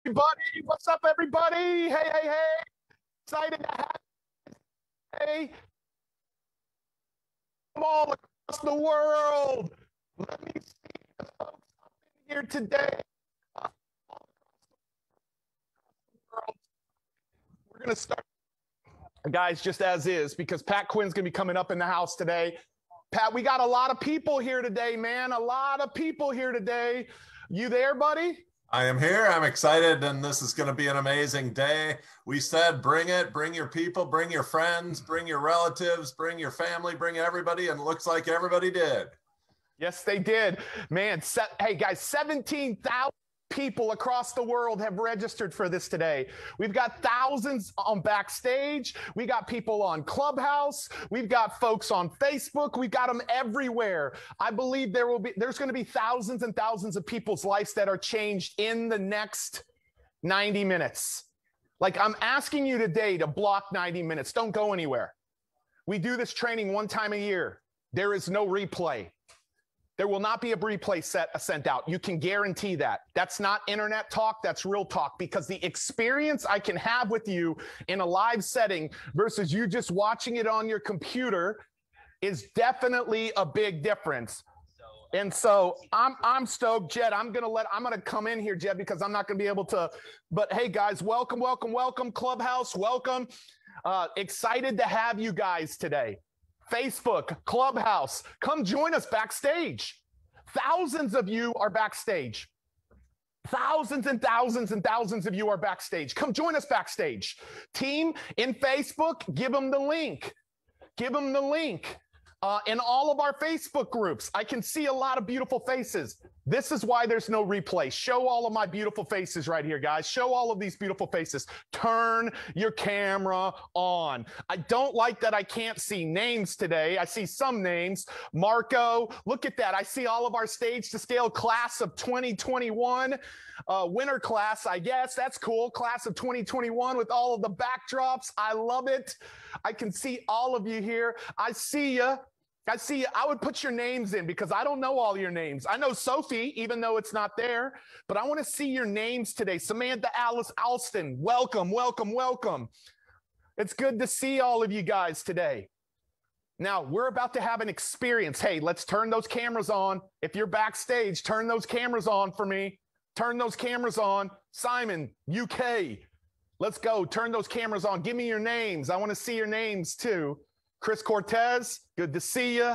everybody. What's up, everybody? Hey. Excited to have you. Hey, from all across the world. Let me see the folks up in here today. We're going to start, guys, just as is, because Pat Quinn's going to be coming up in the house today. Pat, we got a lot of people here today, man. A lot of people here today. You there, buddy? I am here. I'm excited, and this is going to be an amazing day. We said bring it, bring your people, bring your friends, bring your relatives, bring your family, bring everybody, and it looks like everybody did. Yes, they did. Man, hey, guys, 17,000 people across the world have registered for this today. We've got thousands on Backstage. We got people on Clubhouse. We've got folks on Facebook. We've got them everywhere. I believe there's going to be thousands and thousands of people's lives that are changed in the next 90 minutes. Like, I'm asking you today to block 90 minutes. Don't go anywhere. We do this training one time a year. There is no replay. There will not be a replay sent out. You can guarantee that. That's not internet talk. That's real talk, because the experience I can have with you in a live setting versus you just watching it on your computer is definitely a big difference. And so I'm stoked, Jed. I'm gonna come in here, Jed, because I'm not gonna be able to. But hey, guys, welcome, Clubhouse, welcome. Excited to have you guys today. Facebook, Clubhouse, come join us backstage. Thousands of you are backstage. Thousands and thousands and thousands of you are backstage. Come join us backstage. Team in Facebook, give them the link. Give them the link. In all of our Facebook groups, I can see a lot of beautiful faces. This is why there's no replay. Show all of my beautiful faces right here, guys. Show all of these beautiful faces. Turn your camera on. I don't like that I can't see names today. I see some names. Marco, look at that. I see all of our stage to scale class of 2021. Winter class, I guess. That's cool. Class of 2021 with all of the backdrops. I love it. I can see all of you here. I see you. I would put your names in because I don't know all your names. I know Sophie, even though it's not there, but I want to see your names today. Samantha Alice Alston, welcome. It's good to see all of you guys today. Now, we're about to have an experience. Hey, let's turn those cameras on. If you're backstage, turn those cameras on for me. Turn those cameras on. Simon, UK, let's go. Turn those cameras on. Give me your names. I want to see your names too. Chris Cortez, good to see you.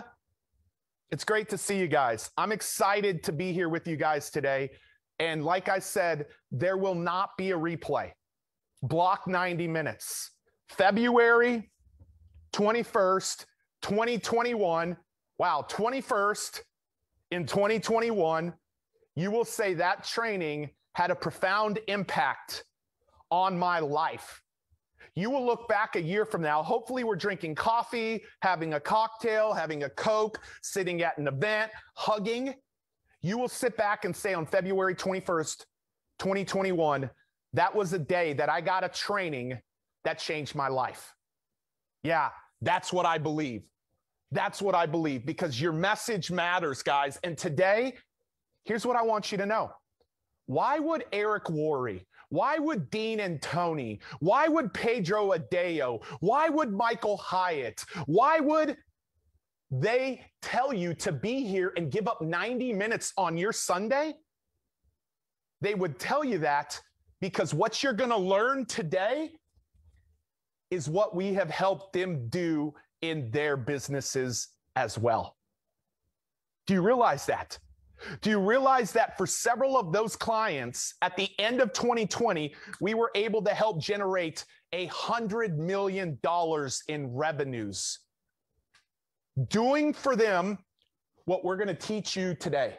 It's great to see you guys. I'm excited to be here with you guys today. And like I said, there will not be a replay. Block 90 minutes. February 21st, 2021. Wow, 21st in 2021. You will say that training had a profound impact on my life. You will look back a year from now. Hopefully we're drinking coffee, having a cocktail, having a Coke, sitting at an event, hugging. You will sit back and say on February 21st, 2021, that was a day that I got a training that changed my life. Yeah, that's what I believe. That's what I believe, because your message matters, guys. And today, here's what I want you to know. Why would Eric Worre? Why would Dean and Tony? Why would Pedro Adeo? Why would Michael Hyatt? Why would they tell you to be here and give up 90 minutes on your Sunday? They would tell you that because what you're going to learn today is what we have helped them do in their businesses as well. Do you realize that? Do you realize that for several of those clients at the end of 2020, we were able to help generate $100 million in revenues, doing for them what we're going to teach you today.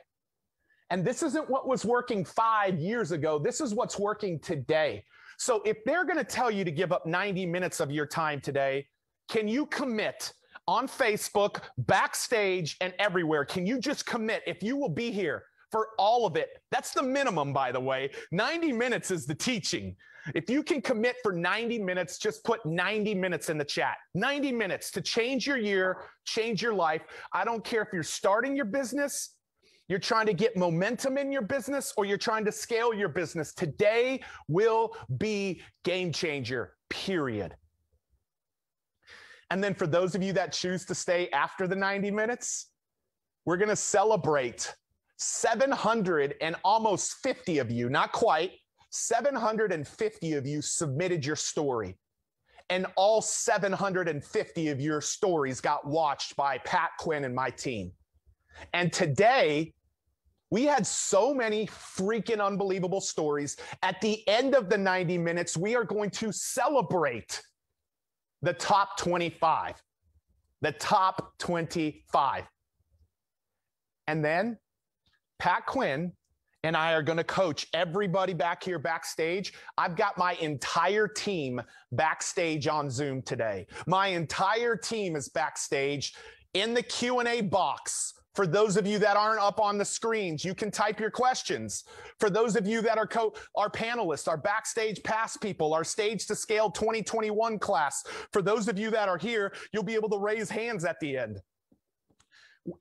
And this isn't what was working 5 years ago. This is what's working today. So if they're going to tell you to give up 90 minutes of your time today, can you commit on Facebook, backstage, and everywhere? Can you just commit if you will be here for all of it? That's the minimum, by the way. 90 minutes is the teaching. If you can commit for 90 minutes, just put 90 minutes in the chat. 90 minutes to change your year, change your life. I don't care if you're starting your business, you're trying to get momentum in your business, or you're trying to scale your business, today will be game changer, period. And then for those of you that choose to stay after the 90 minutes, we're going to celebrate 750 of you, not quite, 750 of you submitted your story. And all 750 of your stories got watched by Pat Quinn and my team. And today, we had so many freaking unbelievable stories. At the end of the 90 minutes, we are going to celebrate the top 25. The top 25. And then Pat Quinn and I are going to coach everybody back here backstage. I've got my entire team backstage on Zoom today. My entire team is backstage in the Q&A box. For those of you that aren't up on the screens, you can type your questions. For those of you that are our panelists, our backstage pass people, our Stage to Scale 2021 class, for those of you that are here, you'll be able to raise hands at the end.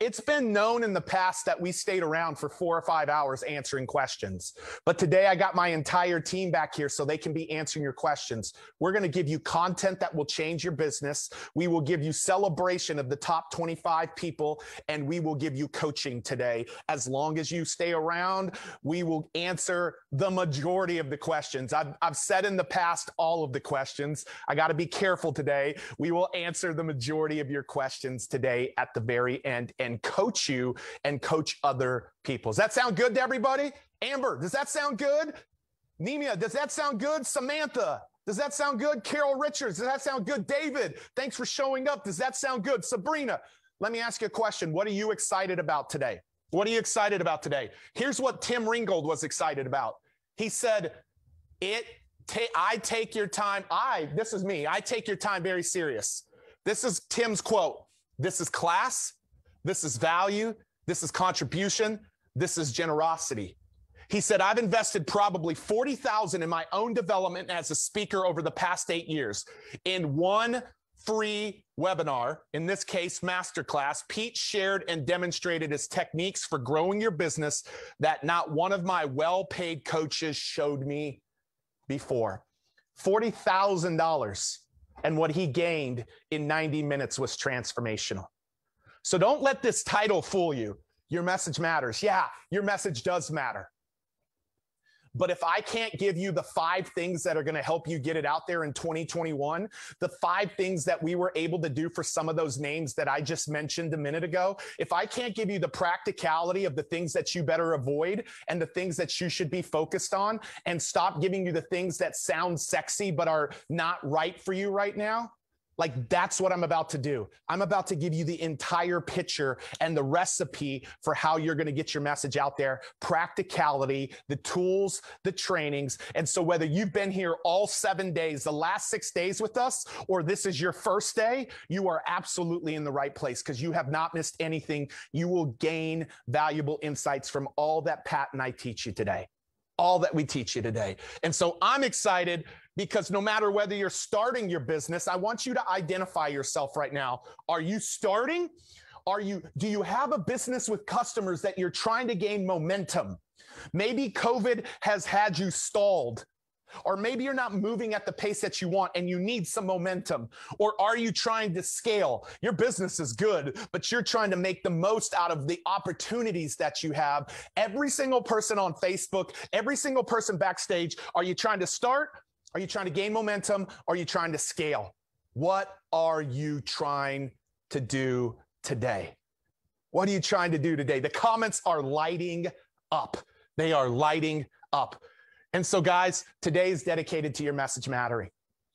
It's been known in the past that we stayed around for 4 or 5 hours answering questions. But today I got my entire team back here so they can be answering your questions. We're going to give you content that will change your business. We will give you celebration of the top 25 people, and we will give you coaching today. As long as you stay around, we will answer the majority of the questions. I've said in the past all of the questions. I got to be careful today. We will answer the majority of your questions today at the very end, and coach you and coach other people. Does that sound good to everybody? Amber, does that sound good? Nemia, does that sound good? Samantha, does that sound good? Carol Richards, does that sound good? David, thanks for showing up. Does that sound good? Sabrina, let me ask you a question. What are you excited about today? What are you excited about today? Here's what Tim Ringgold was excited about. He said, I take your time. This is me. I take your time very serious. This is Tim's quote. This is class. This is value. This is contribution. This is generosity. He said, I've invested probably $40,000 in my own development as a speaker over the past 8 years. In one free webinar, in this case, Masterclass, Pete shared and demonstrated his techniques for growing your business that not one of my well-paid coaches showed me before. $40,000. And what he gained in 90 minutes was transformational. So don't let this title fool you. Your message matters. Yeah, your message does matter. But if I can't give you the 5 things that are going to help you get it out there in 2021, the 5 things that we were able to do for some of those names that I just mentioned a minute ago, if I can't give you the practicality of the things that you better avoid and the things that you should be focused on, and stop giving you the things that sound sexy but are not right for you right now, like, that's what I'm about to do. I'm about to give you the entire picture and the recipe for how you're going to get your message out there, practicality, the tools, the trainings. And so whether you've been here all 7 days, the last 6 days with us, or this is your first day, you are absolutely in the right place because you have not missed anything. You will gain valuable insights from all that Pat and I teach you today. All that we teach you today. And so I'm excited because no matter whether you're starting your business, I want you to identify yourself right now. Are you starting? Do you have a business with customers that you're trying to gain momentum? Maybe COVID has had you stalled. Or maybe you're not moving at the pace that you want and you need some momentum. Or are you trying to scale? Your business is good, but you're trying to make the most out of the opportunities that you have. Every single person on Facebook, every single person backstage, are you trying to start? Are you trying to gain momentum? Are you trying to scale? What are you trying to do today? What are you trying to do today? The comments are lighting up. They are lighting up. And so, guys, today is dedicated to your message mattering.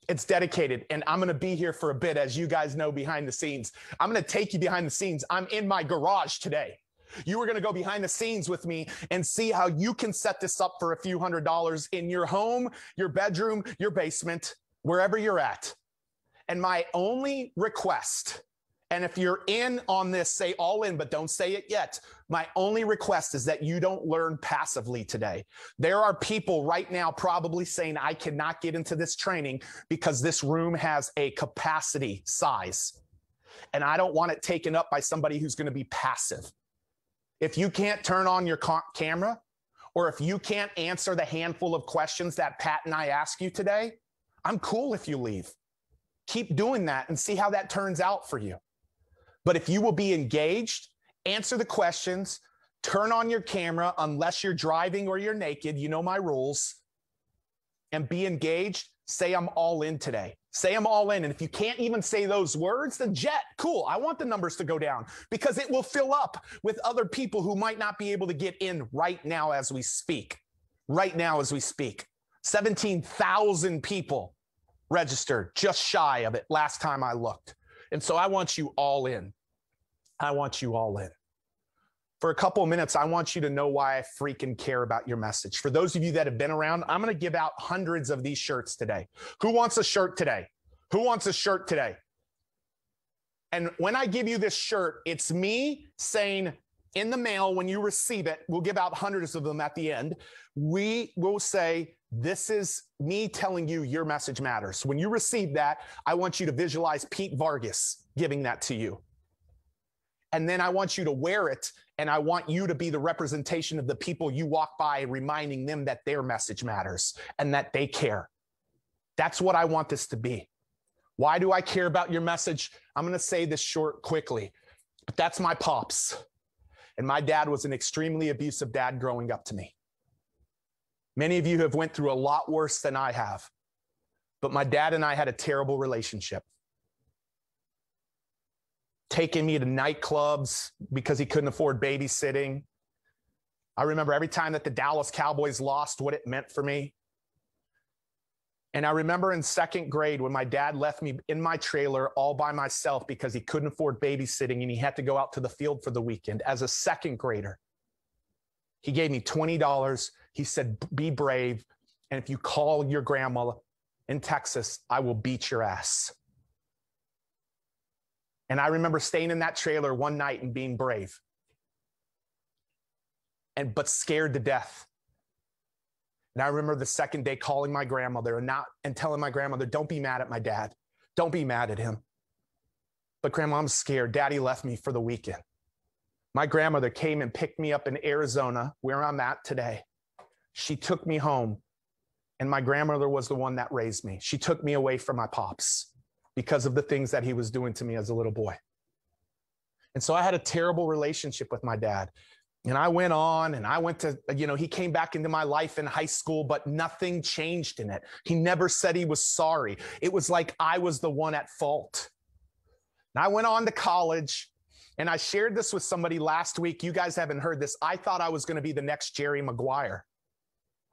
It's dedicated, and I'm going to be here for a bit, as you guys know, behind the scenes. I'm going to take you behind the scenes. I'm in my garage today. You are going to go behind the scenes with me and see how you can set this up for a few $100s in your home, your bedroom, your basement, wherever you're at. And my only request, and if you're in on this, say all in, but don't say it yet. My only request is that you don't learn passively today. There are people right now probably saying, I cannot get into this training because this room has a capacity size. And I don't want it taken up by somebody who's going to be passive. If you can't turn on your camera, or if you can't answer the handful of questions that Pat and I ask you today, I'm cool if you leave. Keep doing that and see how that turns out for you. But if you will be engaged, answer the questions, turn on your camera unless you're driving or you're naked, you know my rules, and be engaged, say I'm all in today. Say I'm all in. And if you can't even say those words, then jet, cool. I want the numbers to go down because it will fill up with other people who might not be able to get in right now as we speak. Right now as we speak. 17,000 people registered, just shy of it last time I looked. And so I want you all in. I want you all in. For a couple of minutes, I want you to know why I freaking care about your message. For those of you that have been around, I'm going to give out hundreds of these shirts today. Who wants a shirt today? Who wants a shirt today? And when I give you this shirt, it's me saying in the mail, when you receive it, we'll give out hundreds of them at the end. We will say, this is me telling you your message matters. When you receive that, I want you to visualize Pete Vargas giving that to you. And then I want you to wear it, and I want you to be the representation of the people you walk by, reminding them that their message matters and that they care. That's what I want this to be. Why do I care about your message? I'm going to say this short, quickly, but that's my pops. And my dad was an extremely abusive dad growing up to me. Many of you have went through a lot worse than I have, but my dad and I had a terrible relationship. Taking me to nightclubs because he couldn't afford babysitting. I remember every time that the Dallas Cowboys lost, what it meant for me. And I remember in second grade when my dad left me in my trailer all by myself because he couldn't afford babysitting and he had to go out to the field for the weekend as a second grader. He gave me $20. He said, be brave. And if you call your grandma in Texas, I will beat your ass. And I remember staying in that trailer one night and being brave, but scared to death. And I remember the second day calling my grandmother and telling my grandmother, don't be mad at my dad. Don't be mad at him. But Grandma, I'm scared. Daddy left me for the weekend. My grandmother came and picked me up in Arizona, where I'm at today. She took me home, and my grandmother was the one that raised me. She took me away from my pops because of the things that he was doing to me as a little boy. And so I had a terrible relationship with my dad. And I went on and I went to, he came back into my life in high school, but nothing changed in it. He never said he was sorry. It was like I was the one at fault. And I went on to college, and I shared this with somebody last week. You guys haven't heard this. I thought I was going to be the next Jerry Maguire.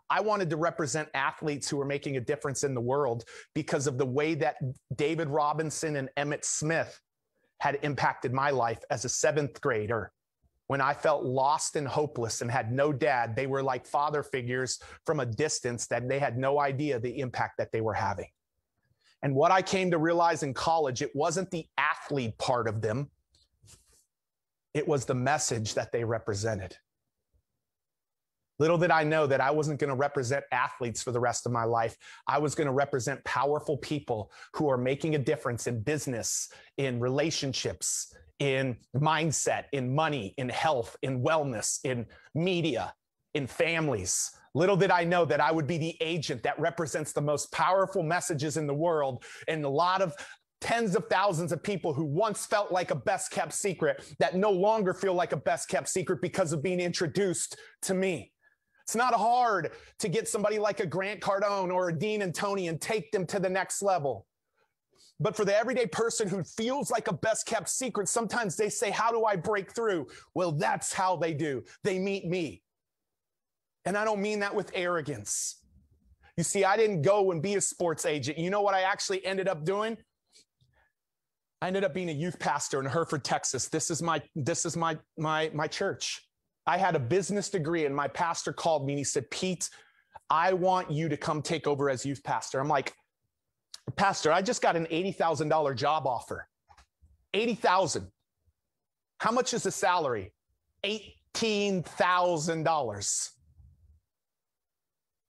I wanted to represent athletes who were making a difference in the world because of the way that David Robinson and Emmitt Smith had impacted my life as a seventh grader. When I felt lost and hopeless and had no dad, they were like father figures from a distance that they had no idea the impact that they were having. And what I came to realize in college, it wasn't the athlete part of them. It was the message that they represented. Little did I know that I wasn't going to represent athletes for the rest of my life. I was going to represent powerful people who are making a difference in business, in relationships, in mindset, in money, in health, in wellness, in media, in families. Little did I know that I would be the agent that represents the most powerful messages in the world, and a lot of tens of thousands of people who once felt like a best kept secret that no longer feel like a best kept secret because of being introduced to me. It's not hard to get somebody like a Grant Cardone or a Dean and Tony and take them to the next level. But for the everyday person who feels like a best kept secret, sometimes they say, how do I break through? Well, that's how they do. They meet me. And I don't mean that with arrogance. You see, I didn't go and be a sports agent. You know what I actually ended up doing? I ended up being a youth pastor in Hereford, Texas. This is my church. I had a business degree, and my pastor called me and he said, Pete, I want you to come take over as youth pastor. I'm like, Pastor, I just got an $80,000 job offer. $80,000. How much is the salary? $18,000.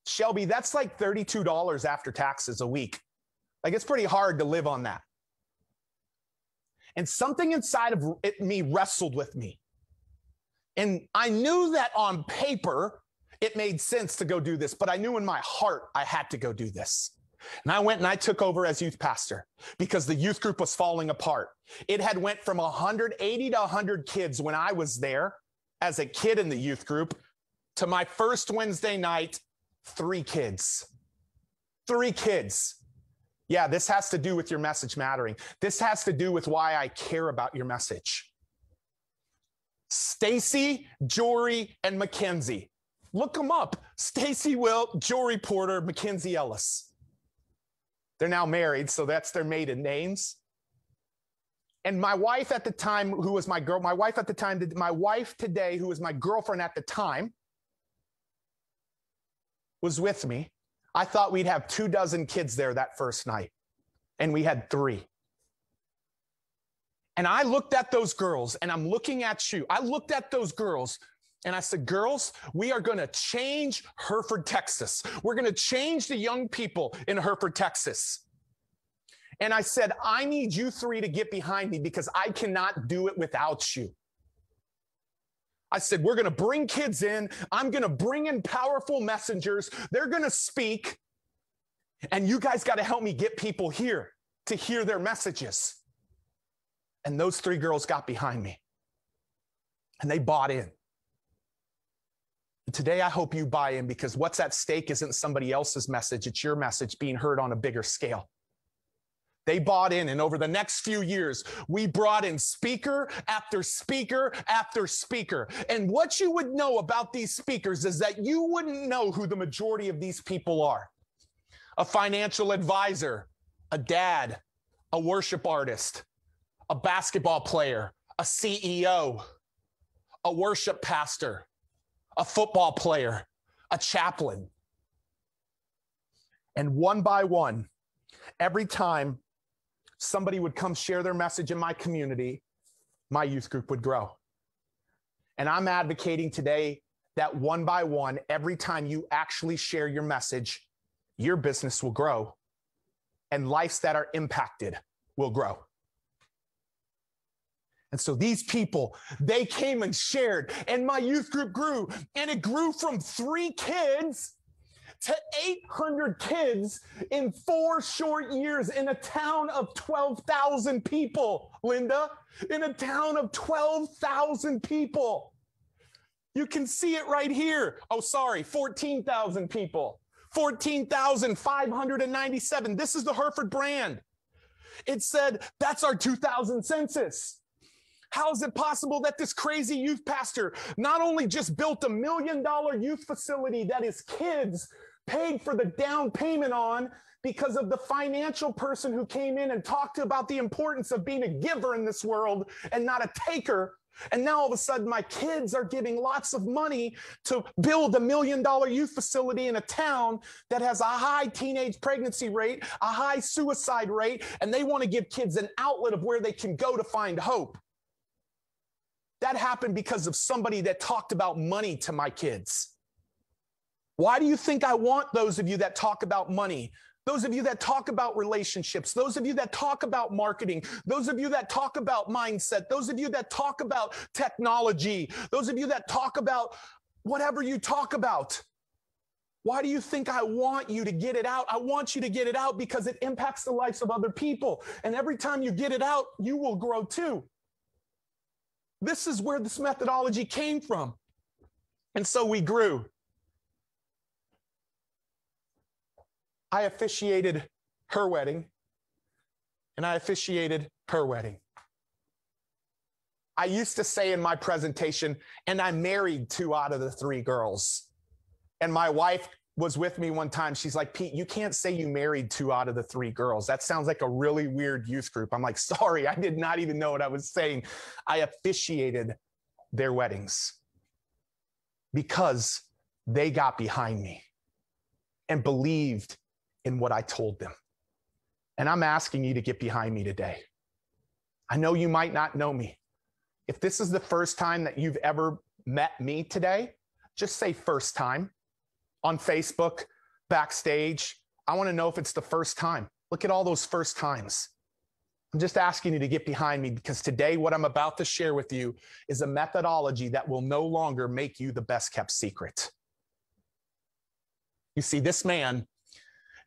Shelby, that's like $32 after taxes a week. Like, it's pretty hard to live on that. And something inside of me wrestled with me. And I knew that on paper, it made sense to go do this, but I knew in my heart I had to go do this. And I went and I took over as youth pastor because the youth group was falling apart. It had went from 180 to 100 kids when I was there as a kid in the youth group to my first Wednesday night, 3 kids. 3 kids. Yeah, this has to do with your message mattering. This has to do with why I care about your message. Stacy, Jory, and Mackenzie. Look them up. Stacy Wilt, Jory Porter, Mackenzie Ellis. They're now married, so that's their maiden names. And my wife at the time, who was my wife today, who was my girlfriend at the time, was with me. I thought we'd have 24 kids there that first night, and we had 3. And I looked at those girls, and I'm looking at you. I looked at those girls, and I said, girls, we are going to change Hereford, Texas. We're going to change the young people in Hereford, Texas. And I said, I need you 3 to get behind me because I cannot do it without you. I said, we're going to bring kids in. I'm going to bring in powerful messengers. They're going to speak. And you guys got to help me get people here to hear their messages. And those 3 girls got behind me. And they bought in. And today, I hope you buy in because what's at stake isn't somebody else's message. It's your message being heard on a bigger scale. They bought in, and over the next few years, we brought in speaker after speaker after speaker. And what you would know about these speakers is that you wouldn't know who the majority of these people are. A financial advisor, a dad, a worship artist, a basketball player, a CEO, a worship pastor, a football player, a chaplain. And one by one, every time somebody would come share their message in my community, my youth group would grow. And I'm advocating today that one by one, every time you actually share your message, your business will grow and lives that are impacted will grow. And so these people, they came and shared, and my youth group grew, and it grew from 3 kids to 800 kids in 4 short years in a town of 12,000 people, Linda, in a town of 12,000 people. You can see it right here. Oh, sorry, 14,000 people, 14,597. This is the Hereford brand. It said, that's our 2000 census. How is it possible that this crazy youth pastor not only just built $1 million youth facility that his kids paid for the down payment on because of the financial person who came in and talked about the importance of being a giver in this world and not a taker. And now all of a sudden my kids are giving lots of money to build $1 million youth facility in a town that has a high teenage pregnancy rate, a high suicide rate, and they want to give kids an outlet of where they can go to find hope. That happened because of somebody that talked about money to my kids. Why do you think I want those of you that talk about money? Those of you that talk about relationships, those of you that talk about marketing, those of you that talk about mindset, those of you that talk about technology, those of you that talk about whatever you talk about. Why do you think I want you to get it out? I want you to get it out because it impacts the lives of other people. And every time you get it out, you will grow too. This is where this methodology came from. And so we grew. I officiated her wedding, and I officiated her wedding. I used to say in my presentation, and I married 2 out of the 3 girls. And my wife was with me one time. She's like, Pete, you can't say you married 2 out of the 3 girls. That sounds like a really weird youth group. I'm like, sorry, I did not even know what I was saying. I officiated their weddings because they got behind me and believed in what I told them. And I'm asking you to get behind me today. I know you might not know me. If this is the first time that you've ever met me today, just say first time. On Facebook, backstage. I want to know if it's the first time. Look at all those first times. I'm just asking you to get behind me, because today what I'm about to share with you is a methodology that will no longer make you the best kept secret. You see, this man,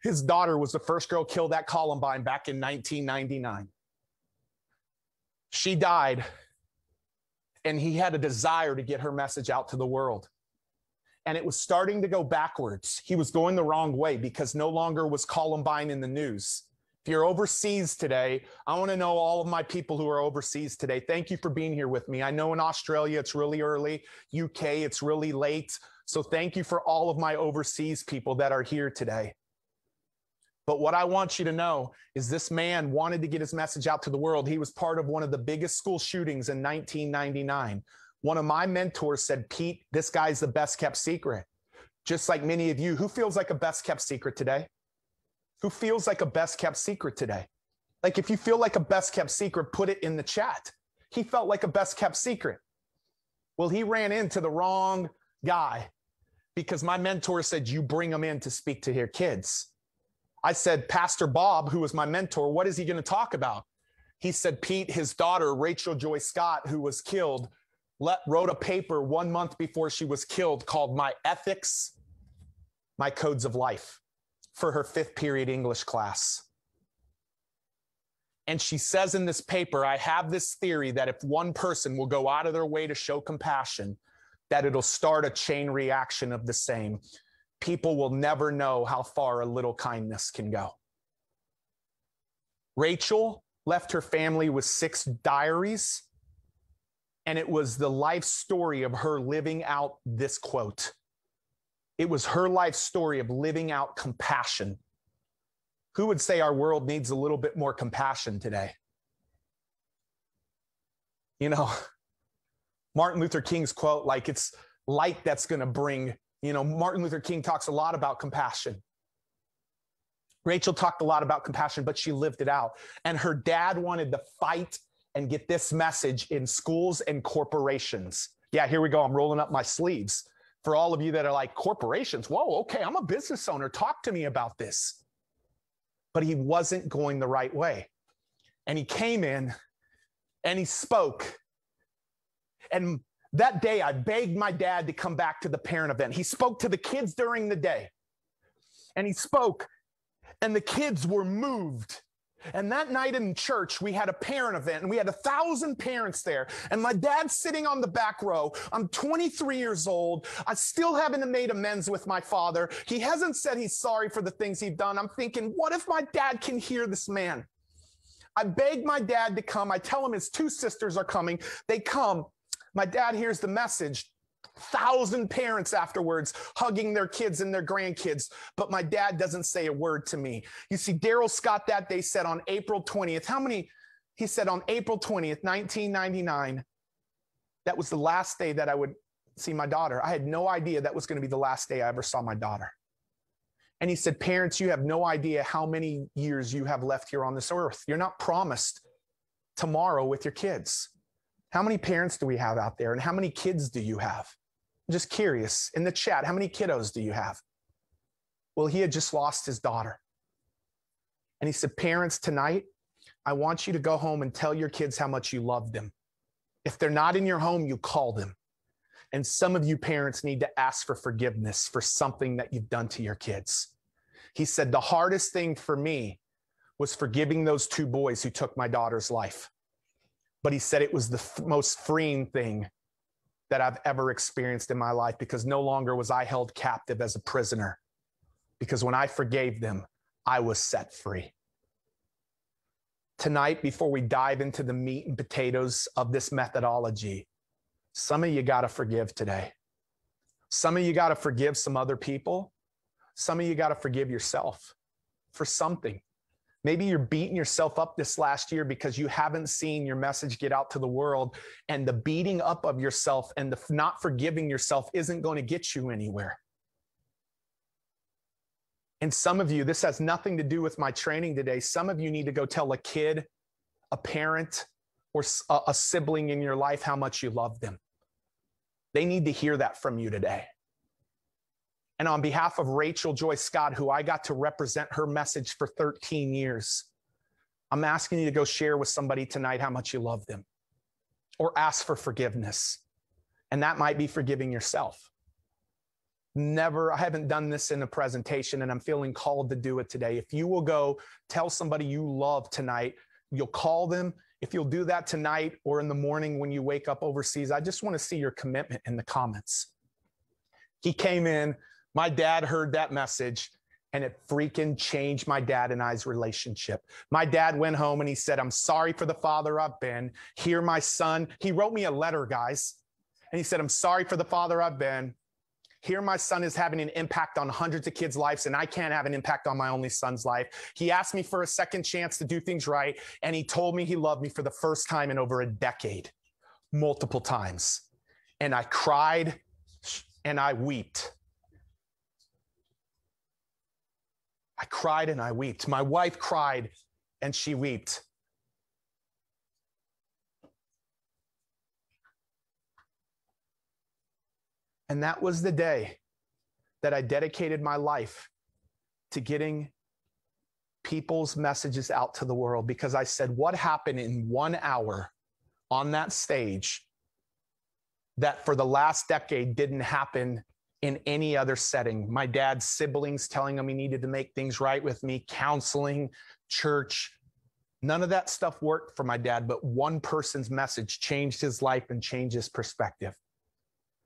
his daughter was the first girl killed at Columbine back in 1999. She died, and he had a desire to get her message out to the world. And it was starting to go backwards. He was going the wrong way because no longer was Columbine in the news. If you're overseas today, I want to know all of my people who are overseas today. Thank you for being here with me. I know in Australia it's really early, UK it's really late. So thank you for all of my overseas people that are here today. But what I want you to know is this man wanted to get his message out to the world. He was part of one of the biggest school shootings in 1999. One of my mentors said, Pete, this guy's the best kept secret. Just like many of you, who feels like a best kept secret today? Who feels like a best kept secret today? Like, if you feel like a best kept secret, put it in the chat. He felt like a best kept secret. Well, he ran into the wrong guy because my mentor said, you bring him in to speak to your kids. I said, Pastor Bob, who was my mentor, what is he going to talk about? He said, Pete, his daughter, Rachel Joy Scott, who was killed, wrote a paper 1 month before she was killed called My Ethics, My Codes of Life for her 5th period English class. And she says in this paper, I have this theory that if one person will go out of their way to show compassion, that it'll start a chain reaction of the same. People will never know how far a little kindness can go. Rachel left her family with 6 diaries, and it was the life story of her living out this quote. It was her life story of living out compassion. Who would say our world needs a little bit more compassion today? You know, Martin Luther King's quote, like it's light that's going to bring, Martin Luther King talks a lot about compassion. Rachel talked a lot about compassion, but she lived it out. And her dad wanted to fight and get this message in schools and corporations. Yeah, here we go. I'm rolling up my sleeves. For all of you that are like, corporations, whoa, okay, I'm a business owner. Talk to me about this. But he wasn't going the right way. And he came in and he spoke. And that day, I begged my dad to come back to the parent event. He spoke to the kids during the day. And he spoke, and the kids were moved. And that night in church, we had a parent event, and we had 1,000 parents there. And my dad's sitting on the back row. I'm 23 years old. I still haven't made amends with my father. He hasn't said he's sorry for the things he's done. I'm thinking, what if my dad can hear this man? I begged my dad to come. I tell him his 2 sisters are coming. They come. My dad hears the message. 1,000 parents afterwards hugging their kids and their grandkids, but my dad doesn't say a word to me. You see, Daryl Scott that day said on April 20th, he said on April 20th, 1999, that was the last day that I would see my daughter. I had no idea that was going to be the last day I ever saw my daughter. And he said, parents, you have no idea how many years you have left here on this earth. You're not promised tomorrow with your kids. How many parents do we have out there? And how many kids do you have? I'm just curious. In the chat, how many kiddos do you have? Well, he had just lost his daughter. And he said, parents, tonight, I want you to go home and tell your kids how much you love them. If they're not in your home, you call them. And some of you parents need to ask for forgiveness for something that you've done to your kids. He said, the hardest thing for me was forgiving those 2 boys who took my daughter's life. But he said it was the most freeing thing that I've ever experienced in my life, because no longer was I held captive as a prisoner. Because when I forgave them, I was set free. Tonight, before we dive into the meat and potatoes of this methodology, some of you got to forgive today. Some of you got to forgive some other people. Some of you got to forgive yourself for something. Maybe you're beating yourself up this last year because you haven't seen your message get out to the world, and the beating up of yourself and the not forgiving yourself isn't going to get you anywhere. And some of you, this has nothing to do with my training today. Some of you need to go tell a kid, a parent, or a sibling in your life how much you love them. They need to hear that from you today. And on behalf of Rachel Joy Scott, who I got to represent her message for 13 years, I'm asking you to go share with somebody tonight how much you love them, or ask for forgiveness. And that might be forgiving yourself. I haven't done this in a presentation, and I'm feeling called to do it today. If you will go tell somebody you love tonight, you'll call them. If you'll do that tonight or in the morning when you wake up overseas, I just want to see your commitment in the comments. He came in, my dad heard that message, and it freaking changed my dad and I's relationship. My dad went home and he said, I'm sorry for the father I've been. Here, my son. He wrote me a letter, guys. And he said, I'm sorry for the father I've been. Here, my son is having an impact on hundreds of kids' lives, and I can't have an impact on my only son's life. He asked me for a second chance to do things right, and he told me he loved me for the first time in over a decade, multiple times. And I cried and I wept. I cried and I wept. My wife cried and she wept. And that was the day that I dedicated my life to getting people's messages out to the world, because I said, what happened in 1 hour on that stage that for the last decade didn't happen in any other setting? My dad's siblings telling him he needed to make things right with me, counseling, church. None of that stuff worked for my dad, but one person's message changed his life and changed his perspective.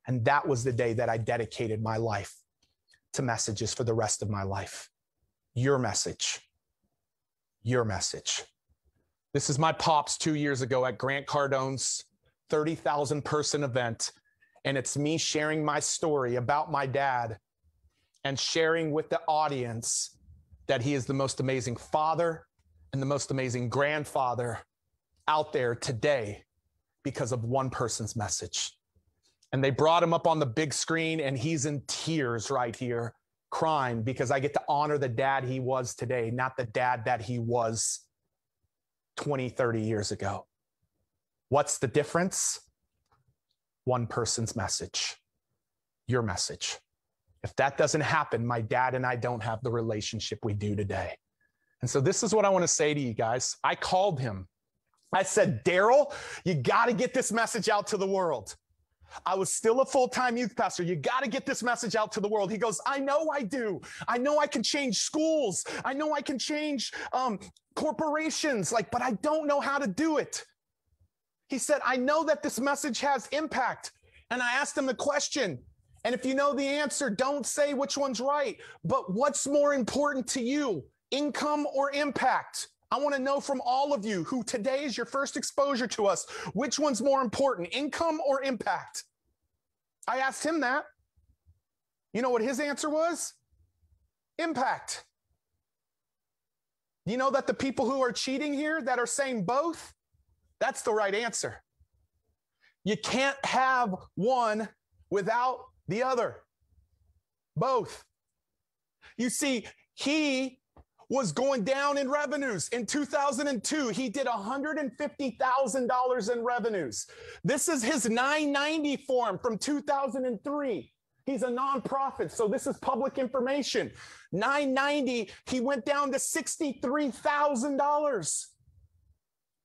And that was the day that I dedicated my life to messages for the rest of my life. Your message. Your message. This is my pops 2 years ago at Grant Cardone's 30,000 person event. And it's me sharing my story about my dad and sharing with the audience that he is the most amazing father and the most amazing grandfather out there today because of one person's message. And they brought him up on the big screen, and he's in tears right here, crying, because I get to honor the dad he was today, not the dad that he was 20, 30 years ago. What's the difference? One person's message, your message. If that doesn't happen, my dad and I don't have the relationship we do today. And so this is what I want to say to you guys. I called him. I said, Daryl, you got to get this message out to the world. I was still a full-time youth pastor. You got to get this message out to the world. He goes, I know I do. I know I can change schools. I know I can change corporations, but I don't know how to do it. He said, I know that this message has impact. And I asked him the question, and if you know the answer, don't say which one's right, but what's more important to you, income or impact? I want to know from all of you who today is your first exposure to us, which one's more important, income or impact? I asked him that. You know what his answer was? Impact. You know that the people who are cheating here that are saying both, that's the right answer. You can't have one without the other. Both. You see, he was going down in revenues. In 2002, he did $150,000 in revenues. This is his 990 form from 2003. He's a nonprofit, so this is public information. 990, he went down to $63,000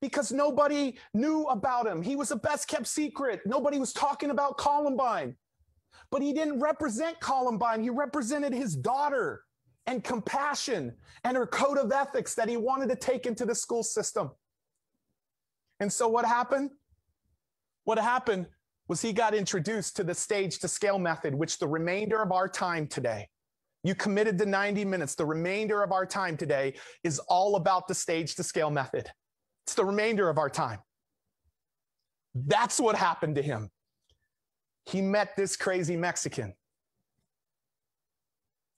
because nobody knew about him. He was a best kept secret. Nobody was talking about Columbine. But he didn't represent Columbine. He represented his daughter and compassion and her code of ethics that he wanted to take into the school system. And so what happened? What happened was he got introduced to the stage to scale method, which the remainder of our time today, you committed to 90 minutes. The remainder of our time today is all about the stage to scale method. It's the remainder of our time. That's what happened to him. He met this crazy Mexican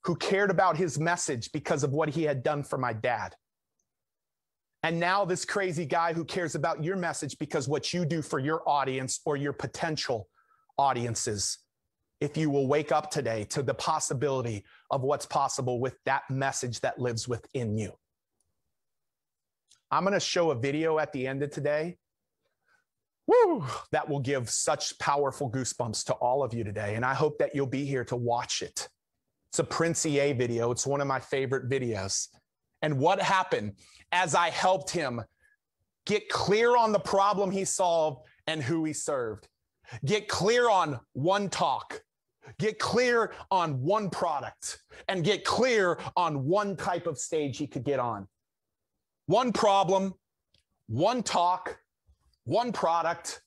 who cared about his message because of what he had done for my dad. And now this crazy guy who cares about your message because what you do for your audience or your potential audiences, if you will wake up today to the possibility of what's possible with that message that lives within you. I'm going to show a video at the end of today. Woo! That will give such powerful goosebumps to all of you today. And I hope that you'll be here to watch it. It's a Prince EA video. It's one of my favorite videos. And what happened as I helped him get clear on the problem he solved and who he served? Get clear on one talk, get clear on one product, and get clear on one type of stage he could get on. One problem, one talk, one product,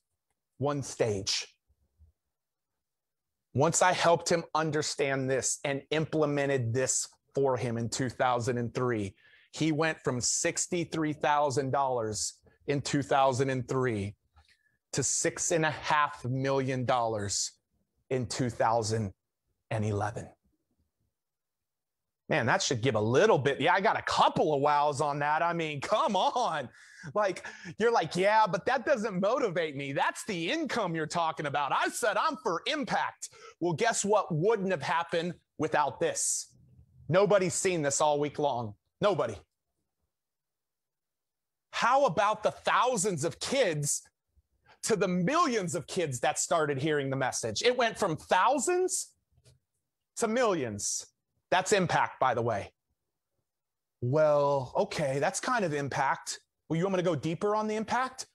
one stage. Once I helped him understand this and implemented this for him in 2003, he went from $63,000 in 2003 to $6.5 million in 2011. Man, that should give a little bit. Yeah, I got a couple of wows on that. I mean, come on. Like, you're like, yeah, but that doesn't motivate me. That's the income you're talking about. I said I'm for impact. Well, guess what wouldn't have happened without this? Nobody's seen this all week long. Nobody. How about the thousands of kids to the millions of kids that started hearing the message? It went from thousands to millions. That's impact, by the way. Well, okay, that's kind of impact. Well, you want me to go deeper on the impact?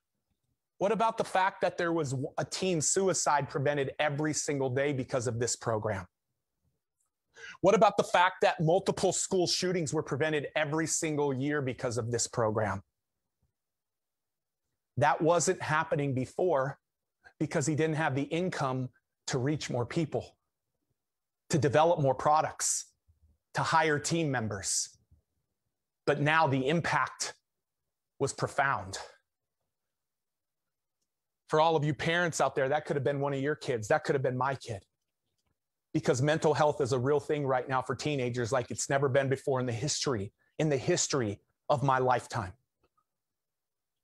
What about the fact that there was a teen suicide prevented every single day because of this program? What about the fact that multiple school shootings were prevented every single year because of this program? That wasn't happening before because he didn't have the income to reach more people, to develop more products, to hire team members. But now the impact was profound. For all of you parents out there, that could have been one of your kids. That could have been my kid. Because mental health is a real thing right now for teenagers like it's never been before in the history of my lifetime.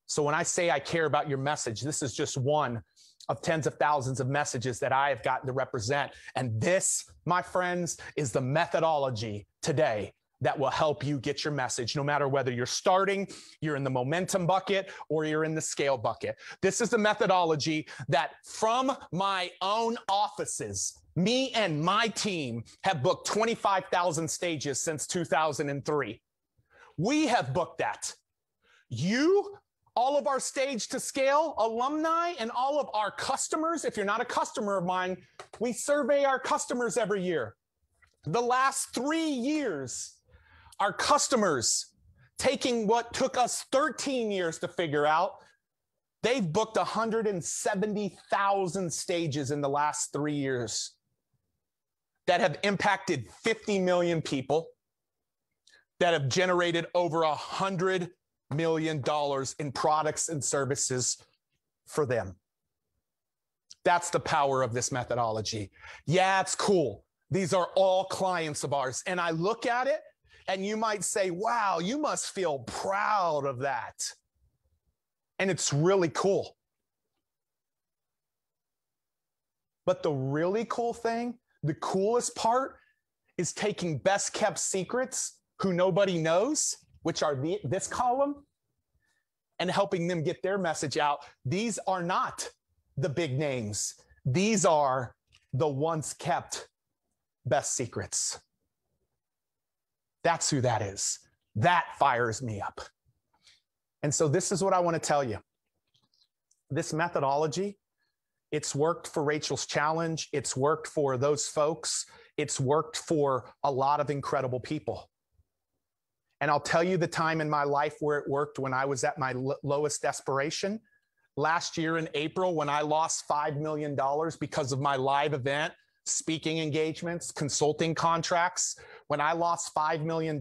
So when I say I care about your message, this is just one of tens of thousands of messages that I have gotten to represent. And this, my friends, is the methodology today that will help you get your message, no matter whether you're starting, you're in the momentum bucket, or you're in the scale bucket. This is the methodology that from my own offices, me and my team have booked 25,000 stages since 2003. We have booked that. You, all of our Stage to Scale alumni, and all of our customers, if you're not a customer of mine, we survey our customers every year. The last 3 years, our customers, taking what took us 13 years to figure out, they've booked 170,000 stages in the last 3 years that have impacted 50 million people, that have generated over $100 million in products and services for them. That's the power of this methodology. Yeah, it's cool. These are all clients of ours. And I look at it, and you might say, wow, you must feel proud of that. And it's really cool. But the really cool thing, the coolest part, is taking best kept secrets who nobody knows, which are this column, and helping them get their message out. These are not the big names. These are the once kept best secrets. That's who that is. That fires me up. And so this is what I want to tell you. This methodology, it's worked for Rachel's Challenge. It's worked for those folks. It's worked for a lot of incredible people. And I'll tell you the time in my life where it worked when I was at my lowest desperation. Last year in April, when I lost $5 million because of my live event, speaking engagements, consulting contracts, when I lost $5 million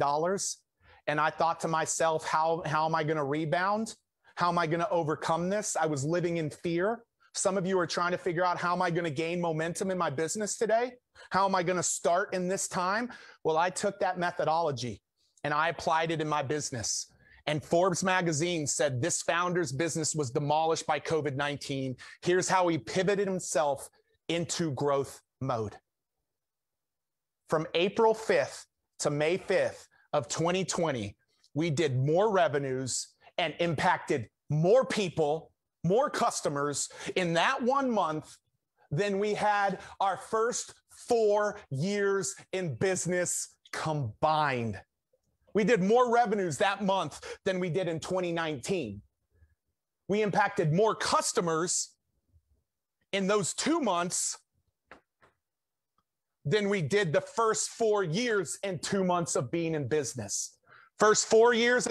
and I thought to myself, how am I going to rebound? How am I going to overcome this? I was living in fear. Some of you are trying to figure out, how am I going to gain momentum in my business today? How am I going to start in this time? Well, I took that methodology and I applied it in my business. And Forbes magazine said this founder's business was demolished by COVID-19. Here's how he pivoted himself into growth mode. From April 5th to May 5th of 2020, we did more revenues and impacted more people, more customers in that 1 month than we had our first 4 years in business combined. We did more revenues that month than we did in 2019. We impacted more customers in those 2 months than we did the first 4 years and 2 months of being in business. First 4 years,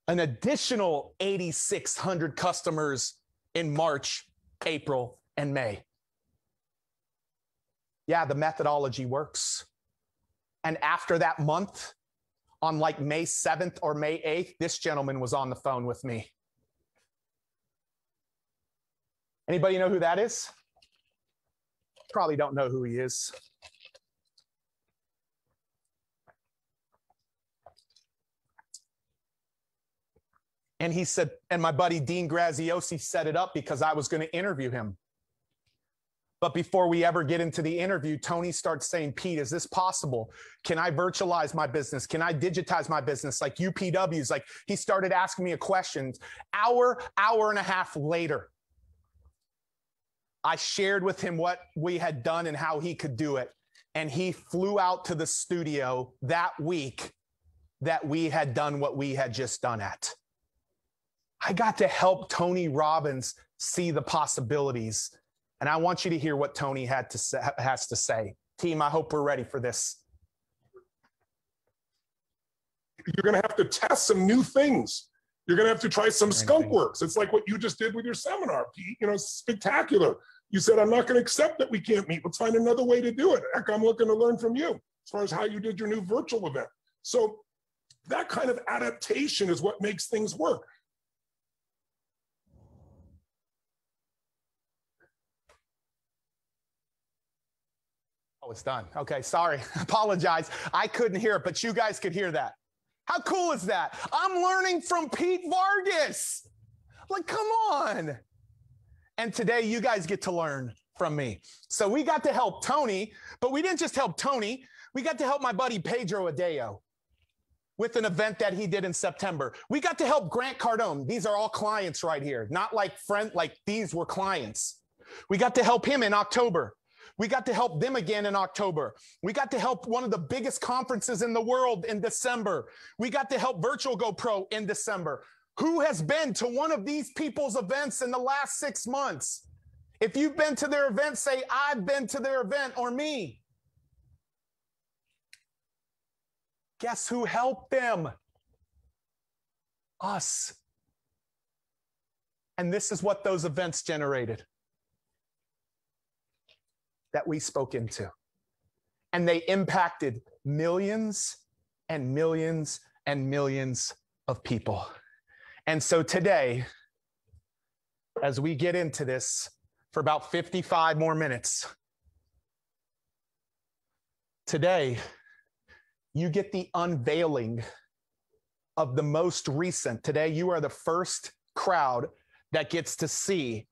an additional 8,600 customers in March, April, and May. Yeah, the methodology works. And after that month, on like May 7th or May 8th, this gentleman was on the phone with me. Anybody know who that is? Probably don't know who he is. And he said, and my buddy Dean Graziosi set it up because I was going to interview him. But before we ever get into the interview, Tony starts saying, Pete, is this possible? Can I virtualize my business? Can I digitize my business like UPWs? Like, he started asking me a question. Hour and a half later, I shared with him what we had done and how he could do it. And he flew out to the studio that week that we had done what we had just done at. I got to help Tony Robbins see the possibilities. And I want you to hear what Tony has to say. Team, I hope we're ready for this. You're going to have to test some new things. You're going to have to try some skunk works. It's like what you just did with your seminar, Pete. You know, spectacular. You said, I'm not going to accept that we can't meet. Let's find another way to do it. Heck, I'm looking to learn from you as far as how you did your new virtual event. So that kind of adaptation is what makes things work. Oh, it's done. Okay, sorry. Apologize. I couldn't hear it, but you guys could hear that. How cool is that? I'm learning from Pete Vargas. Like, come on. And today you guys get to learn from me. So we got to help Tony, but we didn't just help Tony. We got to help my buddy Pedro Adeo with an event that he did in September. We got to help Grant Cardone. These are all clients right here, not like like these were clients. We got to help him in October. We got to help them again in October. We got to help one of the biggest conferences in the world in December. We got to help Virtual GoPro in December. Who has been to one of these people's events in the last 6 months? If you've been to their event, say, I've been to their event, or me. Guess who helped them? Us. And this is what those events generated that we spoke into. And they impacted millions and millions and millions of people. And so today, as we get into this for about 55 more minutes, today, you get the unveiling of the most recent. Today, you are the first crowd that gets to see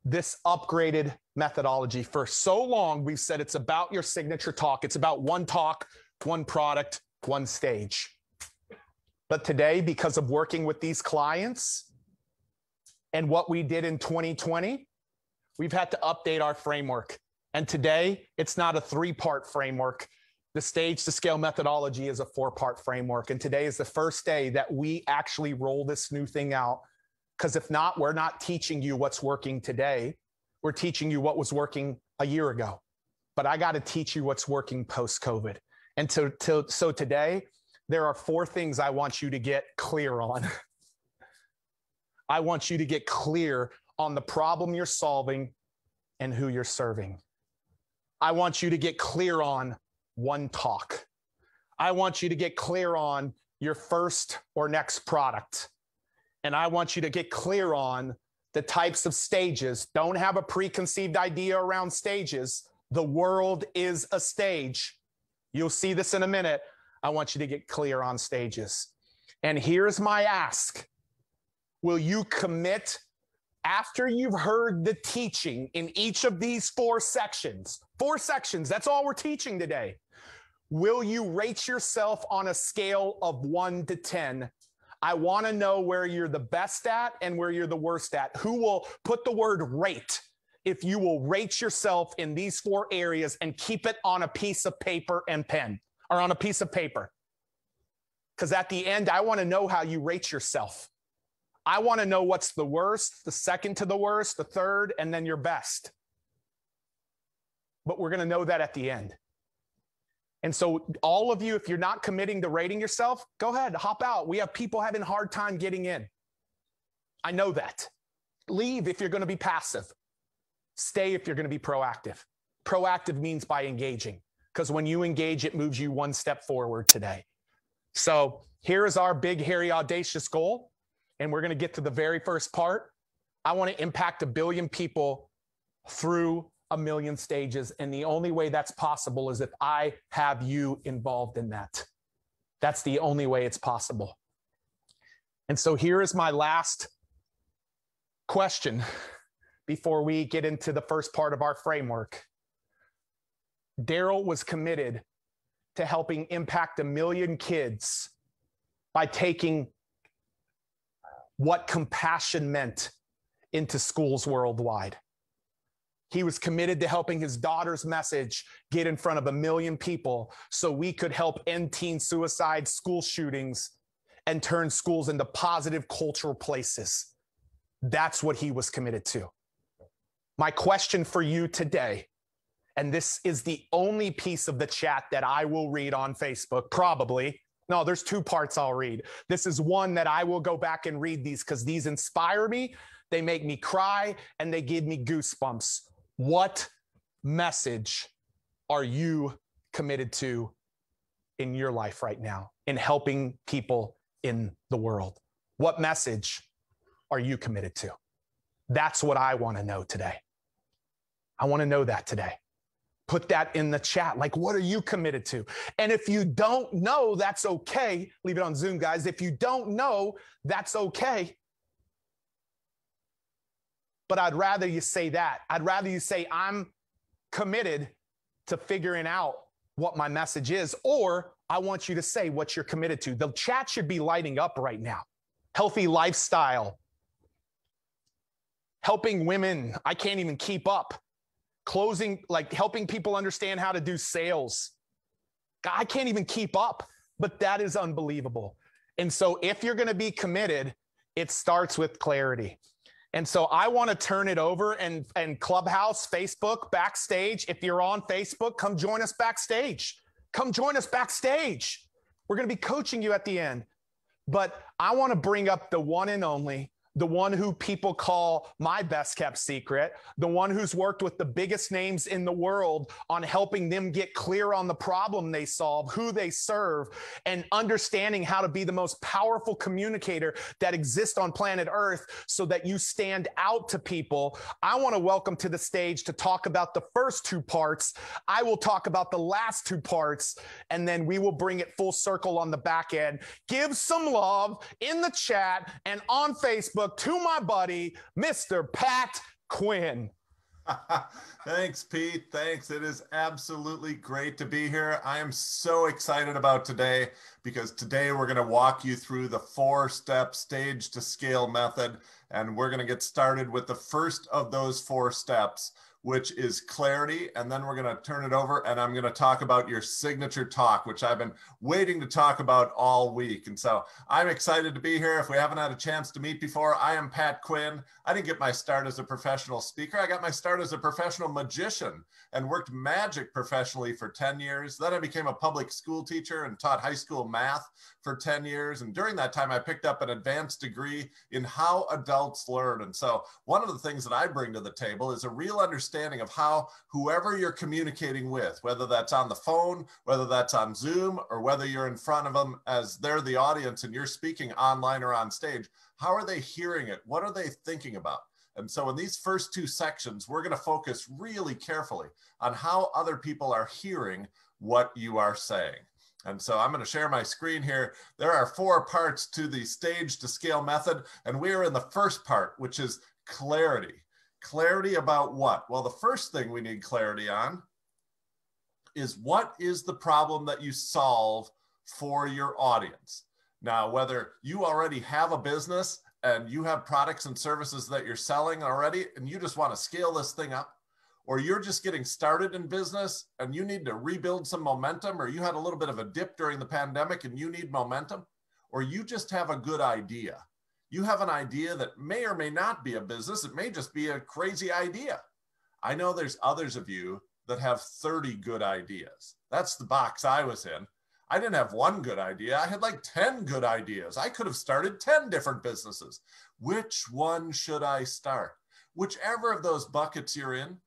this upgraded methodology. For so long, we've said it's about your signature talk. It's about one talk, one product, one stage. But today, because of working with these clients and what we did in 2020, we've had to update our framework. And today, it's not a 3-part framework. The Stage to Scale methodology is a 4-part framework. And today is the first day that we actually roll this new thing out. Because if not, we're not teaching you what's working today. We're teaching you what was working a year ago. But I got to teach you what's working post-COVID. And so today, there are 4 things I want you to get clear on. I want you to get clear on the problem you're solving and who you're serving. I want you to get clear on one talk. I want you to get clear on your first or next product. And I want you to get clear on the types of stages. Don't have a preconceived idea around stages. The world is a stage. You'll see this in a minute. I want you to get clear on stages. And here's my ask. Will you commit after you've heard the teaching in each of these 4 sections? 4 sections, that's all we're teaching today. Will you rate yourself on a scale of 1 to 10? I want to know where you're the best at and where you're the worst at. Who will put the word rate if you will rate yourself in these 4 areas and keep it on a piece of paper and pen, or on a piece of paper. Because at the end, I want to know how you rate yourself. I want to know what's the worst, the second to the worst, the third, and then your best. But we're going to know that at the end. And so all of you, if you're not committing to rating yourself, go ahead, hop out. We have people having a hard time getting in. I know that. Leave if you're going to be passive. Stay if you're going to be proactive. Proactive means by engaging, because when you engage, it moves you one step forward today. So here is our big, hairy, audacious goal. And we're going to get to the very first part. I want to impact 1 billion people through 1 million stages. And the only way that's possible is if I have you involved in that. That's the only way it's possible. And so here is my last question before we get into the first part of our framework. Daryl was committed to helping impact 1 million kids by taking what compassion meant into schools worldwide. He was committed to helping his daughter's message get in front of 1 million people so we could help end teen suicide, school shootings, and turn schools into positive cultural places. That's what he was committed to. My question for you today, and this is the only piece of the chat that I will read on Facebook, probably. No, there's 2 parts I'll read. This is one that I will go back and read these because these inspire me, they make me cry, and they give me goosebumps. What message are you committed to in your life right now in helping people in the world? What message are you committed to? That's what I want to know today. I want to know that today. Put that in the chat. Like, what are you committed to? And if you don't know, that's okay. Leave it on Zoom, guys. If you don't know, that's okay. But I'd rather you say that. I'd rather you say, I'm committed to figuring out what my message is, or I want you to say what you're committed to. The chat should be lighting up right now. Healthy lifestyle. Helping women. I can't even keep up. Closing, like helping people understand how to do sales. I can't even keep up, but that is unbelievable. And so if you're going to be committed, it starts with clarity. And so I want to turn it over and Clubhouse, Facebook, backstage. If you're on Facebook, come join us backstage. Come join us backstage. We're going to be coaching you at the end. But I want to bring up the one and only, the one who people call my best kept secret, the one who's worked with the biggest names in the world on helping them get clear on the problem they solve, who they serve, and understanding how to be the most powerful communicator that exists on planet Earth so that you stand out to people. I want to welcome to the stage to talk about the first 2 parts. I will talk about the last 2 parts, and then we will bring it full circle on the back end. Give some love in the chat and on Facebook to my buddy, Mr. Pat Quinn. Thanks, Pete. Thanks. It is absolutely great to be here. I am so excited about today because today we're going to walk you through the 4-step stage to scale method. And we're going to get started with the first of those 4 steps, which is clarity. And then we're going to turn it over and I'm going to talk about your signature talk, which I've been waiting to talk about all week. And so I'm excited to be here. If we haven't had a chance to meet before, I am Pat Quinn. I didn't get my start as a professional speaker. I got my start as a professional magician and worked magic professionally for 10 years. Then I became a public school teacher and taught high school math for 10 years. And during that time, I picked up an advanced degree in how adults learn. And so one of the things that I bring to the table is a real understanding of how whoever you're communicating with, whether that's on the phone, whether that's on Zoom, or whether you're in front of them as they're the audience and you're speaking online or on stage, how are they hearing it? What are they thinking about? And so in these first 2 sections, we're going to focus really carefully on how other people are hearing what you are saying. And so I'm going to share my screen here. There are 4 parts to the stage to scale method, and we are in the first part, which is clarity. Clarity about what? Well, the first thing we need clarity on is what is the problem that you solve for your audience. Now, whether you already have a business and you have products and services that you're selling already and you just want to scale this thing up, or you're just getting started in business and you need to rebuild some momentum, or you had a little bit of a dip during the pandemic and you need momentum, or you just have a good idea. You have an idea that may or may not be a business. It may just be a crazy idea. I know there's others of you that have 30 good ideas. That's the box I was in. I didn't have one good idea. I had like 10 good ideas. I could have started 10 different businesses. Which one should I start? Whichever of those buckets you're in,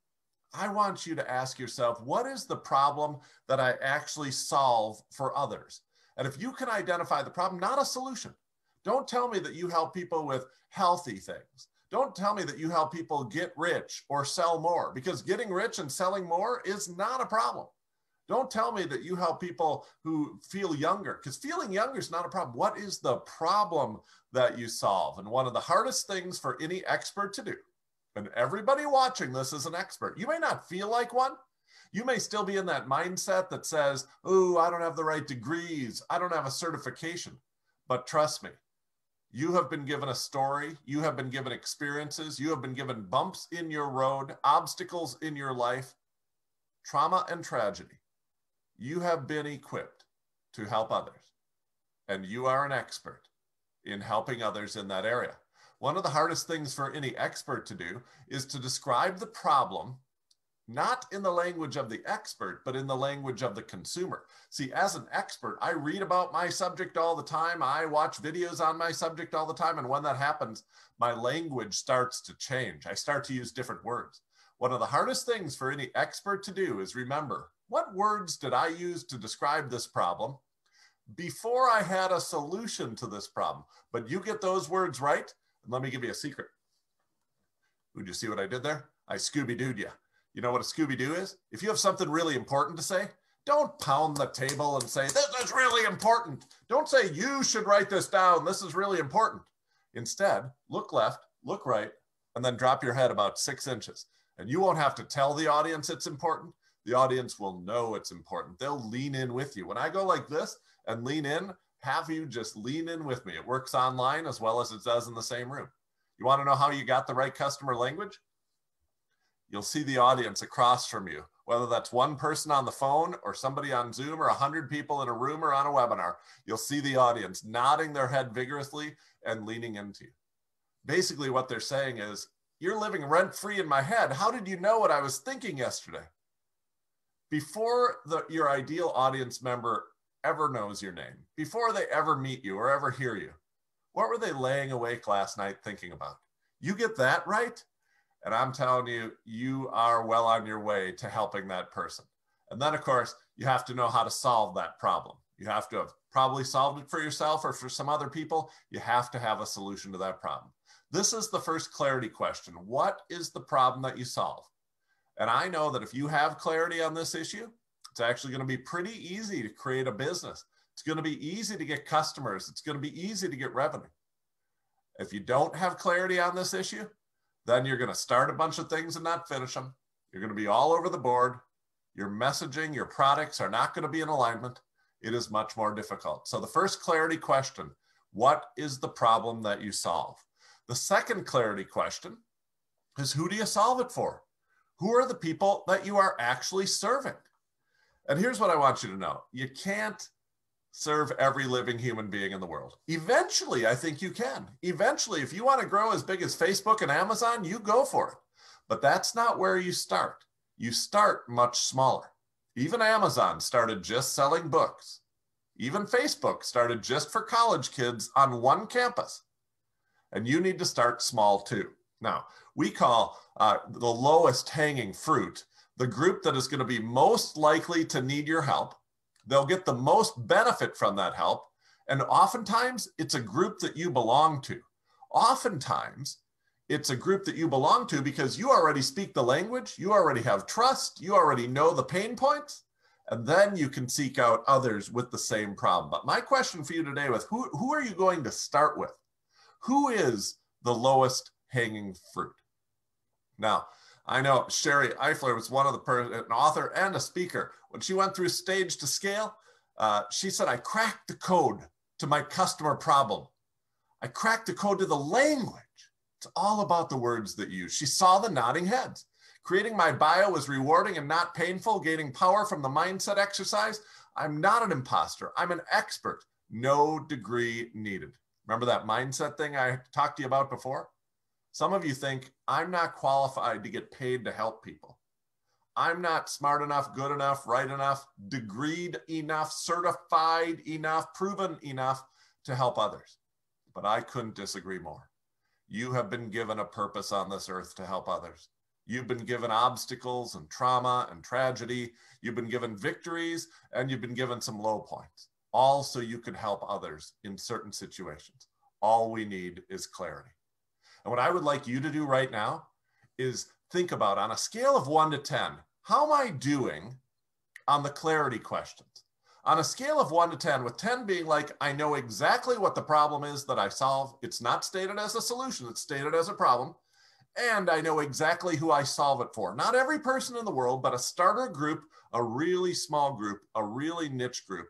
I want you to ask yourself, what is the problem that I actually solve for others? And if you can identify the problem, not a solution. Don't tell me that you help people with healthy things. Don't tell me that you help people get rich or sell more, because getting rich and selling more is not a problem. Don't tell me that you help people who feel younger, because feeling younger is not a problem. What is the problem that you solve? And one of the hardest things for any expert to do, and everybody watching this is an expert. You may not feel like one. You may still be in that mindset that says, oh, I don't have the right degrees. I don't have a certification. But trust me, you have been given a story. You have been given experiences. You have been given bumps in your road, obstacles in your life, trauma and tragedy. You have been equipped to help others, and you are an expert in helping others in that area. One of the hardest things for any expert to do is to describe the problem, not in the language of the expert, but in the language of the consumer. See, as an expert, I read about my subject all the time. I watch videos on my subject all the time. And when that happens, my language starts to change. I start to use different words. One of the hardest things for any expert to do is remember, what words did I use to describe this problem before I had a solution to this problem? But you get those words right, and let me give you a secret. Would you see what I did there? I Scooby-Dooed you. You know what a Scooby-Doo is? If you have something really important to say, don't pound the table and say, this is really important. Don't say, you should write this down. This is really important. Instead, look left, look right, and then drop your head about 6 inches. And you won't have to tell the audience it's important. The audience will know it's important. They'll lean in with you. When I go like this and lean in, have you just lean in with me. It works online as well as it does in the same room. You want to know how you got the right customer language? You'll see the audience across from you, whether that's one person on the phone or somebody on Zoom or 100 people in a room or on a webinar. You'll see the audience nodding their head vigorously and leaning into you. Basically what they're saying is, you're living rent-free in my head. How did you know what I was thinking yesterday? Before your ideal audience member ever knows your name, before they ever meet you or ever hear you, what were they laying awake last night thinking about? You get that right, and I'm telling you, you are well on your way to helping that person. And then, of course, you have to know how to solve that problem. You have to have probably solved it for yourself or for some other people. You have to have a solution to that problem. This is the first clarity question. What is the problem that you solve? And I know that if you have clarity on this issue, it's actually going to be pretty easy to create a business. It's going to be easy to get customers. It's going to be easy to get revenue. If you don't have clarity on this issue, then you're going to start a bunch of things and not finish them. You're going to be all over the board. Your messaging, your products are not going to be in alignment. It is much more difficult. So the first clarity question, what is the problem that you solve? The second clarity question is, who do you solve it for? Who are the people that you are actually serving? And here's what I want you to know. You can't serve every living human being in the world. Eventually, I think you can. Eventually, if you want to grow as big as Facebook and Amazon, you go for it. But that's not where you start. You start much smaller. Even Amazon started just selling books. Even Facebook started just for college kids on one campus. And you need to start small too. Now, we call the lowest hanging fruit the group that is going to be most likely to need your help. They'll get the most benefit from that help. And oftentimes, it's a group that you belong to. Oftentimes, it's a group that you belong to because you already speak the language, you already have trust, you already know the pain points, and then you can seek out others with the same problem. But my question for you today was, who are you going to start with? Who is the lowest hanging fruit? Now, I know Sherry Eifler was one of an author and a speaker. When she went through Stage to Scale, she said, I cracked the code to my customer problem. I cracked the code to the language. It's all about the words that you use. She saw the nodding heads. Creating my bio was rewarding and not painful, gaining power from the mindset exercise. I'm not an imposter. I'm an expert. No degree needed. Remember that mindset thing I talked to you about before? Some of you think, I'm not qualified to get paid to help people. I'm not smart enough, good enough, right enough, degreed enough, certified enough, proven enough to help others. But I couldn't disagree more. You have been given a purpose on this earth to help others. You've been given obstacles and trauma and tragedy. You've been given victories, and you've been given some low points, all so you can help others in certain situations. All we need is clarity. And what I would like you to do right now is think about, on a scale of 1 to 10, how am I doing on the clarity questions? On a scale of 1 to 10, with 10 being like, I know exactly what the problem is that I solve. It's not stated as a solution, it's stated as a problem. And I know exactly who I solve it for. Not every person in the world, but a starter group, a really small group, a really niche group.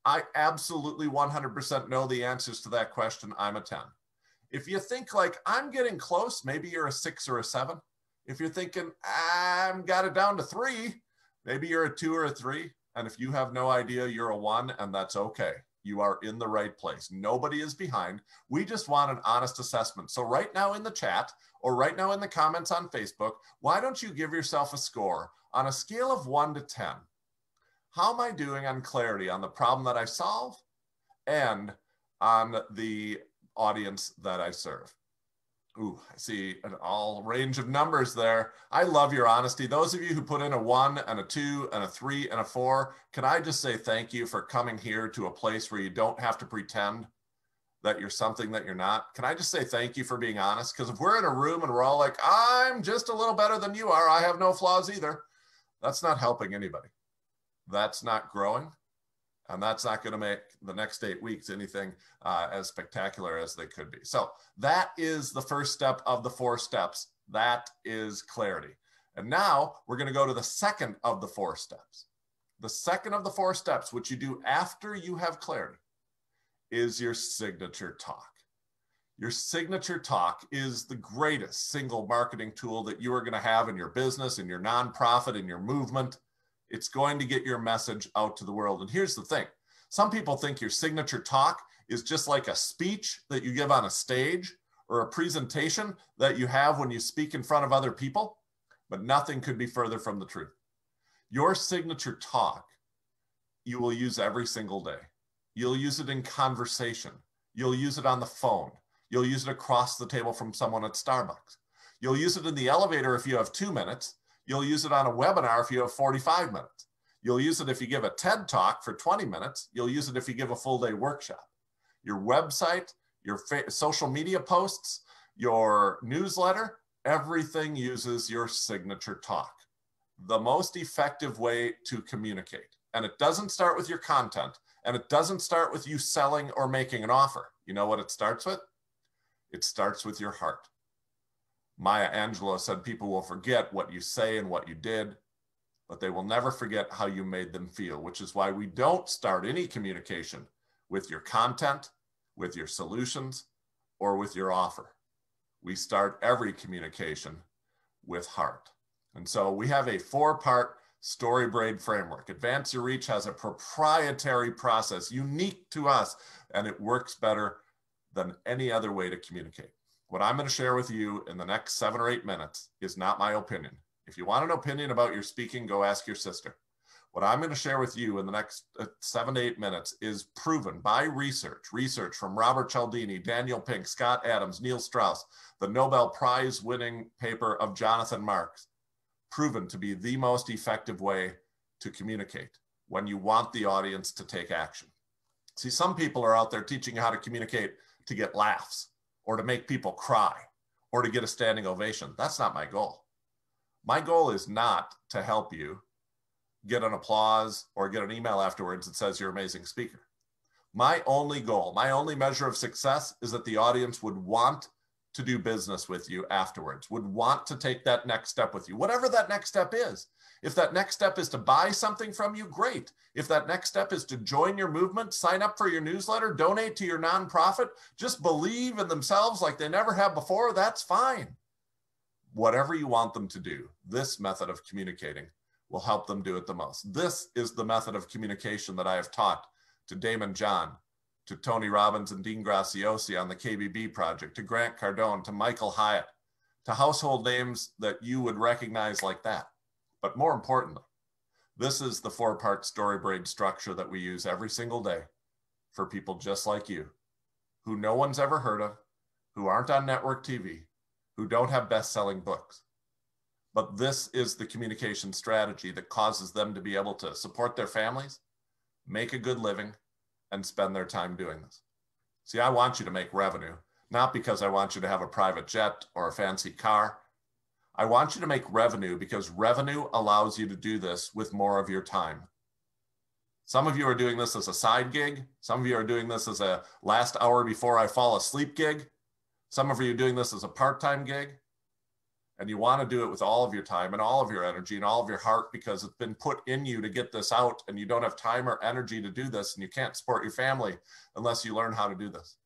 I absolutely 100% know the answers to that question. I'm a 10. If you think like I'm getting close, maybe you're a 6 or a 7. If you're thinking I've got it down to 3, maybe you're a 2 or a 3. And if you have no idea, you're a 1, and that's okay. You are in the right place. Nobody is behind. We just want an honest assessment. So right now in the chat, or right now in the comments on Facebook, why don't you give yourself a score on a scale of 1 to 10? How am I doing on clarity on the problem that I solve and on the audience that I serve? Ooh, I see an all range of numbers there. I love your honesty. Those of you who put in a 1 and a 2 and a 3 and a 4, can I just say thank you for coming here to a place where you don't have to pretend that you're something that you're not? Can I just say thank you for being honest? Because if we're in a room and we're all like, I'm just a little better than you are, I have no flaws either, that's not helping anybody. That's not growing. And that's not going to make the next 8 weeks anything as spectacular as they could be. So that is the first step of the 4 steps. That is clarity. And now we're going to go to the second of the 4 steps. The second of the 4 steps, which you do after you have clarity, is your signature talk. Your signature talk is the greatest single marketing tool that you are going to have in your business, in your nonprofit, in your movement. It's going to get your message out to the world. And here's the thing. Some people think your signature talk is just like a speech that you give on a stage or a presentation that you have when you speak in front of other people, but nothing could be further from the truth. Your signature talk, you will use every single day. You'll use it in conversation. You'll use it on the phone. You'll use it across the table from someone at Starbucks. You'll use it in the elevator if you have 2 minutes. You'll use it on a webinar if you have 45 minutes. You'll use it if you give a TED talk for 20 minutes. You'll use it if you give a full day workshop. Your website, your social media posts, your newsletter, everything uses your signature talk. The most effective way to communicate. And it doesn't start with your content, and it doesn't start with you selling or making an offer. You know what it starts with? It starts with your heart. Maya Angelou said people will forget what you say and what you did, but they will never forget how you made them feel, which is why we don't start any communication with your content, with your solutions, or with your offer. We start every communication with heart. And so we have a 4-part StoryBraid framework. Advance Your Reach has a proprietary process unique to us, and it works better than any other way to communicate. What I'm going to share with you in the next 7 or 8 minutes is not my opinion. If you want an opinion about your speaking, go ask your sister. What I'm going to share with you in the next 7 to 8 minutes is proven by research from Robert Cialdini, Daniel Pink, Scott Adams, Neil Strauss, the Nobel Prize winning paper of Jonathan Marks, proven to be the most effective way to communicate when you want the audience to take action. See, some people are out there teaching you how to communicate to get laughs, or to make people cry, or to get a standing ovation. That's not my goal. My goal is not to help you get an applause or get an email afterwards that says you're an amazing speaker. My only goal, my only measure of success is that the audience would want to do business with you afterwards, would want to take that next step with you, whatever that next step is. If that next step is to buy something from you, great. If that next step is to join your movement, sign up for your newsletter, donate to your nonprofit, just believe in themselves like they never have before, that's fine. Whatever you want them to do, this method of communicating will help them do it the most. This is the method of communication that I have taught to Damon John, to Tony Robbins and Dean Graziosi on the KBB project, to Grant Cardone, to Michael Hyatt, to household names that you would recognize like that. But more importantly, this is the 4-part story braid structure that we use every single day for people just like you, who no one's ever heard of, who aren't on network TV, who don't have best-selling books. But this is the communication strategy that causes them to be able to support their families, make a good living, and spend their time doing this. See, I want you to make revenue, not because I want you to have a private jet or a fancy car. I want you to make revenue because revenue allows you to do this with more of your time. Some of you are doing this as a side gig. Some of you are doing this as a last hour before I fall asleep gig. Some of you are doing this as a part-time gig. And you want to do it with all of your time and all of your energy and all of your heart because it's been put in you to get this out, and you don't have time or energy to do this, and you can't support your family unless you learn how to do this.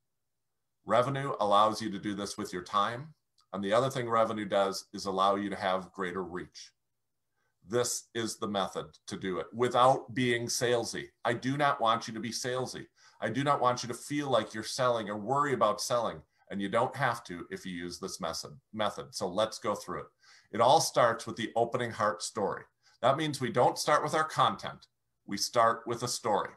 Revenue allows you to do this with your time. And the other thing revenue does is allow you to have greater reach. This is the method to do it without being salesy. I do not want you to be salesy. I do not want you to feel like you're selling or worry about selling. And you don't have to if you use this method. So let's go through it. It all starts with the opening heart story. That means we don't start with our content. We start with a story.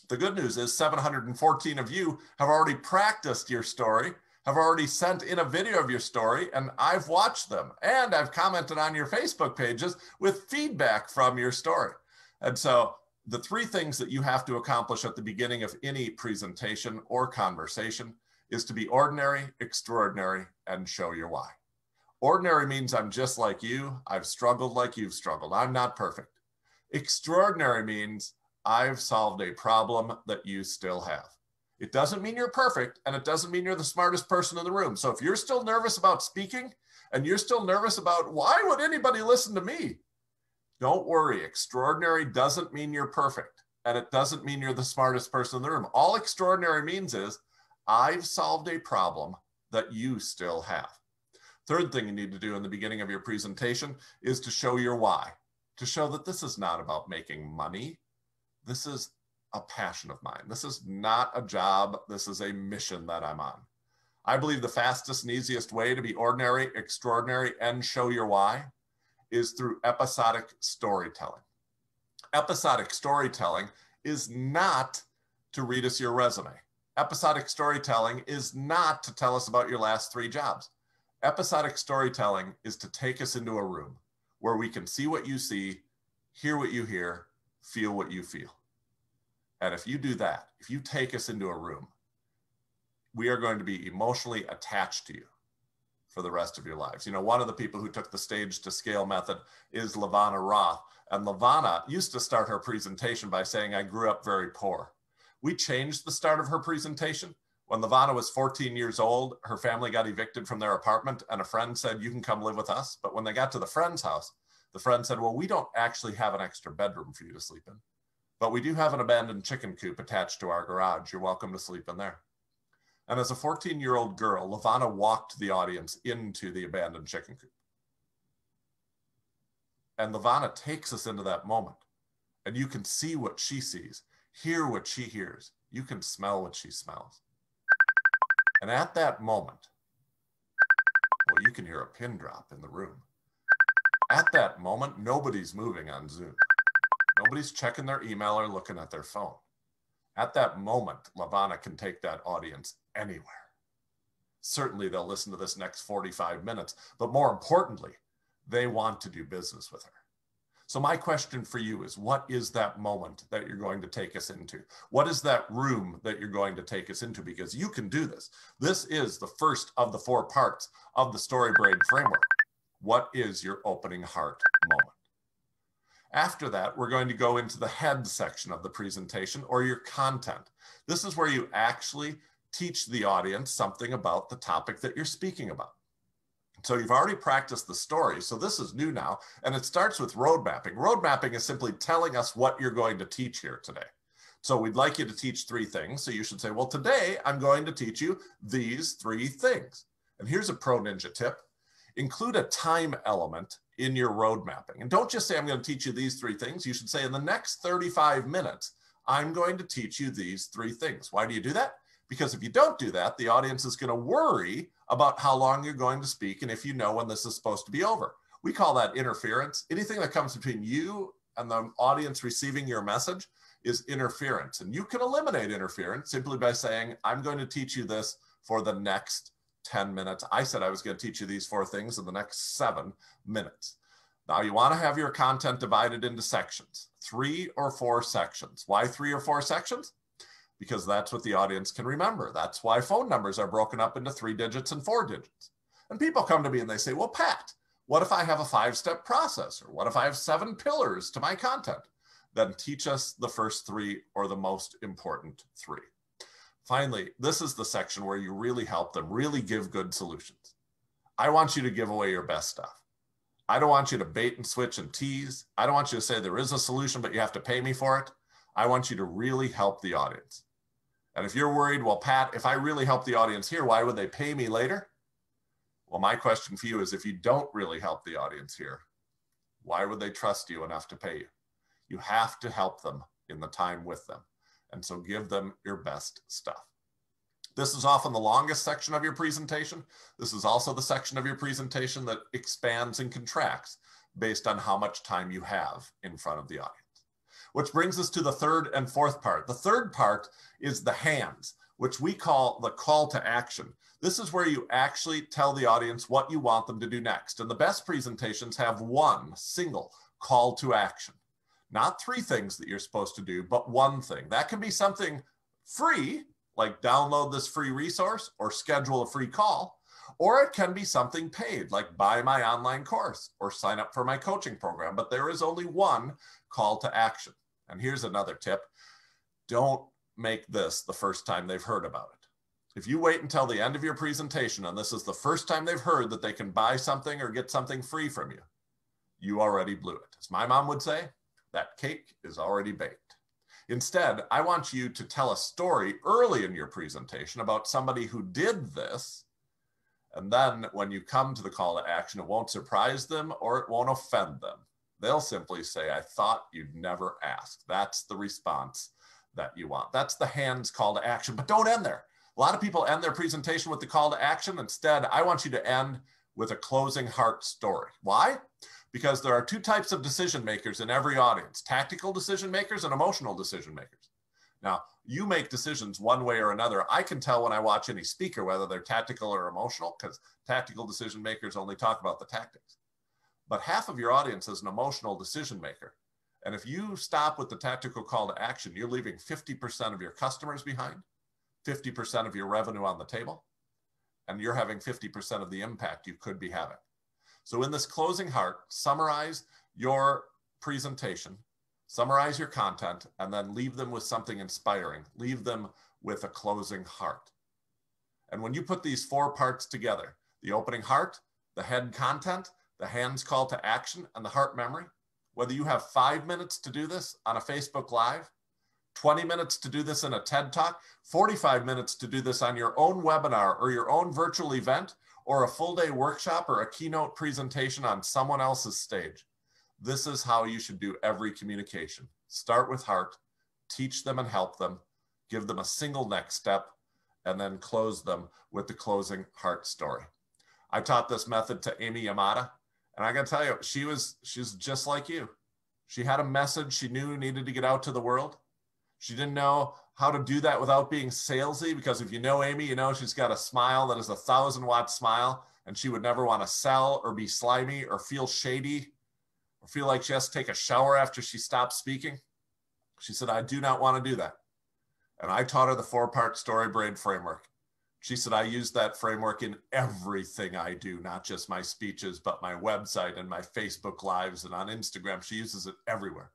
The good news is 714 of you have already practiced your story, have already sent in a video of your story, and I've watched them. And I've commented on your Facebook pages with feedback from your story. And so the 3 things that you have to accomplish at the beginning of any presentation or conversation is to be ordinary, extraordinary, and show your why. Ordinary means I'm just like you. I've struggled like you've struggled. I'm not perfect. Extraordinary means I've solved a problem that you still have. It doesn't mean you're perfect, and it doesn't mean you're the smartest person in the room. So if you're still nervous about speaking, and you're still nervous about why would anybody listen to me? Don't worry. Extraordinary doesn't mean you're perfect, and it doesn't mean you're the smartest person in the room. All extraordinary means is I've solved a problem that you still have. Third thing you need to do in the beginning of your presentation is to show your why, to show that this is not about making money. This is a passion of mine. This is not a job. This is a mission that I'm on. I believe the fastest and easiest way to be ordinary, extraordinary, and show your why is through episodic storytelling. Episodic storytelling is not to read us your resume. Episodic storytelling is not to tell us about your last 3 jobs. Episodic storytelling is to take us into a room where we can see what you see, hear what you hear, feel what you feel. And if you do that, if you take us into a room, we are going to be emotionally attached to you for the rest of your lives. You know, one of the people who took the stage to scale method is Lavana Roth. And Lavana used to start her presentation by saying, I grew up very poor. We changed the start of her presentation. When Lavana was 14 years old, her family got evicted from their apartment, and a friend said, you can come live with us. But when they got to the friend's house, the friend said, well, we don't actually have an extra bedroom for you to sleep in, but we do have an abandoned chicken coop attached to our garage. You're welcome to sleep in there. And as a 14-year-old girl, Lavana walked the audience into the abandoned chicken coop. And Lavana takes us into that moment, and you can see what she sees, hear what she hears. You can smell what she smells. And at that moment, well, you can hear a pin drop in the room. At that moment, nobody's moving on Zoom. Nobody's checking their email or looking at their phone. At that moment, Lavana can take that audience anywhere. Certainly, they'll listen to this next 45 minutes, but more importantly, they want to do business with her. So my question for you is, what is that moment that you're going to take us into? What is that room that you're going to take us into? Because you can do this. This is the first of the 4 parts of the Story Braid framework. What is your opening heart moment? After that, we're going to go into the head section of the presentation, or your content. This is where you actually teach the audience something about the topic that you're speaking about. So you've already practiced the story. So this is new now. And it starts with road mapping. Road mapping is simply telling us what you're going to teach here today. So we'd like you to teach 3 things. So you should say, well, today I'm going to teach you these 3 things. And here's a pro ninja tip. Include a time element in your road mapping. And don't just say, I'm going to teach you these 3 things. You should say, in the next 35 minutes, I'm going to teach you these 3 things. Why do you do that? Because if you don't do that, the audience is going to worry about how long you're going to speak and if you know when this is supposed to be over. We call that interference. Anything that comes between you and the audience receiving your message is interference. And you can eliminate interference simply by saying, I'm going to teach you this for the next 10 minutes. I said I was going to teach you these 4 things in the next 7 minutes. Now you want to have your content divided into sections, 3 or 4 sections. Why 3 or 4 sections? Because that's what the audience can remember. That's why phone numbers are broken up into 3 digits and 4 digits. And people come to me and they say, well, Pat, what if I have a 5-step process? Or what if I have 7 pillars to my content? Then teach us the first 3 or the most important 3. Finally, this is the section where you really help them, really give good solutions. I want you to give away your best stuff. I don't want you to bait and switch and tease. I don't want you to say there is a solution, but you have to pay me for it. I want you to really help the audience. And if you're worried, well, Pat, if I really help the audience here, why would they pay me later? Well, my question for you is, if you don't really help the audience here, why would they trust you enough to pay you? You have to help them in the time with them. And so give them your best stuff. This is often the longest section of your presentation. This is also the section of your presentation that expands and contracts based on how much time you have in front of the audience. Which brings us to the 3rd and 4th part. The 3rd part is the hands, which we call the call to action. This is where you actually tell the audience what you want them to do next. And the best presentations have 1 single call to action. Not 3 things that you're supposed to do, but 1 thing. That can be something free, like download this free resource or schedule a free call, or it can be something paid, like buy my online course or sign up for my coaching program. But there is only 1 call to action. And here's another tip. Don't make this the first time they've heard about it. If you wait until the end of your presentation and this is the first time they've heard that they can buy something or get something free from you, you already blew it. As my mom would say, that cake is already baked. Instead, I want you to tell a story early in your presentation about somebody who did this. And then when you come to the call to action, it won't surprise them or it won't offend them. They'll simply say, I thought you'd never ask. That's the response that you want. That's the hands call to action, but don't end there. A lot of people end their presentation with the call to action. Instead, I want you to end with a closing heart story. Why? Because there are 2 types of decision makers in every audience, tactical decision makers and emotional decision makers. Now, you make decisions one way or another. I can tell when I watch any speaker, whether they're tactical or emotional, because tactical decision makers only talk about the tactics. But half of your audience is an emotional decision maker. And if you stop with the tactical call to action, you're leaving 50% of your customers behind, 50% of your revenue on the table, and you're having 50% of the impact you could be having. So in this closing heart, summarize your presentation, summarize your content, and then leave them with something inspiring. Leave them with a closing heart. And when you put these 4 parts together, the opening heart, the head content, the hands call to action, and the heart memory, whether you have 5 minutes to do this on a Facebook Live, 20 minutes to do this in a TED Talk, 45 minutes to do this on your own webinar or your own virtual event, or a full-day workshop or a keynote presentation on someone else's stage. This is how you should do every communication. Start with heart, teach them and help them, give them a single next step, and then close them with the closing heart story. I taught this method to Amy Yamada, and I gotta tell you, she's just like you. She had a message she knew needed to get out to the world. She didn't know how to do that without being salesy, because if you know Amy, you know she's got a smile that is a 1,000-watt smile, and she would never want to sell or be slimy or feel shady or feel like she has to take a shower after she stops speaking. She said, I do not want to do that. And I taught her the 4-part StoryBraid framework. She said, I use that framework in everything I do, not just my speeches, but my website and my Facebook Lives and on Instagram. She uses it everywhere.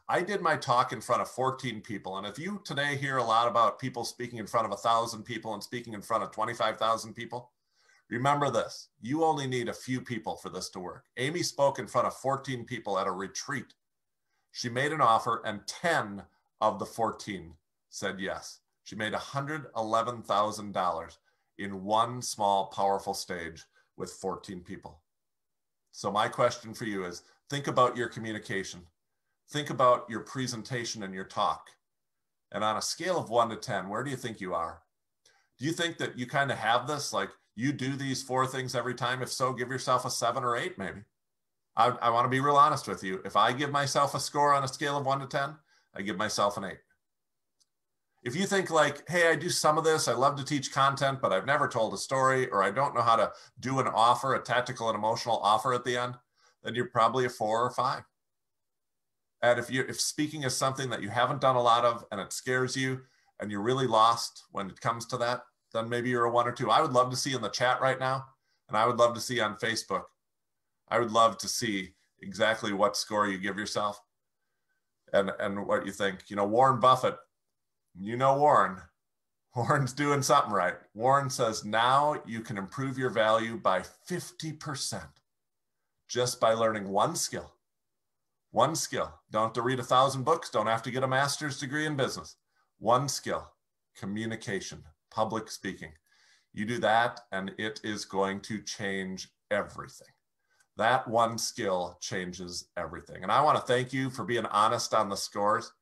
I did my talk in front of 14 people. And if you today hear a lot about people speaking in front of 1,000 people and speaking in front of 25,000 people, remember this, you only need a few people for this to work. Amy spoke in front of 14 people at a retreat. She made an offer and 10 of the 14 said yes. She made $111,000 in one small, powerful stage with 14 people. So my question for you is, think about your communication. Think about your presentation and your talk. And on a scale of 1 to 10, where do you think you are? Do you think that you kind of have this, like you do these 4 things every time? If so, give yourself a 7 or 8 maybe. I want to be real honest with you. If I give myself a score on a scale of 1 to 10, I give myself an 8. If you think like, hey, I do some of this, I love to teach content, but I've never told a story, or I don't know how to do an offer, a tactical and emotional offer at the end, then you're probably a 4 or 5. And if speaking is something that you haven't done a lot of and it scares you and you're really lost when it comes to that, then maybe you're a 1 or 2. I would love to see in the chat right now, and I would love to see on Facebook. I would love to see exactly what score you give yourself and what you think. You know, Warren Buffett, you know Warren's doing something right. Warren says, now you can improve your value by 50% just by learning one skill. One skill. Don't have to read 1,000 books. Don't have to get a master's degree in business. One skill, communication, public speaking. You do that and it is going to change everything. That one skill changes everything. And I want to thank you for being honest on the scores.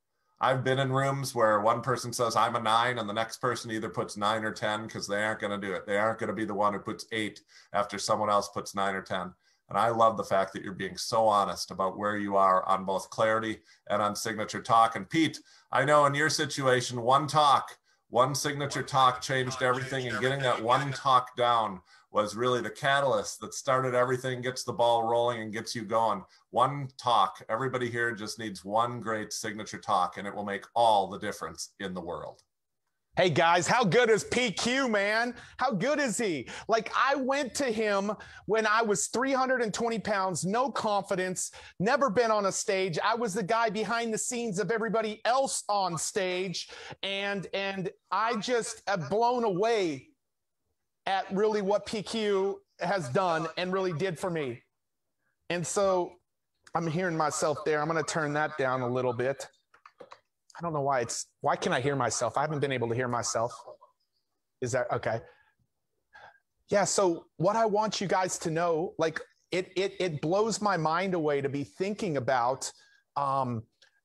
I've been in rooms where one person says I'm a 9 and the next person either puts 9 or 10 because they aren't going to do it. They aren't going to be the one who puts 8 after someone else puts 9 or 10. And I love the fact that you're being so honest about where you are on both clarity and on signature talk. And Pete, I know in your situation, one signature talk changed everything, and getting that one talk down was really the catalyst that started everything, gets the ball rolling and gets you going. One talk, everybody here just needs one great signature talk and it will make all the difference in the world. Hey guys, how good is PQ, man? How good is he? Like, I went to him when I was 320 pounds, no confidence, never been on a stage. I was the guy behind the scenes of everybody else on stage. And I just am blown away at really what PQ has done and really did for me. And so I'm hearing myself there. I'm going to turn that down a little bit. I don't know why why can I hear myself? I haven't been able to hear myself. Is that okay? Yeah. So what I want you guys to know, like it blows my mind away to be thinking about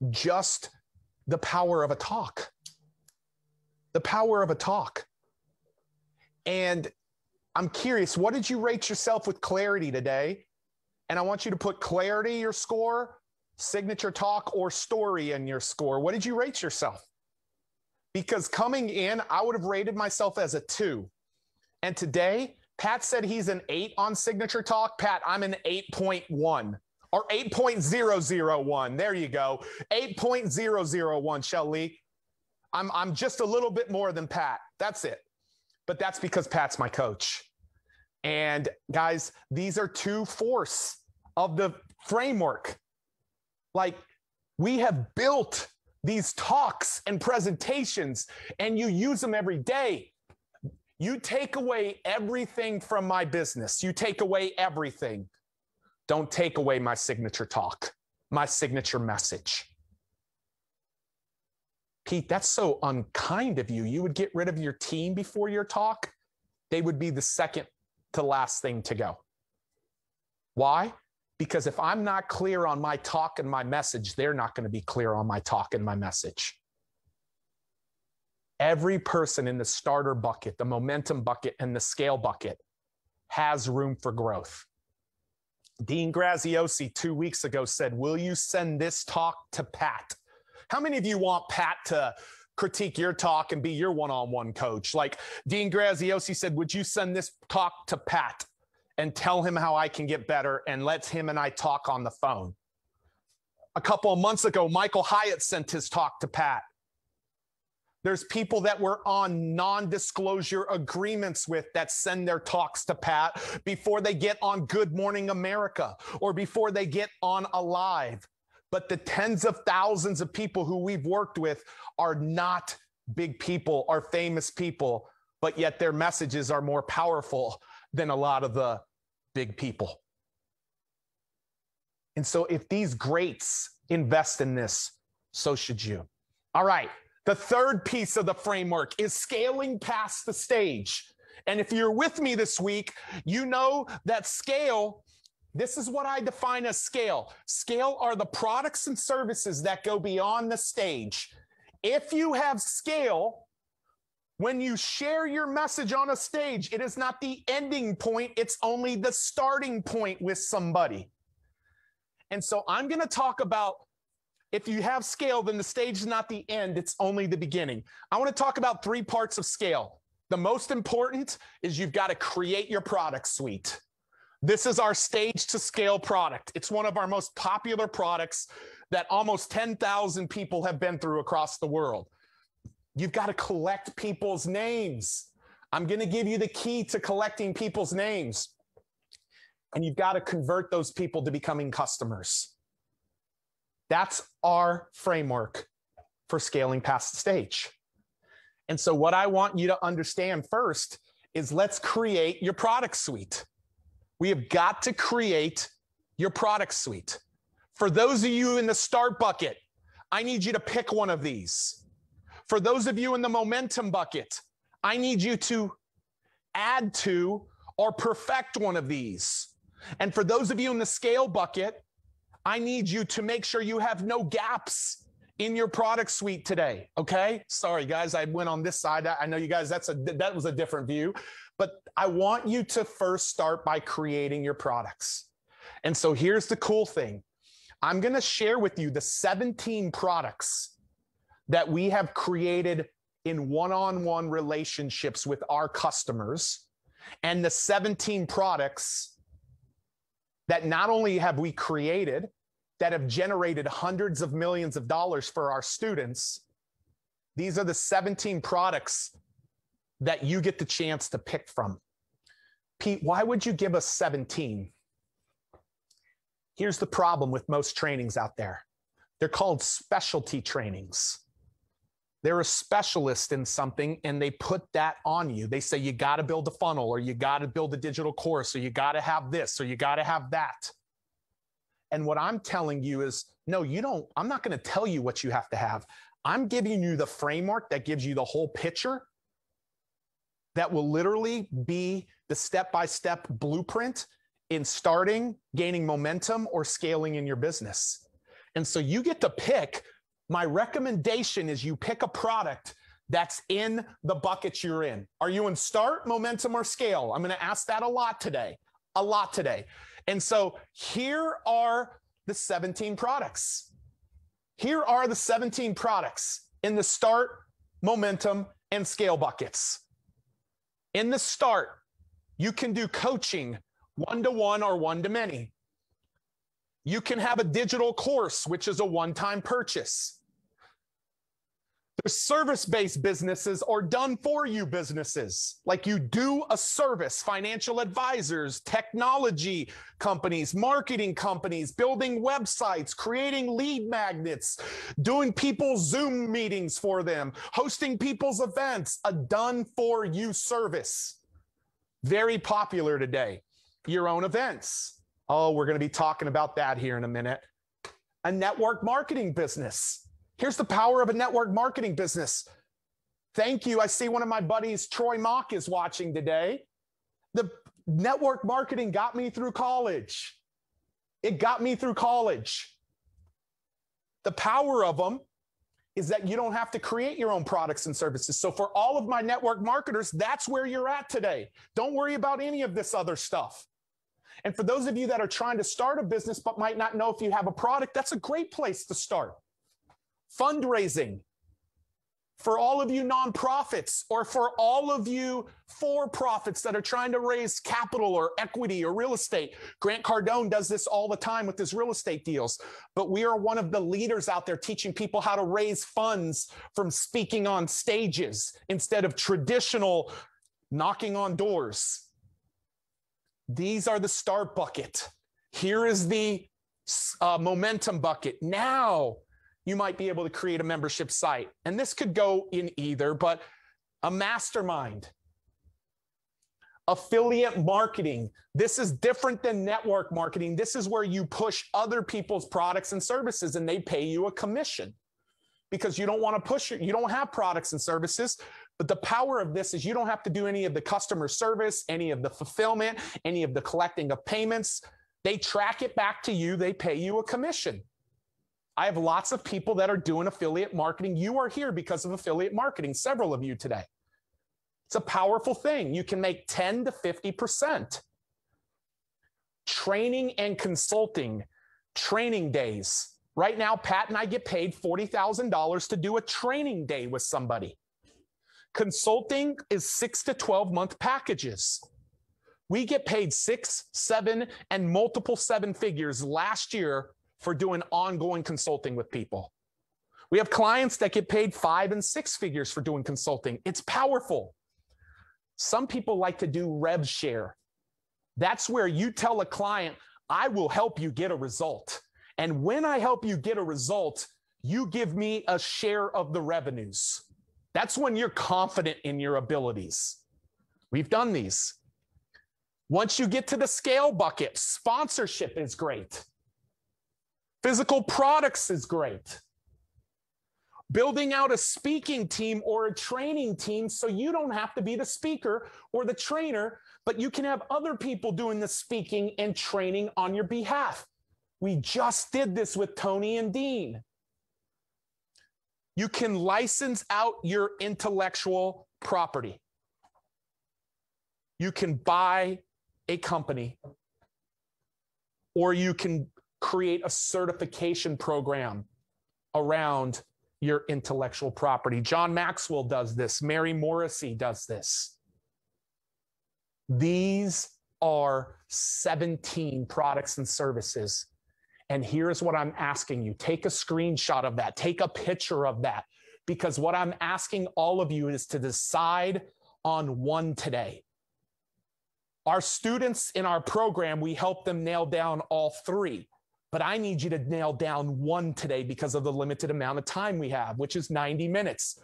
just the power of a talk, the power of a talk. And I'm curious, what did you rate yourself with clarity today? And I want you to put clarity, your score, signature talk, or story in your score. What did you rate yourself? Because coming in, I would have rated myself as a 2. And today, Pat said he's an 8 on signature talk. Pat, I'm an 8.1 or 8.001. There you go. 8.001, Shelley. I'm just a little bit more than Pat. That's it. But that's because Pat's my coach. And guys, these are 2 force of the framework. Like, we have built these talks and presentations and you use them every day. You take away everything from my business. You take away everything. Don't take away my signature talk, my signature message. Pete, that's so unkind of you. You would get rid of your team before your talk. They would be the second to last thing to go. Why? Because if I'm not clear on my talk and my message, they're not going to be clear on my talk and my message. Every person in the starter bucket, the momentum bucket, and the scale bucket has room for growth. Dean Graziosi 2 weeks ago said, will you send this talk to Pat? How many of you want Pat to critique your talk and be your one-on-one coach? Like Dean Graziosi said, would you send this talk to Pat and tell him how I can get better, and let him and I talk on the phone? A couple of months ago, Michael Hyatt sent his talk to Pat. There's people that we're on non-disclosure agreements with that send their talks to Pat before they get on Good Morning America or before they get on Alive. But the tens of thousands of people who we've worked with are not big people, are famous people, but yet their messages are more powerful than a lot of the big people. And so if these greats invest in this, so should you. All right. The third piece of the framework is scaling past the stage. And if you're with me this week, you know that scale, this is what I define as scale. Scale are the products and services that go beyond the stage. If you have scale, when you share your message on a stage, it is not the ending point, it's only the starting point with somebody. And so I'm going to talk about, if you have scale, then the stage is not the end, it's only the beginning. I want to talk about 3 parts of scale. The most important is you've got to create your product suite. This is our stage to scale product. It's one of our most popular products that almost 10,000 people have been through across the world. You've got to collect people's names. I'm going to give you the key to collecting people's names. And you've got to convert those people to becoming customers. That's our framework for scaling past the stage. And so what I want you to understand first is let's create your product suite. We have got to create your product suite. For those of you in the start bucket, I need you to pick one of these. For those of you in the momentum bucket, I need you to add to or perfect one of these. And for those of you in the scale bucket, I need you to make sure you have no gaps in your product suite today, okay? Sorry, guys, I went on this side. I know you guys, that was a different view. But I want you to first start by creating your products. And so here's the cool thing. I'm going to share with you the 17 products that we have created in one-on-one relationships with our customers, and the 17 products that not only have we created, that have generated hundreds of millions of dollars for our students. These are the 17 products that you get the chance to pick from. Pete, why would you give us 17? Here's the problem with most trainings out there. They're called specialty trainings. They're a specialist in something and they put that on you. They say you got to build a funnel, or you got to build a digital course, or you got to have this, or you got to have that. And what I'm telling you is, no, you don't. I'm not going to tell you what you have to have. I'm giving you the framework that gives you the whole picture, that will literally be the step-by-step blueprint in starting, gaining momentum, or scaling in your business. And so you get to pick. My recommendation is you pick a product that's in the bucket you're in. Are you in start, momentum, or scale? I'm going to ask that a lot today. And so here are the 17 products. Here are the 17 products in the start, momentum, and scale buckets. In the start, you can do coaching one-to-one or one-to-many. You can have a digital course, which is a one-time purchase. There's service-based businesses or done-for-you businesses, like you do a service, financial advisors, technology companies, marketing companies, building websites, creating lead magnets, doing people's Zoom meetings for them, hosting people's events, a done-for-you service. Very popular today. Your own events. Oh, we're going to be talking about that here in a minute. A network marketing business. Here's the power of a network marketing business. Thank you. I see one of my buddies, Troy Mock, is watching today. The network marketing got me through college. It got me through college. The power of them is that you don't have to create your own products and services. So for all of my network marketers, that's where you're at today. Don't worry about any of this other stuff. And for those of you that are trying to start a business but might not know if you have a product, that's a great place to start. Fundraising. For all of you nonprofits, or for all of you for-profits that are trying to raise capital or equity or real estate. Grant Cardone does this all the time with his real estate deals. But we are one of the leaders out there teaching people how to raise funds from speaking on stages instead of traditional knocking on doors. These are the start bucket. Here is the momentum bucket. Now you might be able to create a membership site. And this could go in either, but a mastermind, affiliate marketing. This is different than network marketing. This is where you push other people's products and services and they pay you a commission because you don't want to push it. You don't have products and services. But the power of this is you don't have to do any of the customer service, any of the fulfillment, any of the collecting of payments. They track it back to you. They pay you a commission. I have lots of people that are doing affiliate marketing. You are here because of affiliate marketing, several of you today. It's a powerful thing. You can make 10 to 50%. Training and consulting, training days. Right now, Pat and I get paid $40,000 to do a training day with somebody. Consulting is 6 to 12 month packages. We get paid 6, 7, and multiple 7 figures last year for doing ongoing consulting with people. We have clients that get paid 5 and 6 figures for doing consulting. It's powerful. Some people like to do rev share. That's where you tell a client, I will help you get a result. And when I help you get a result, you give me a share of the revenues. That's when you're confident in your abilities. We've done these. Once you get to the scale bucket, sponsorship is great. Physical products is great. Building out a speaking team or a training team so you don't have to be the speaker or the trainer, but you can have other people doing the speaking and training on your behalf. We just did this with Tony and Dean. You can license out your intellectual property. You can buy a company, or you can create a certification program around your intellectual property. John Maxwell does this. Mary Morrissey does this. These are 17 products and services. And here's what I'm asking you. Take a screenshot of that. Take a picture of that. Because what I'm asking all of you is to decide on one today. Our students in our program, we help them nail down all 3. But I need you to nail down one today because of the limited amount of time we have, which is 90 minutes.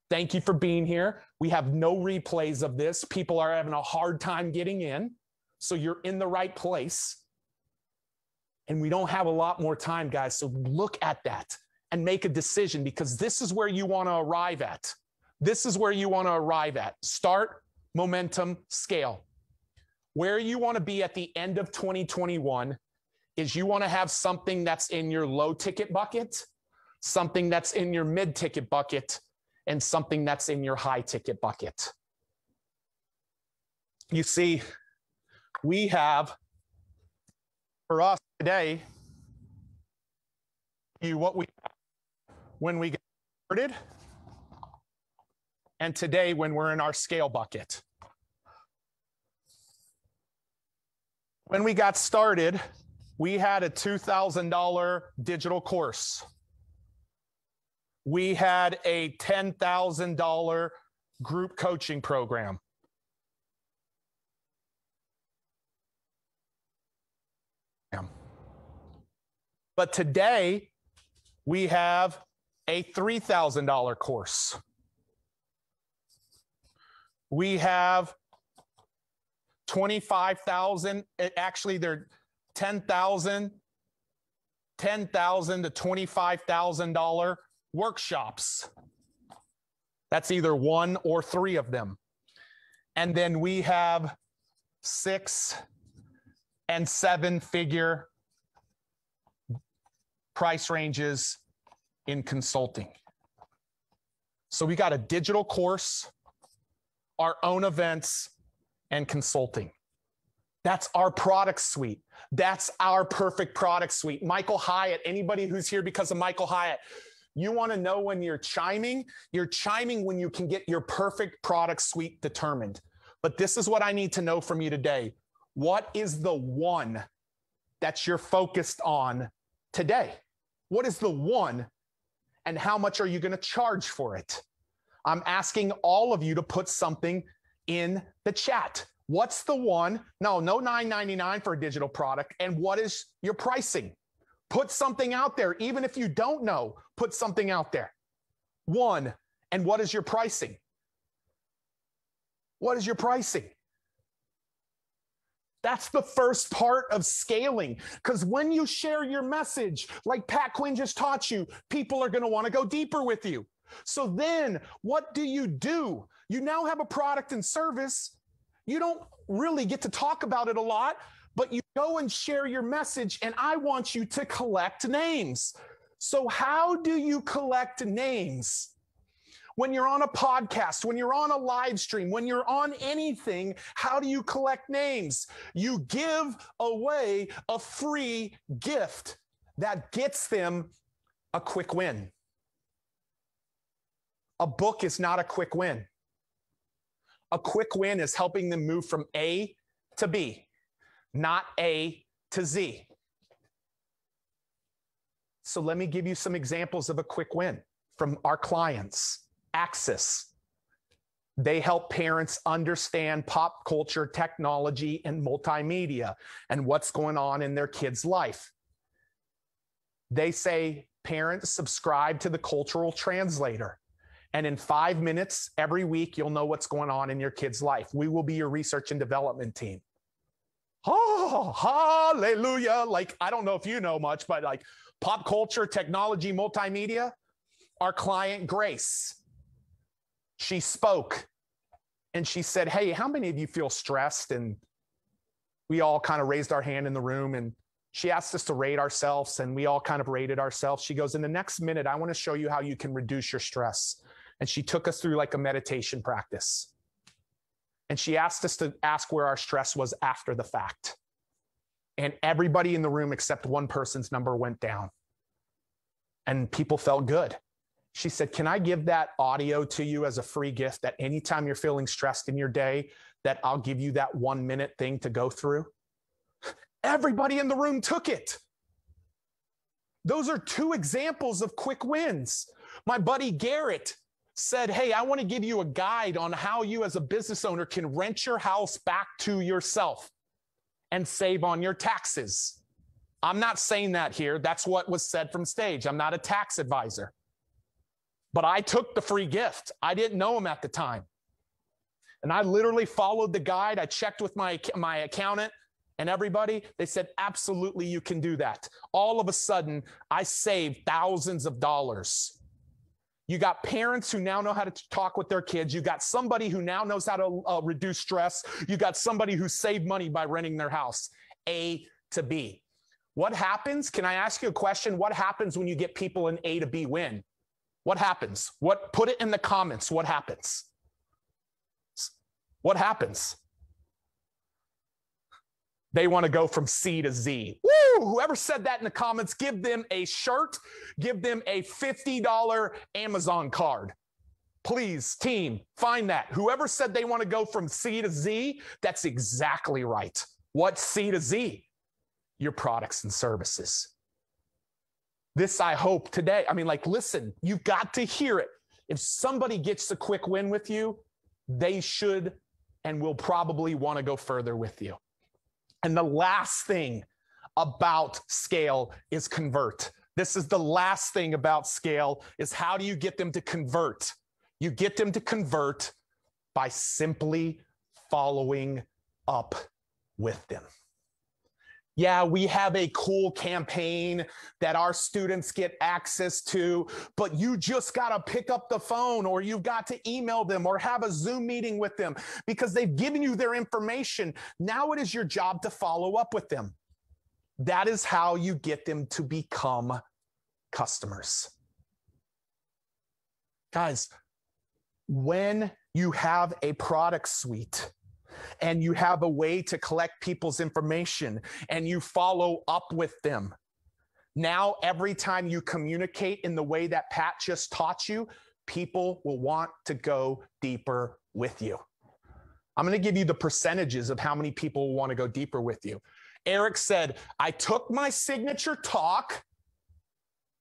Thank you for being here. We have no replays of this. People are having a hard time getting in. So you're in the right place. And we don't have a lot more time, guys. So look at that and make a decision because this is where you want to arrive at. This is where you want to arrive at. Start, momentum, scale. Where you want to be at the end of 2021 is you want to have something that's in your low ticket bucket, something that's in your mid ticket bucket, and something that's in your high ticket bucket. You see, we have, for us today, what we have when we get started, and today when we're in our scale bucket. When we got started, we had a $2,000 digital course. We had a $10,000 group coaching program. But today, we have a $3,000 course. We have 25,000, actually they're 10,000 to $25,000 workshops. That's either 1 or 3 of them. And then we have 6 and 7 figure price ranges in consulting. So we got a digital course, our own events, and consulting. That's our product suite. That's our perfect product suite. Michael Hyatt, anybody who's here because of Michael Hyatt, you want to know when you're chiming when you can get your perfect product suite determined. But this is what I need to know from you today. What is the one that you're focused on today? What is the one, and how much are you going to charge for it? I'm asking all of you to put something in the chat. What's the one? No $9.99 for a digital product. And what is your pricing? Put something out there. Even if you don't know, put something out there. 1, and what is your pricing? What is your pricing? That's the first part of scaling, because when you share your message, like Pat Quinn just taught you, people are going to want to go deeper with you. So then what do? You now have a product and service. You don't really get to talk about it a lot, but you go and share your message, and I want you to collect names. So how do you collect names? When you're on a podcast, when you're on a live stream, when you're on anything, how do you collect names? You give away a free gift that gets them a quick win. A book is not a quick win. A quick win is helping them move from A to B, not A to Z. So let me give you some examples of a quick win from our clients. Access. They help parents understand pop culture, technology, and multimedia and what's going on in their kids' life. They say, parents, subscribe to the Cultural Translator. And in 5 minutes every week, you'll know what's going on in your kid's life. We will be your research and development team. Oh, hallelujah. Like, I don't know if you know much, but like pop culture, technology, multimedia, our client, Grace, she spoke and she said, hey, how many of you feel stressed? And we all kind of raised our hand in the room, and she asked us to rate ourselves, and we all kind of rated ourselves. She goes, in the next minute, I want to show you how you can reduce your stress. And she took us through like a meditation practice. And she asked us to ask where our stress was after the fact. And everybody in the room except one person's number went down. And people felt good. She said, can I give that audio to you as a free gift, that anytime you're feeling stressed in your day, that I'll give you that 1 minute thing to go through? Everybody in the room took it. Those are 2 examples of quick wins. My buddy Garrett said, hey, I want to give you a guide on how you as a business owner can rent your house back to yourself and save on your taxes. I'm not saying that here. That's what was said from stage. I'm not a tax advisor. But I took the free gift. I didn't know him at the time. And I literally followed the guide. I checked with my accountant and everybody. They said, absolutely, you can do that. All of a sudden, I saved thousands of dollars. You got parents who now know how to talk with their kids. You got somebody who now knows how to reduce stress. You got somebody who saved money by renting their house. A to B. What happens? Can I ask you a question? What happens when you get people an A to B win? What happens? Put it in the comments. What happens? What happens? They want to go from C to Z. Woo! Whoever said that in the comments, give them a shirt, give them a $50 Amazon card. Please, team, find that. Whoever said they want to go from C to Z, that's exactly right. What's C to Z? Your products and services. This, I hope today, listen, you've got to hear it. If somebody gets a quick win with you, they should and will probably want to go further with you. And the last thing about scale is convert. This is the last thing about scale, is how do you get them to convert? You get them to convert by simply following up with them. Yeah, we have a cool campaign that our students get access to, but you just got to pick up the phone, or you've got to email them or have a Zoom meeting with them because they've given you their information. Now it is your job to follow up with them. That is how you get them to become customers. Guys, when you have a product suite, and you have a way to collect people's information and you follow up with them, now every time you communicate in the way that Pat just taught you, people will want to go deeper with you. I'm going to give you the percentages of how many people will want to go deeper with you. Eric said, I took my signature talk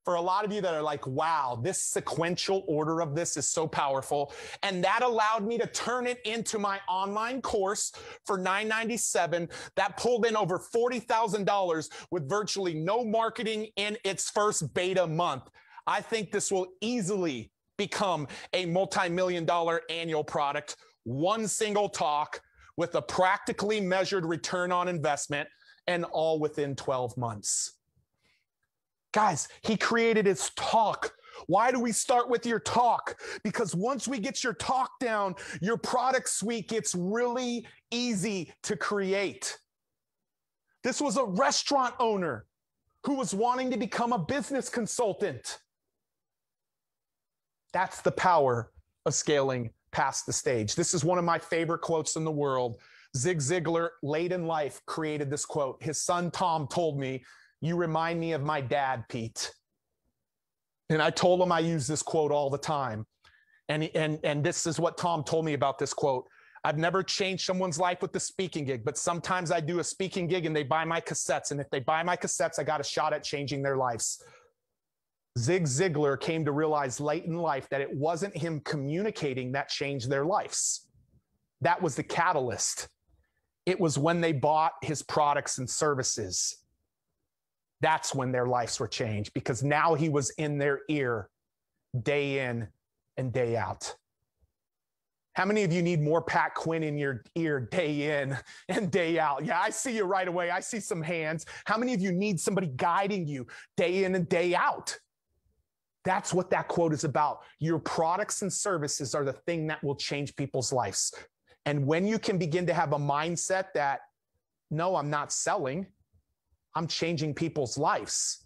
for a lot of you that are like, wow, this sequential order of this is so powerful. And that allowed me to turn it into my online course for $997 that pulled in over $40,000 with virtually no marketing in its first beta month. I think this will easily become a multi-million-dollar annual product, one single talk with a practically measured return on investment, and all within 12 months. Guys, he created his talk. Why do we start with your talk? Because once we get your talk down, your product suite gets really easy to create. This was a restaurant owner who was wanting to become a business consultant. That's the power of scaling past the stage. This is one of my favorite quotes in the world. Zig Ziglar, late in life, created this quote. His son, Tom, told me, "You remind me of my dad, Pete." And I told him I use this quote all the time. And this is what Tom told me about this quote. I've never changed someone's life with the speaking gig, but sometimes I do a speaking gig and they buy my cassettes. And if they buy my cassettes, I got a shot at changing their lives. Zig Ziglar came to realize late in life that it wasn't him communicating that changed their lives. That was the catalyst. It was when they bought his products and services. That's when their lives were changed, because now he was in their ear day in and day out. How many of you need more Pat Quinn in your ear day in and day out? Yeah, I see you right away. I see some hands. How many of you need somebody guiding you day in and day out? That's what that quote is about. Your products and services are the thing that will change people's lives. And when you can begin to have a mindset that, no, I'm not selling, I'm changing people's lives,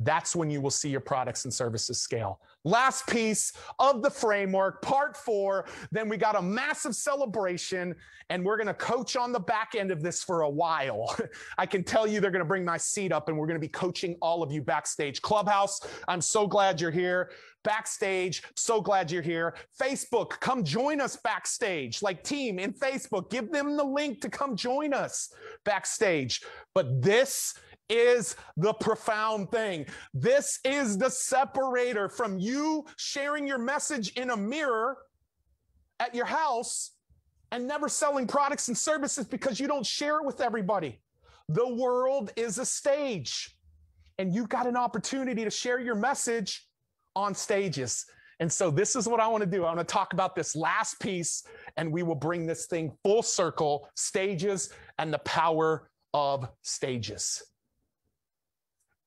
that's when you will see your products and services scale. Last piece of the framework, part 4, then we got a massive celebration, and we're going to coach on the back end of this for a while. I can tell you they're going to bring my seat up, and we're going to be coaching all of you backstage. Clubhouse, I'm so glad you're here. Backstage, so glad you're here. Facebook, come join us backstage. Like team in Facebook, give them the link to come join us backstage. But this is the profound thing. This is the separator from you sharing your message in a mirror at your house and never selling products and services because you don't share it with everybody. The world is a stage, and you've got an opportunity to share your message on stages. And so this is what I want to do. I want to talk about this last piece, and we will bring this thing full circle, stages and the power of stages.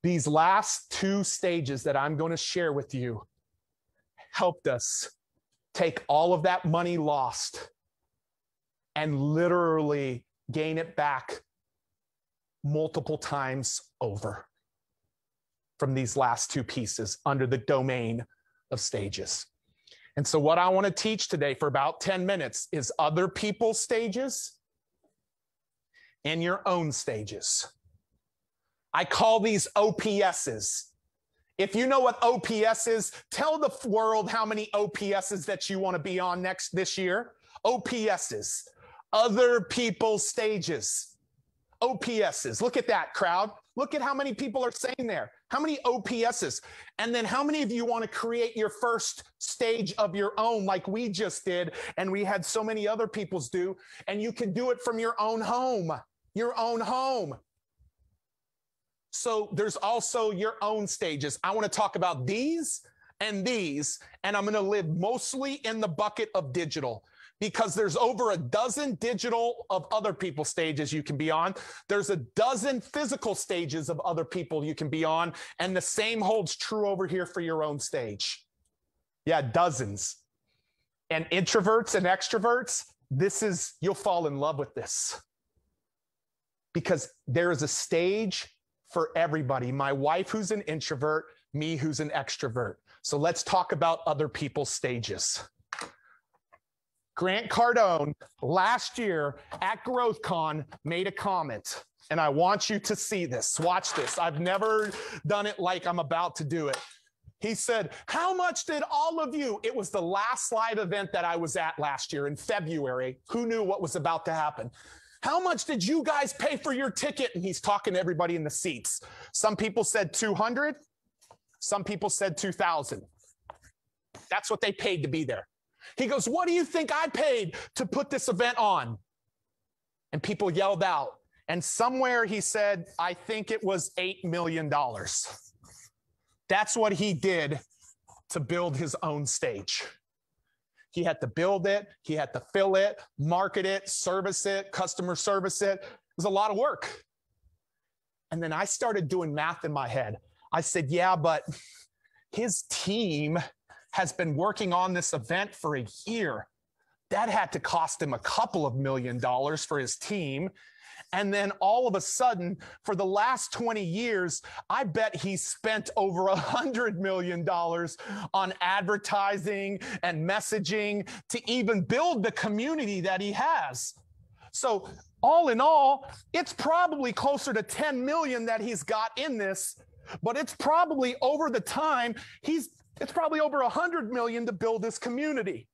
These last 2 stages that I'm going to share with you helped us take all of that money lost and literally gain it back multiple times over from these last 2 pieces under the domain of stages. And so what I want to teach today for about 10 minutes is other people's stages and your own stages. I call these OPSs. If you know what OPS is, tell the world how many OPSs that you want to be on this year. OPSs, other people's stages. OPSs. Look at that, crowd. Look at how many people are saying there. How many OPSs? And then how many of you want to create your first stage of your own like we just did, and we had so many other people's do, and you can do it from your own home. Your own home. So there's also your own stages. I want to talk about these, and I'm going to live mostly in the bucket of digital, because there's over a dozen digital of other people's stages you can be on. There's a dozen physical stages of other people you can be on, and the same holds true over here for your own stage. Yeah, dozens. And introverts and extroverts, you'll fall in love with this, because there is a stage for everybody. My wife, who's an introvert, me, who's an extrovert. So let's talk about other people's stages. Grant Cardone last year at GrowthCon made a comment, and I want you to see this. Watch this. I've never done it like I'm about to do it. He said, how much did all of you, it was the last live event that I was at last year in February. Who knew what was about to happen? How much did you guys pay for your ticket? And he's talking to everybody in the seats. Some people said 200. Some people said 2,000. That's what they paid to be there. He goes, what do you think I paid to put this event on? And people yelled out. And somewhere he said, I think it was $8 million. That's what he did to build his own stage. He had to build it. He had to fill it, market it, service it, customer service it. It was a lot of work. And then I started doing math in my head. I said, yeah, but his team has been working on this event for a year. That had to cost him a couple of $1 million for his team. And then all of a sudden, for the last 20 years, I bet he spent over $100 million on advertising and messaging to even build the community that he has. So all in all, it's probably closer to 10 million that he's got in this, but it's probably over the time, it's probably over 100 million to build this community.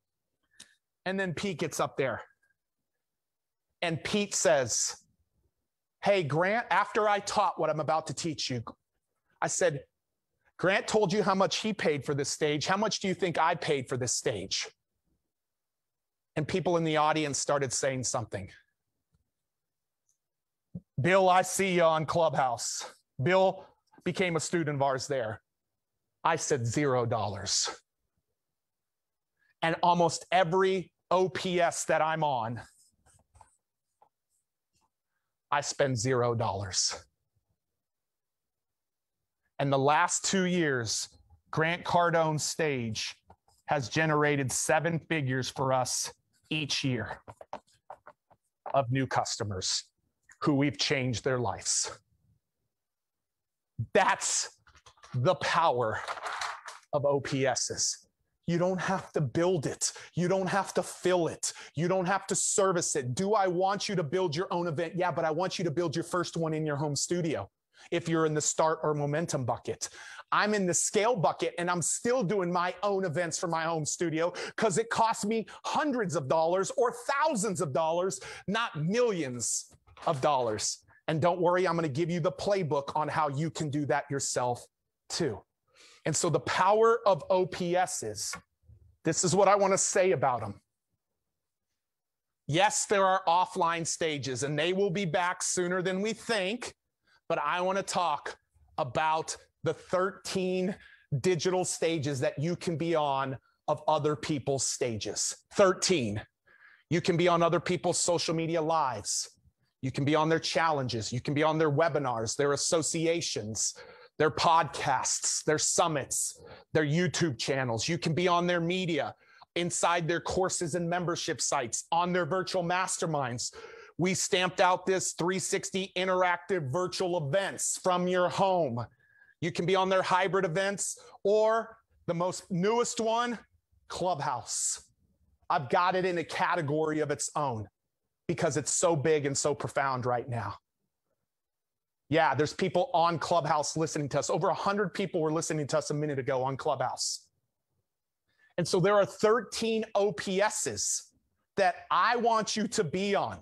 And then Pete gets up there and Pete says, hey, Grant, after I taught what I'm about to teach you, I said, Grant told you how much he paid for this stage. How much do you think I paid for this stage? And people in the audience started saying something. Bill, I see you on Clubhouse. Bill became a student of ours there. I said $0. And almost every OPS that I'm on, I spend $0. And the last 2 years, Grant Cardone's stage has generated 7 figures for us each year of new customers who we've changed their lives. That's the power of OPSs. You don't have to build it. You don't have to fill it. You don't have to service it. Do I want you to build your own event? Yeah, but I want you to build your first one in your home studio if you're in the start or momentum bucket. I'm in the scale bucket and I'm still doing my own events for my home studio because it costs me hundreds of dollars or thousands of dollars, not millions of dollars. And don't worry, I'm going to give you the playbook on how you can do that yourself too. And so the power of OPS this is what I want to say about them. Yes, there are offline stages and they will be back sooner than we think, but I want to talk about the 13 digital stages that you can be on of other people's stages. 13. You can be on other people's social media lives. You can be on their challenges. You can be on their webinars, their associations, their podcasts, their summits, their YouTube channels. You can be on their media, inside their courses and membership sites, on their virtual masterminds. We stamped out this 360 interactive virtual events from your home. You can be on their hybrid events or the most newest one, Clubhouse. I've got it in a category of its own because it's so big and so profound right now. Yeah, there's people on Clubhouse listening to us. Over 100 people were listening to us a minute ago on Clubhouse. And so there are 13 OPSs that I want you to be on.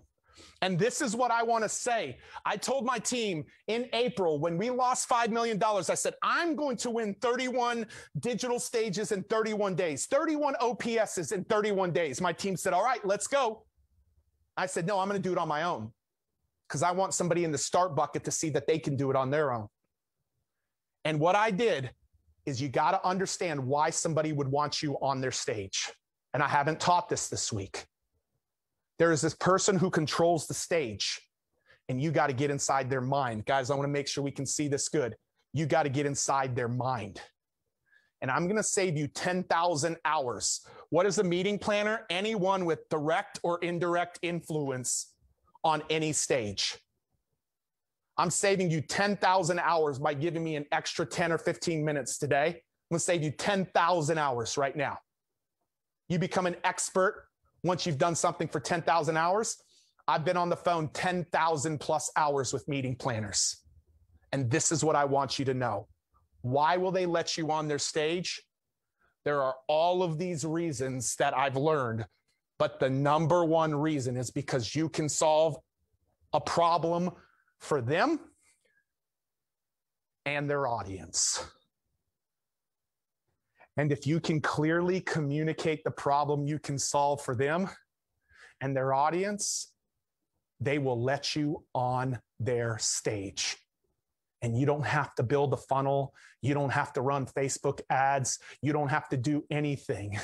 And this is what I want to say. I told my team in April when we lost $5 million, I said, I'm going to win 31 digital stages in 31 days, 31 OPSs in 31 days. My team said, all right, let's go. I said, no, I'm going to do it on my own, because I want somebody in the start bucket to see that they can do it on their own. And what I did is you got to understand why somebody would want you on their stage. And I haven't taught this week. There is this person who controls the stage, and you got to get inside their mind. Guys, I want to make sure we can see this good. You got to get inside their mind. And I'm going to save you 10,000 hours. What is a meeting planner? Anyone with direct or indirect influence on any stage. I'm saving you 10,000 hours by giving me an extra 10 or 15 minutes today. I'm going to save you 10,000 hours right now. You become an expert once you've done something for 10,000 hours. I've been on the phone 10,000 plus hours with meeting planners. And this is what I want you to know. Why will they let you on their stage? There are all of these reasons that I've learned, but the number one reason is because you can solve a problem for them and their audience. And if you can clearly communicate the problem you can solve for them and their audience, they will let you on their stage. And you don't have to build a funnel. You don't have to run Facebook ads. You don't have to do anything.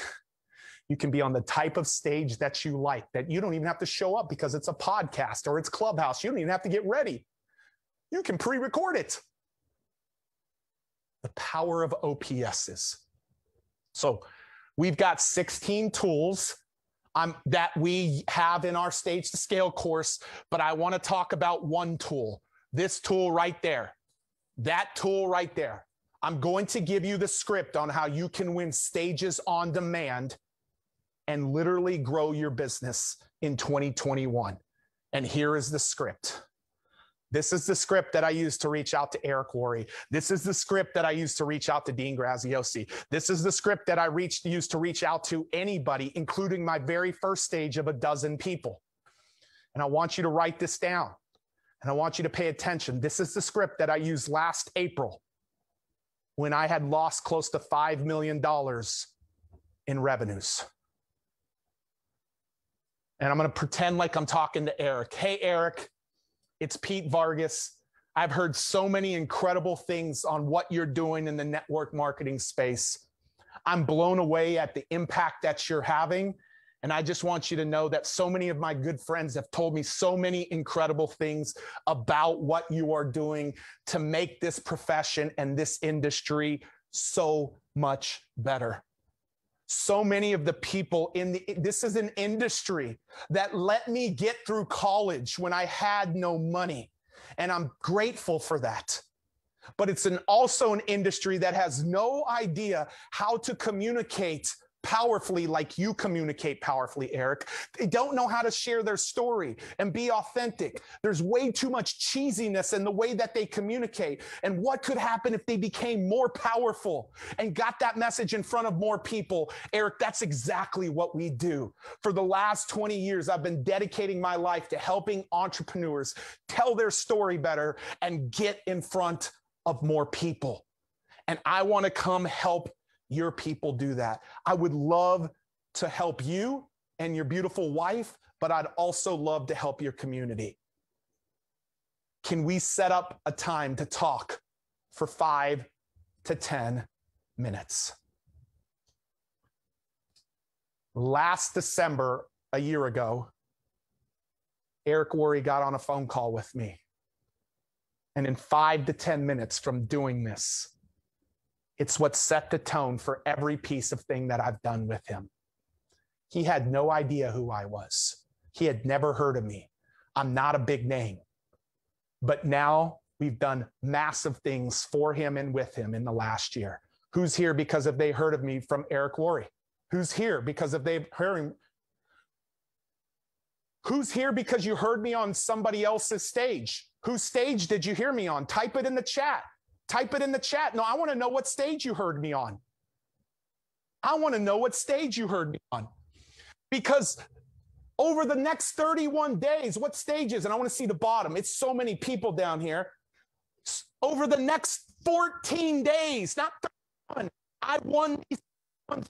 You can be on the type of stage that you like, that you don't even have to show up because it's a podcast or it's Clubhouse. You don't even have to get ready. You can pre-record it. The power of OPSs. So we've got 16 tools that we have in our Stage to Scale course, but I want to talk about one tool. This tool right there. That tool right there. I'm going to give you the script on how you can win stages on demand and literally grow your business in 2021. And here is the script. This is the script that I use to reach out to Eric Worre. This is the script that I use to reach out to Dean Graziosi. This is the script that I used to reach out to anybody, including my very first stage of 12 people. And I want you to write this down. And I want you to pay attention. This is the script that I used last April when I had lost close to $5 million in revenues. And I'm going to pretend like I'm talking to Eric. Hey, Eric, it's Pete Vargas. I've heard so many incredible things on what you're doing in the network marketing space. I'm blown away at the impact that you're having. And I just want you to know that so many of my good friends have told me so many incredible things about what you are doing to make this profession and this industry so much better. So many of the people this is an industry that let me get through college when I had no money. And I'm grateful for that. But it's also an industry that has no idea how to communicate powerfully like you communicate powerfully, Eric. They don't know how to share their story and be authentic. There's way too much cheesiness in the way that they communicate. And what could happen if they became more powerful and got that message in front of more people? Eric, that's exactly what we do. For the last 20 years, I've been dedicating my life to helping entrepreneurs tell their story better and get in front of more people. And I want to come help your people do that. I would love to help you and your beautiful wife, but I'd also love to help your community. Can we set up a time to talk for 5 to 10 minutes? Last December, a year ago, Eric Worre got on a phone call with me. And in 5 to 10 minutes from doing this, it's what set the tone for every piece of thing that I've done with him. He had no idea who I was. He had never heard of me. I'm not a big name. But now we've done massive things for him and with him in the last year. Who's here because they heard of me from Eric Worre? Who's here because they've heard him? Who's here because you heard me on somebody else's stage? Whose stage did you hear me on? Type it in the chat. Type it in the chat. No, I want to know what stage you heard me on. I want to know what stage you heard me on. Because over the next 31 days, what stages? And I want to see the bottom. It's so many people down here. Over the next 14 days, not 31, I won these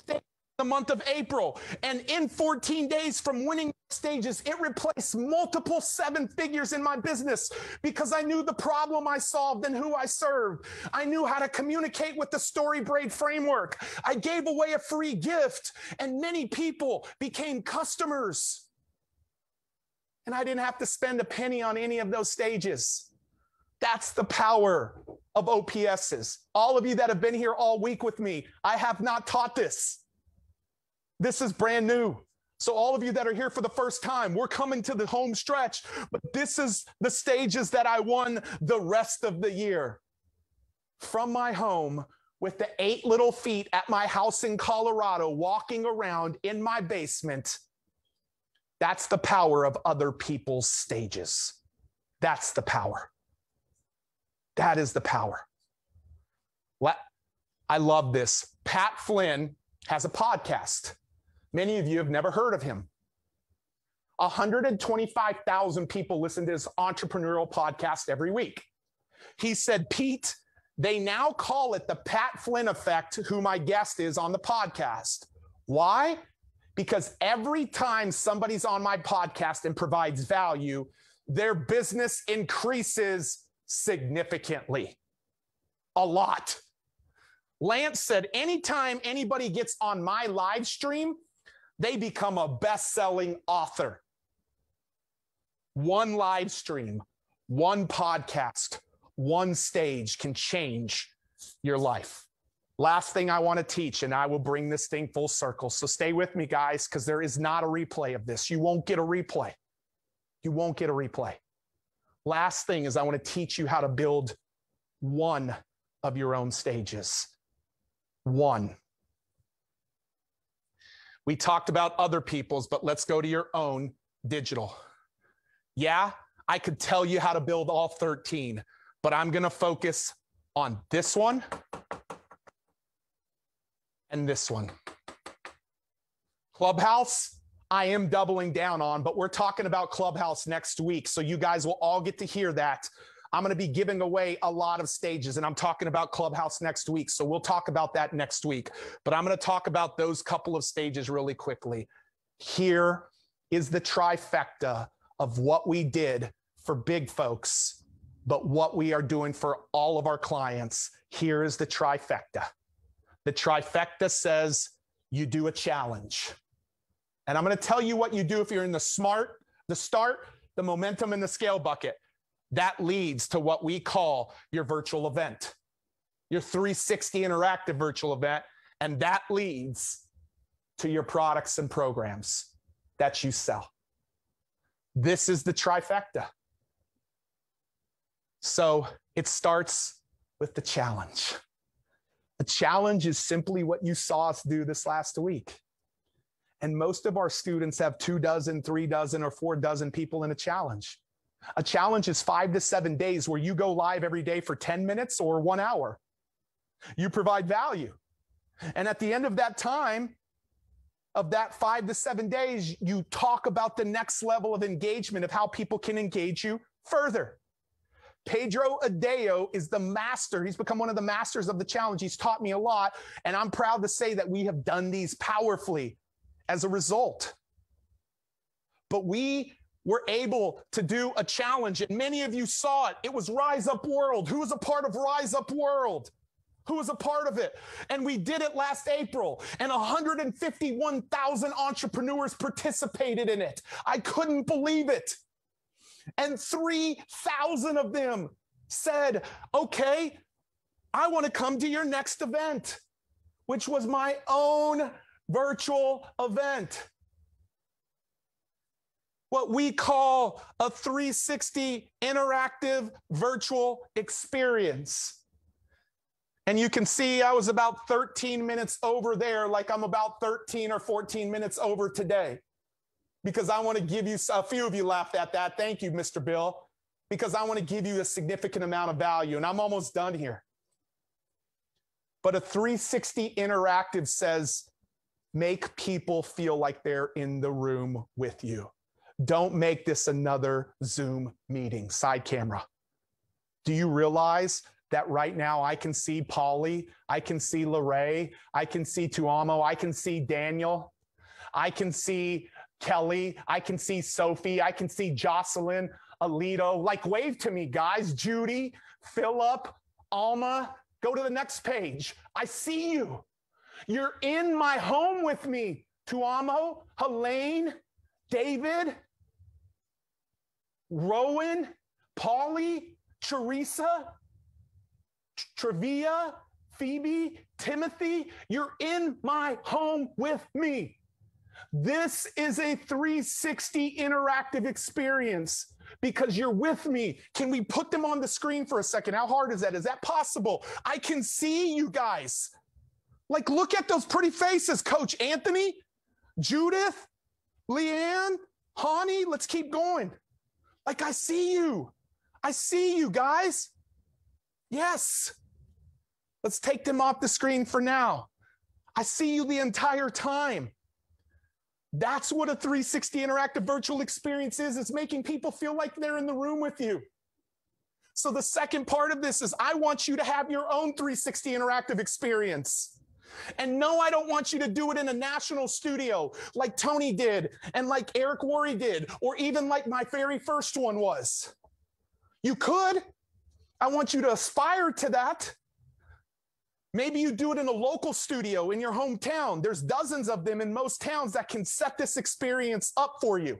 stages the month of April. And in 14 days from winning stages, it replaced multiple 7 figures in my business because I knew the problem I solved and who I served. I knew how to communicate with the StoryBraid framework. I gave away a free gift and many people became customers. And I didn't have to spend a penny on any of those stages. That's the power of OPSs. All of you that have been here all week with me, I have not taught this. This is brand new. So all of you that are here for the first time, we're coming to the home stretch, but this is the stages that I won the rest of the year. From my home with the 8 little feet at my house in Colorado, walking around in my basement. That's the power of other people's stages. That's the power. That is the power. I love this. Pat Flynn has a podcast. Many of you have never heard of him. 125,000 people listen to his entrepreneurial podcast every week. He said, Pete, They now call it the Pat Flynn effect, who my guest is on the podcast. Why? Because every time somebody's on my podcast and provides value, their business increases significantly. A lot. Lance said, anytime anybody gets on my live stream, they become a best-selling author. One live stream, one podcast, one stage can change your life. Last thing I want to teach, and I will bring this thing full circle. So stay with me, guys, because there is not a replay of this. You won't get a replay. You won't get a replay. Last thing is I want to teach you how to build one of your own stages. One. We talked about other people's, but let's go to your own digital. Yeah, I could tell you how to build all 13, but I'm going to focus on this one and this one. Clubhouse, I am doubling down on, but we're talking about Clubhouse next week, so you guys will all get to hear that. I'm going to be giving away a lot of stages, and I'm talking about Clubhouse next week, so we'll talk about that next week. But I'm going to talk about those couple of stages really quickly. Here is the trifecta of what we did for big folks, but what we are doing for all of our clients. Here is the trifecta. The trifecta says you do a challenge. And I'm going to tell you what you do if you're in the start, the momentum, and the scale bucket. That leads to what we call your virtual event, your 360 interactive virtual event. And that leads to your products and programs that you sell. This is the trifecta. So it starts with the challenge. A challenge is simply what you saw us do this last week. And most of our students have 2 dozen, 3 dozen, or 4 dozen people in a challenge. A challenge is 5 to 7 days where you go live every day for 10 minutes or 1 hour. You provide value. And at the end of that time, of that 5 to 7 days, you talk about the next level of engagement, of how people can engage you further. Pedro Adeo is the master. He's become one of the masters of the challenge. He's taught me a lot, and I'm proud to say that we have done these powerfully as a result. But we were able to do a challenge, and many of you saw it. It was Rise Up World. Who was a part of Rise Up World? Who was a part of it? And we did it last April, and 151,000 entrepreneurs participated in it. I couldn't believe it. And 3,000 of them said, okay, I want to come to your next event, which was my own virtual event. What we call a 360 interactive virtual experience. And you can see I was about 13 minutes over there, like I'm about 13 or 14 minutes over today. Because I want to give you, a few of you laughed at that. Thank you, Mr. Bill. Because I want to give you a significant amount of value. And I'm almost done here. But a 360 interactive says, make people feel like they're in the room with you. Don't make this another Zoom meeting. Side camera. Do you realize that right now I can see Polly, I can see Lorraine, I can see Tuamo, I can see Daniel, I can see Kelly, I can see Sophie, I can see Jocelyn, Alito. Like, wave to me, guys. Judy, Philip, Alma. Go to the next page. I see you. You're in my home with me. Tuamo, Helene, David, Rowan, Polly, Teresa, Trevia, Phoebe, Timothy. You're in my home with me. This is a 360 interactive experience because you're with me. Can we put them on the screen for a second? How hard is that? Is that possible? I can see you guys. Like, look at those pretty faces. Coach Anthony, Judith, Leanne, Honey, let's keep going. Like, I see you. I see you guys. Yes. Let's take them off the screen for now. I see you the entire time. That's what a 360 interactive virtual experience is. It's making people feel like they're in the room with you. So the second part of this is I want you to have your own 360 interactive experience. And no, I don't want you to do it in a national studio like Tony did and like Eric Worre did, or even like my very first one was. You could. I want you to aspire to that. Maybe you do it in a local studio in your hometown. There's dozens of them in most towns that can set this experience up for you.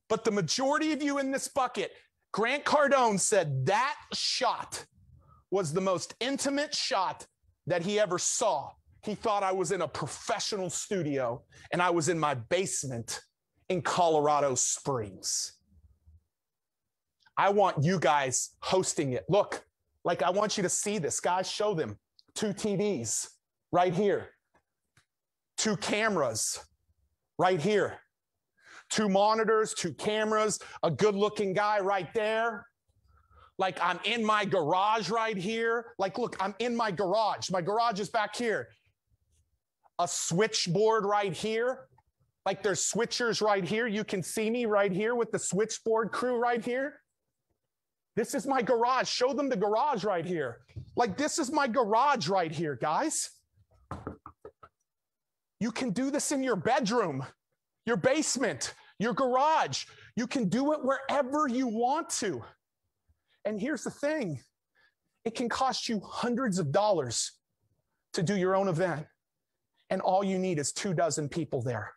But the majority of you in this bucket, Grant Cardone said that shot was the most intimate shot that he ever saw. He thought I was in a professional studio and I was in my basement in Colorado Springs. I want you guys hosting it. Look, like I want you to see this. Guys, show them 2 TVs right here, 2 cameras right here, 2 monitors, 2 cameras, a good-looking guy right there. Like I'm in my garage right here. Like, look, I'm in my garage. My garage is back here. A switchboard right here. Like there's switchers right here. You can see me right here with the switchboard crew right here. This is my garage. Show them the garage right here. Like this is my garage right here, guys. You can do this in your bedroom, your basement, your garage. You can do it wherever you want to. And here's the thing. It can cost you hundreds of dollars to do your own event. And all you need is 24 people there.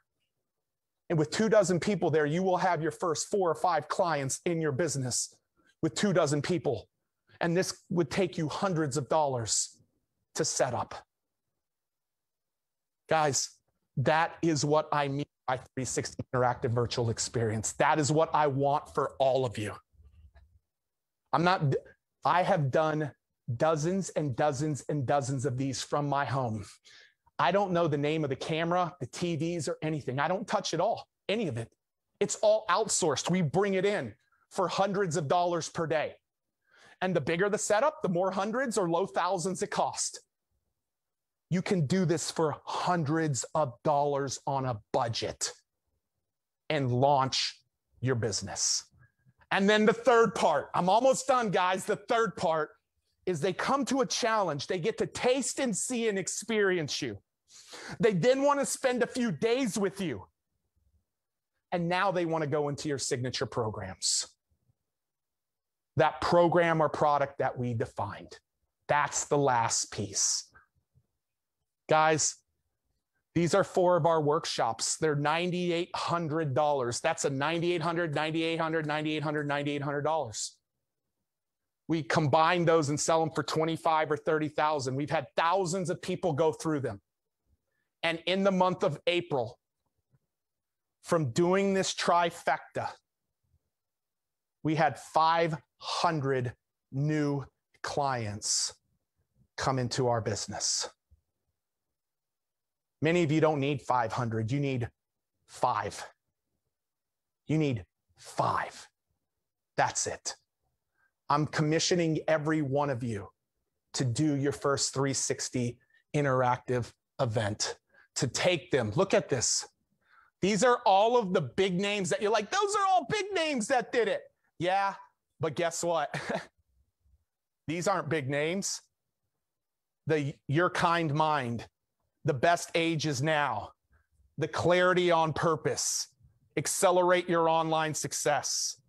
And with 24 people there, you will have your first 4 or 5 clients in your business with 24 people. And this would take you hundreds of dollars to set up. Guys, that is what I mean by 360 interactive virtual experience. That is what I want for all of you. I have done dozens and dozens and dozens of these from my home. I don't know the name of the camera, the TVs, or anything. I don't touch it all, any of it. It's all outsourced. We bring it in for hundreds of dollars per day. And the bigger the setup, the more hundreds or low thousands it costs. You can do this for hundreds of dollars on a budget and launch your business. And then the third part, I'm almost done, guys. The third part is they come to a challenge. They get to taste and see and experience you. They then want to spend a few days with you. And now they want to go into your signature programs. That program or product that we defined. That's the last piece. Guys, these are 4 of our workshops. They're $9,800. That's a $9,800, $9,800, $9,800, $9,800. We combine those and sell them for $25,000 or $30,000. We've had thousands of people go through them. And in the month of April, from doing this trifecta, we had 500 new clients come into our business. Many of you don't need 500. You need 5. You need 5. That's it. I'm commissioning every one of you to do your first 360 interactive event, to take them. Look at this. These are all of the big names that you're like, those are all big names that did it. Yeah, but guess what? These aren't big names. Your Kind Mind, The Best Age Is Now, The Clarity on Purpose, Accelerate Your Online Success,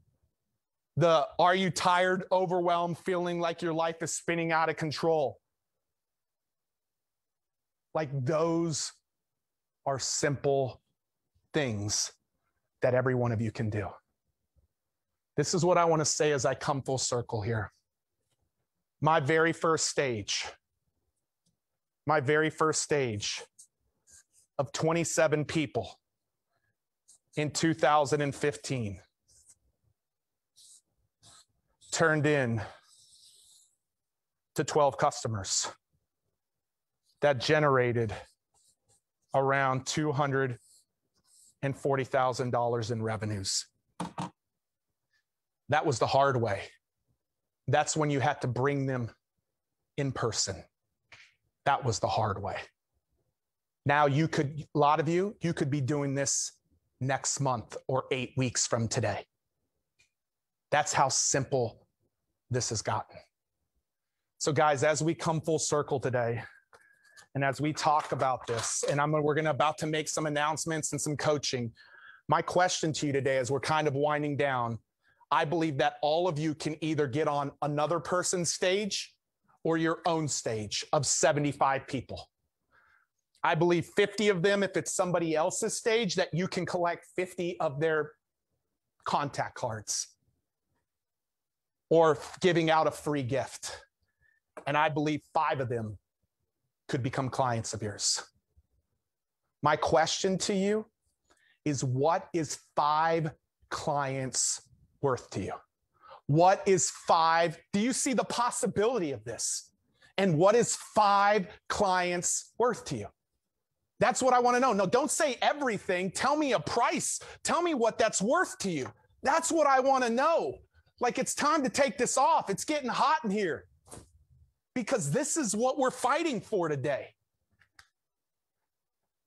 the Are You Tired, Overwhelmed, Feeling Like Your Life is Spinning Out of Control. Like those are simple things that every one of you can do. This is what I want to say as I come full circle here. My very first stage of 27 people in 2015 turned in to 12 customers that generated around $240,000 in revenues. That was the hard way. That's when you had to bring them in person. That was the hard way. Now a lot of you could be doing this next month or 8 weeks from today. That's how simple this has gotten. So guys, as we come full circle today, and as we talk about this, and we're about to make some announcements and some coaching, my question to you today, as we're kind of winding down, I believe that all of you can either get on another person's stage or your own stage of 75 people. I believe 50 of them, if it's somebody else's stage, that you can collect 50 of their contact cards or giving out a free gift. And I believe 5 of them could become clients of yours. My question to you is, what is 5 clients worth to you? What is 5? Do you see the possibility of this? And what is 5 clients worth to you? That's what I want to know. No, don't say everything. Tell me a price. Tell me what that's worth to you. That's what I want to know. Like, it's time to take this off. It's getting hot in here, because this is what we're fighting for today.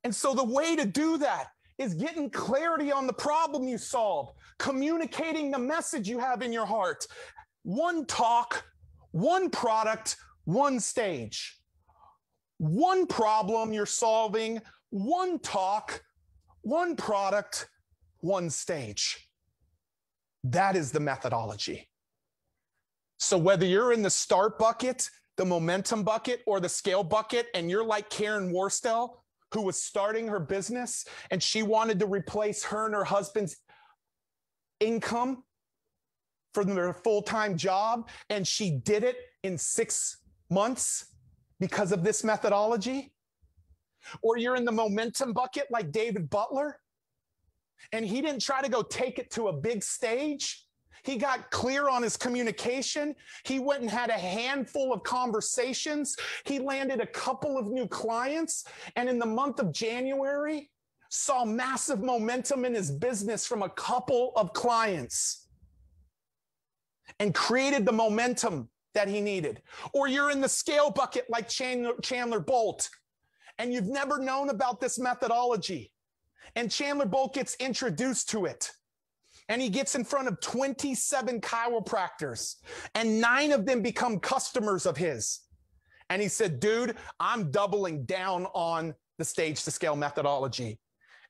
And so the way to do that is getting clarity on the problem you solve, communicating the message you have in your heart. One talk, one product, one stage. One problem you're solving, one talk, one product, one stage. That is the methodology. So whether you're in the start bucket, the momentum bucket, or the scale bucket, and you're like Karen Worstel, who was starting her business and she wanted to replace her and her husband's income for their full-time job, and she did it in 6 months because of this methodology. Or you're in the momentum bucket like David Butler, and he didn't try to go take it to a big stage. He got clear on his communication. He went and had a handful of conversations. He landed a couple of new clients, and in the month of January, saw massive momentum in his business from a couple of clients and created the momentum that he needed. Or you're in the scale bucket like Chandler Bolt, and you've never known about this methodology. And Chandler Bolt gets introduced to it, and he gets in front of 27 chiropractors, and 9 of them become customers of his. And he said, dude, I'm doubling down on the stage to scale methodology.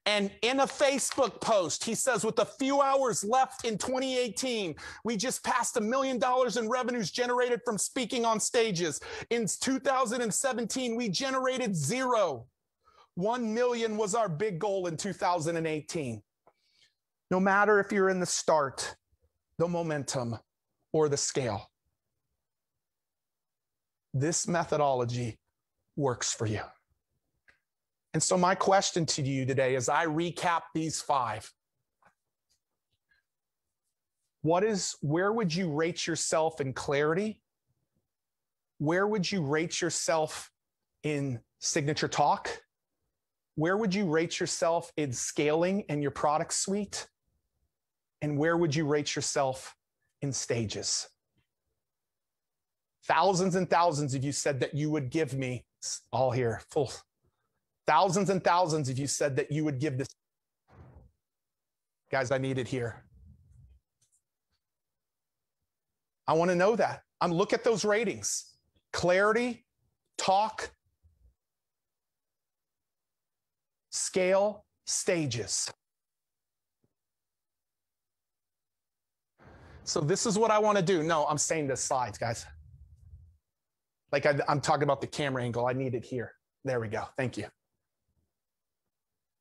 And in a Facebook post, he says, with a few hours left in 2018, we just passed $1 million in revenues generated from speaking on stages. In 2017, we generated 0. 1 million was our big goal in 2018. No matter if you're in the start, the momentum, or the scale, this methodology works for you. And so my question to you today, as I recap these 5, where would you rate yourself in clarity? Where would you rate yourself in signature talk? Where would you rate yourself in scaling and your product suite? And where would you rate yourself in stages? Thousands and thousands of you said that you would give me, all here, full. Thousands and thousands of you said that you would give this. Guys, I need it here. I want to know that. Look at those ratings. Clarity, talk, scale, stages. So this is what I want to do. No, I'm saying the slides, guys. Like I'm talking about the camera angle. I need it here. There we go. Thank you.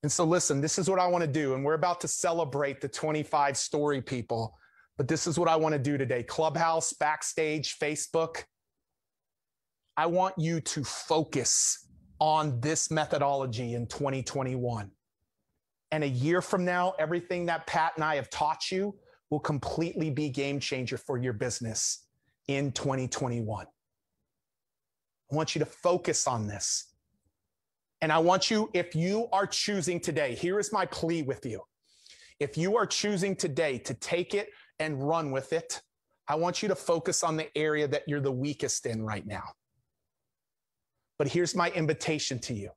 And so listen, this is what I want to do. And we're about to celebrate the 25 story people. But this is what I want to do today. Clubhouse, Backstage, Facebook. I want you to focus on this methodology in 2021. And a year from now, everything that Pat and I have taught you will completely be game changer for your business in 2021. I want you to focus on this. And I want you, if you are choosing today, here is my plea with you. If you are choosing today to take it and run with it, I want you to focus on the area that you're the weakest in right now. But here's my invitation to you.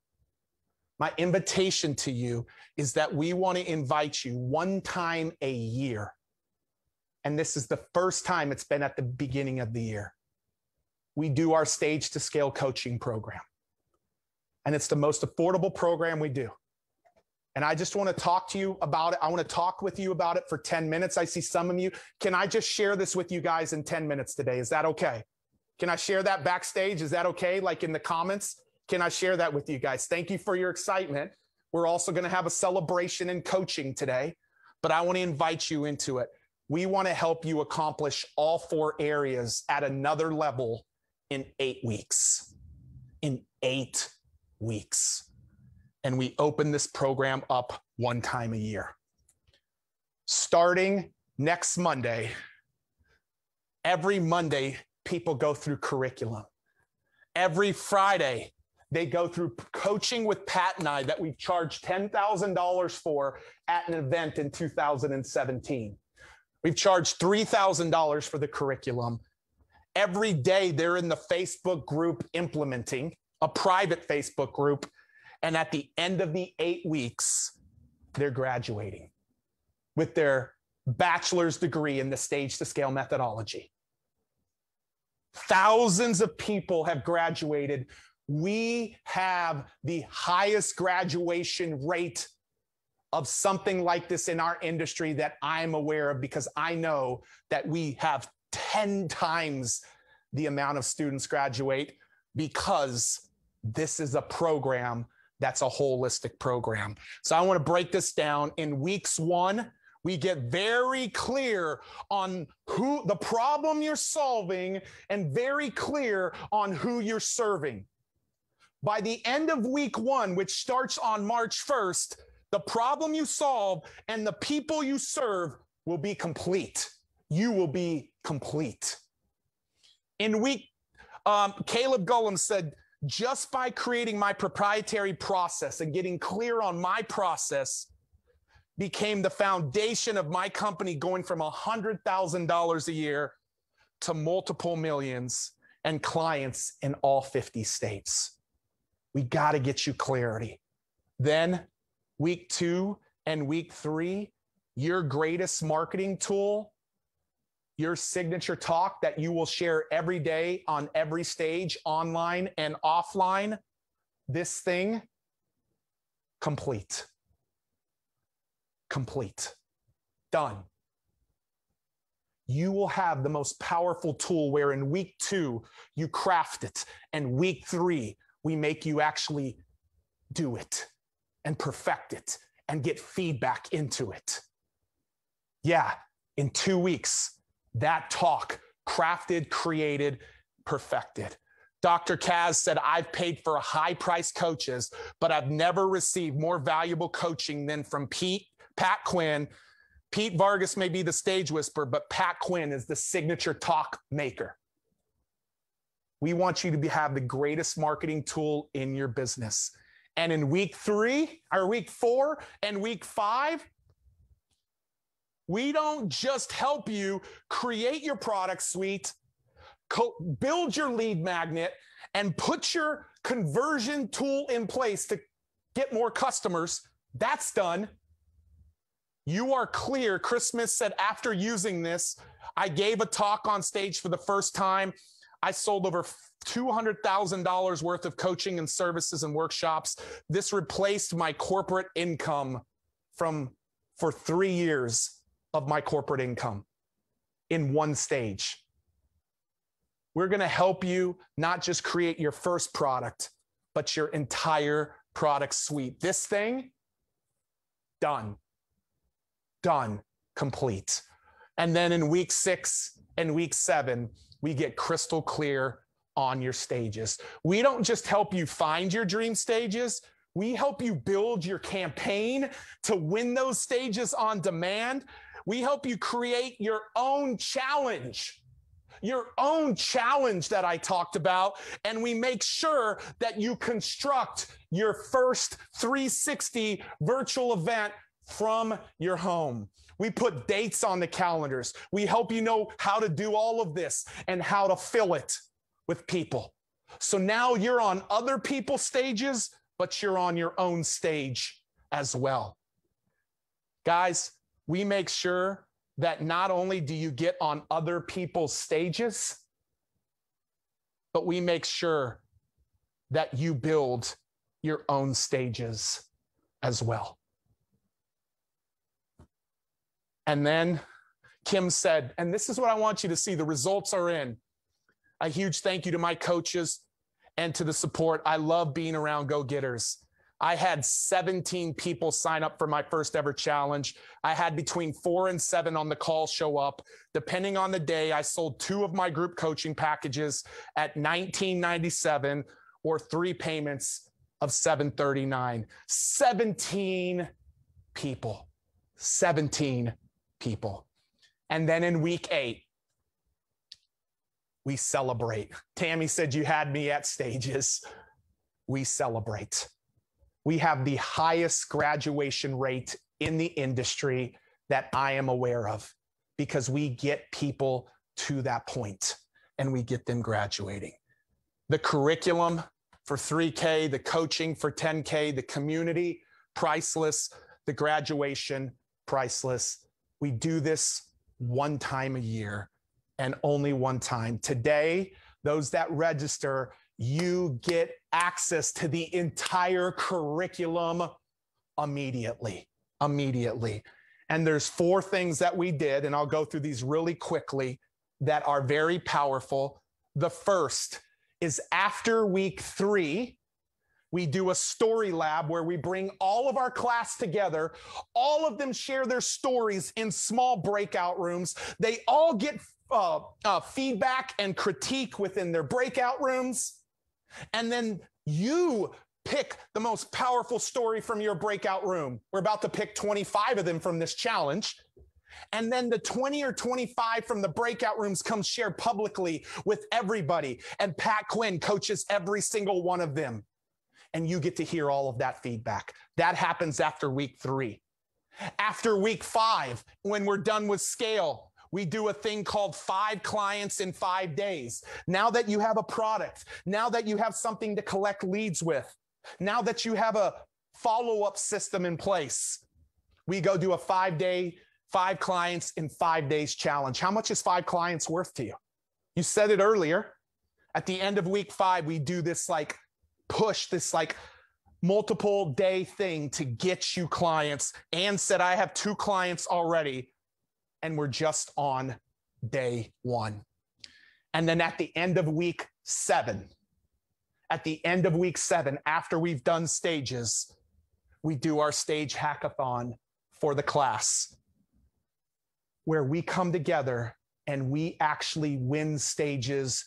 My invitation to you is that we want to invite you one time a year And this is the first time it's been at the beginning of the year. We do our Stage to Scale coaching program. And it's the most affordable program we do. And I just want to talk to you about it. I want to talk with you about it for 10 minutes. I see some of you. Can I just share this with you guys in 10 minutes today? Is that okay? Can I share that backstage? Is that okay? Like in the comments? Can I share that with you guys? Thank you for your excitement. We're also going to have a celebration in coaching today, but I want to invite you into it. We want to help you accomplish all 4 areas at another level in 8 weeks. In 8 weeks. And we open this program up one time a year. Starting next Monday, every Monday, people go through curriculum. Every Friday, they go through coaching with Pat and I that we've charged $10,000 for at an event in 2017. We've charged $3,000 for the curriculum. Every day, they're in the Facebook group implementing, a private Facebook group. And at the end of the 8 weeks, they're graduating with their bachelor's degree in the Stage to Scale methodology. Thousands of people have graduated. We have the highest graduation rate of something like this in our industry that I'm aware of, because I know that we have 10 times the amount of students graduate, because this is a program that's a holistic program. So I want to break this down. In weeks 1, we get very clear on who the problem you're solving and very clear on who you're serving. By the end of week 1, which starts on March 1st, the problem you solve and the people you serve will be complete. You will be complete. In week, Caleb Gullum said, just by creating my proprietary process and getting clear on my process became the foundation of my company going from $100,000 a year to multiple millions and clients in all 50 states. We got to get you clarity. Then week 2 and week 3, your greatest marketing tool, your signature talk that you will share every day on every stage, online and offline, this thing, complete. Complete. Done. You will have the most powerful tool where in week 2, you craft it, and week 3, we make you actually do it and perfect it and get feedback into it. Yeah, in 2 weeks, that talk, crafted, created, perfected. Dr. Kaz said, I've paid for high-priced coaches, but I've never received more valuable coaching than from Pat Quinn. Pete Vargas may be the stage whisperer, but Pat Quinn is the signature talk maker. We want you to have the greatest marketing tool in your business. And in week 4 and week 5, we don't just help you create your product suite, build your lead magnet, and put your conversion tool in place to get more customers. That's done. You are clear. Chris Smith said, after using this, I gave a talk on stage for the first time. I sold over $200,000 worth of coaching and services and workshops. This replaced my corporate income for 3 years of my corporate income in one stage. We're going to help you not just create your first product, but your entire product suite. This thing, done, complete. And then in week 6 and week 7, we get crystal clear on your stages. We don't just help you find your dream stages. We help you build your campaign to win those stages on demand. We help you create your own challenge that I talked about. And we make sure that you construct your first 360 virtual event from your home. We put dates on the calendars. We help you know how to do all of this and how to fill it with people. So now you're on other people's stages, but you're on your own stage as well. Guys, we make sure that not only do you get on other people's stages, but we make sure that you build your own stages as well. And then Kim said, and this is what I want you to see, the results are in. A huge thank you to my coaches and to the support. I love being around go-getters. I had 17 people sign up for my first ever challenge. I had between 4 and 7 on the call show up. Depending on the day, I sold 2 of my group coaching packages at $19.97 or 3 payments of $739. 17 people. 17 people. And then in week 8, we celebrate. Tammy said you had me at stages. We celebrate. We have the highest graduation rate in the industry that I am aware of, because we get people to that point and we get them graduating. The curriculum for 3K, the coaching for 10K, the community, priceless, the graduation, priceless. We do this one time a year and only one time. Today, those that register, you get access to the entire curriculum immediately. And there's 4 things that we did, and I'll go through these really quickly, that are very powerful. The first is after week 3, we do a story lab where we bring all of our class together. All of them share their stories in small breakout rooms. They all get feedback and critique within their breakout rooms. And then you pick the most powerful story from your breakout room. We're about to pick 25 of them from this challenge. And then the 20 or 25 from the breakout rooms come share publicly with everybody. And Pat Quinn coaches every single one of them. And you get to hear all of that feedback. That happens after week 3. After week 5, when we're done with scale, we do a thing called 5 clients in 5 days. Now that you have a product, now that you have something to collect leads with, now that you have a follow-up system in place, we go do a 5-day, 5 clients in 5 days challenge. How much is 5 clients worth to you? You said it earlier. At the end of week 5, we do this push, this multiple day thing to get you clients. Ann said, I have 2 clients already, and we're just on day 1. And then at the end of week 7, after we've done stages, we do our stage hackathon for the class, where we come together and we actually win stages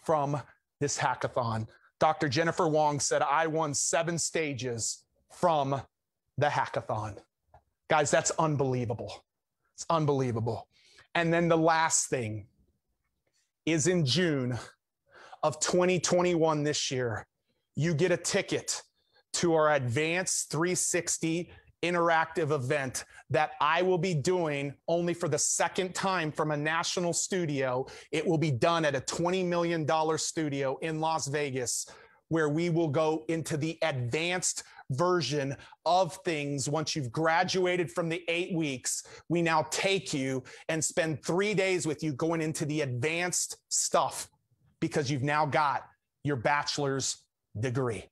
from this hackathon. Dr. Jennifer Wong said, I won 7 stages from the hackathon. Guys, that's unbelievable. It's unbelievable. And then the last thing is in June of 2021 this year, you get a ticket to our Advanced 360 interactive event that I will be doing only for the second time from a national studio. It will be done at a $20 million studio in Las Vegas, where we will go into the advanced version of things. Once you've graduated from the 8 weeks, we now take you and spend 3 days with you going into the advanced stuff, because you've now got your bachelor's degree.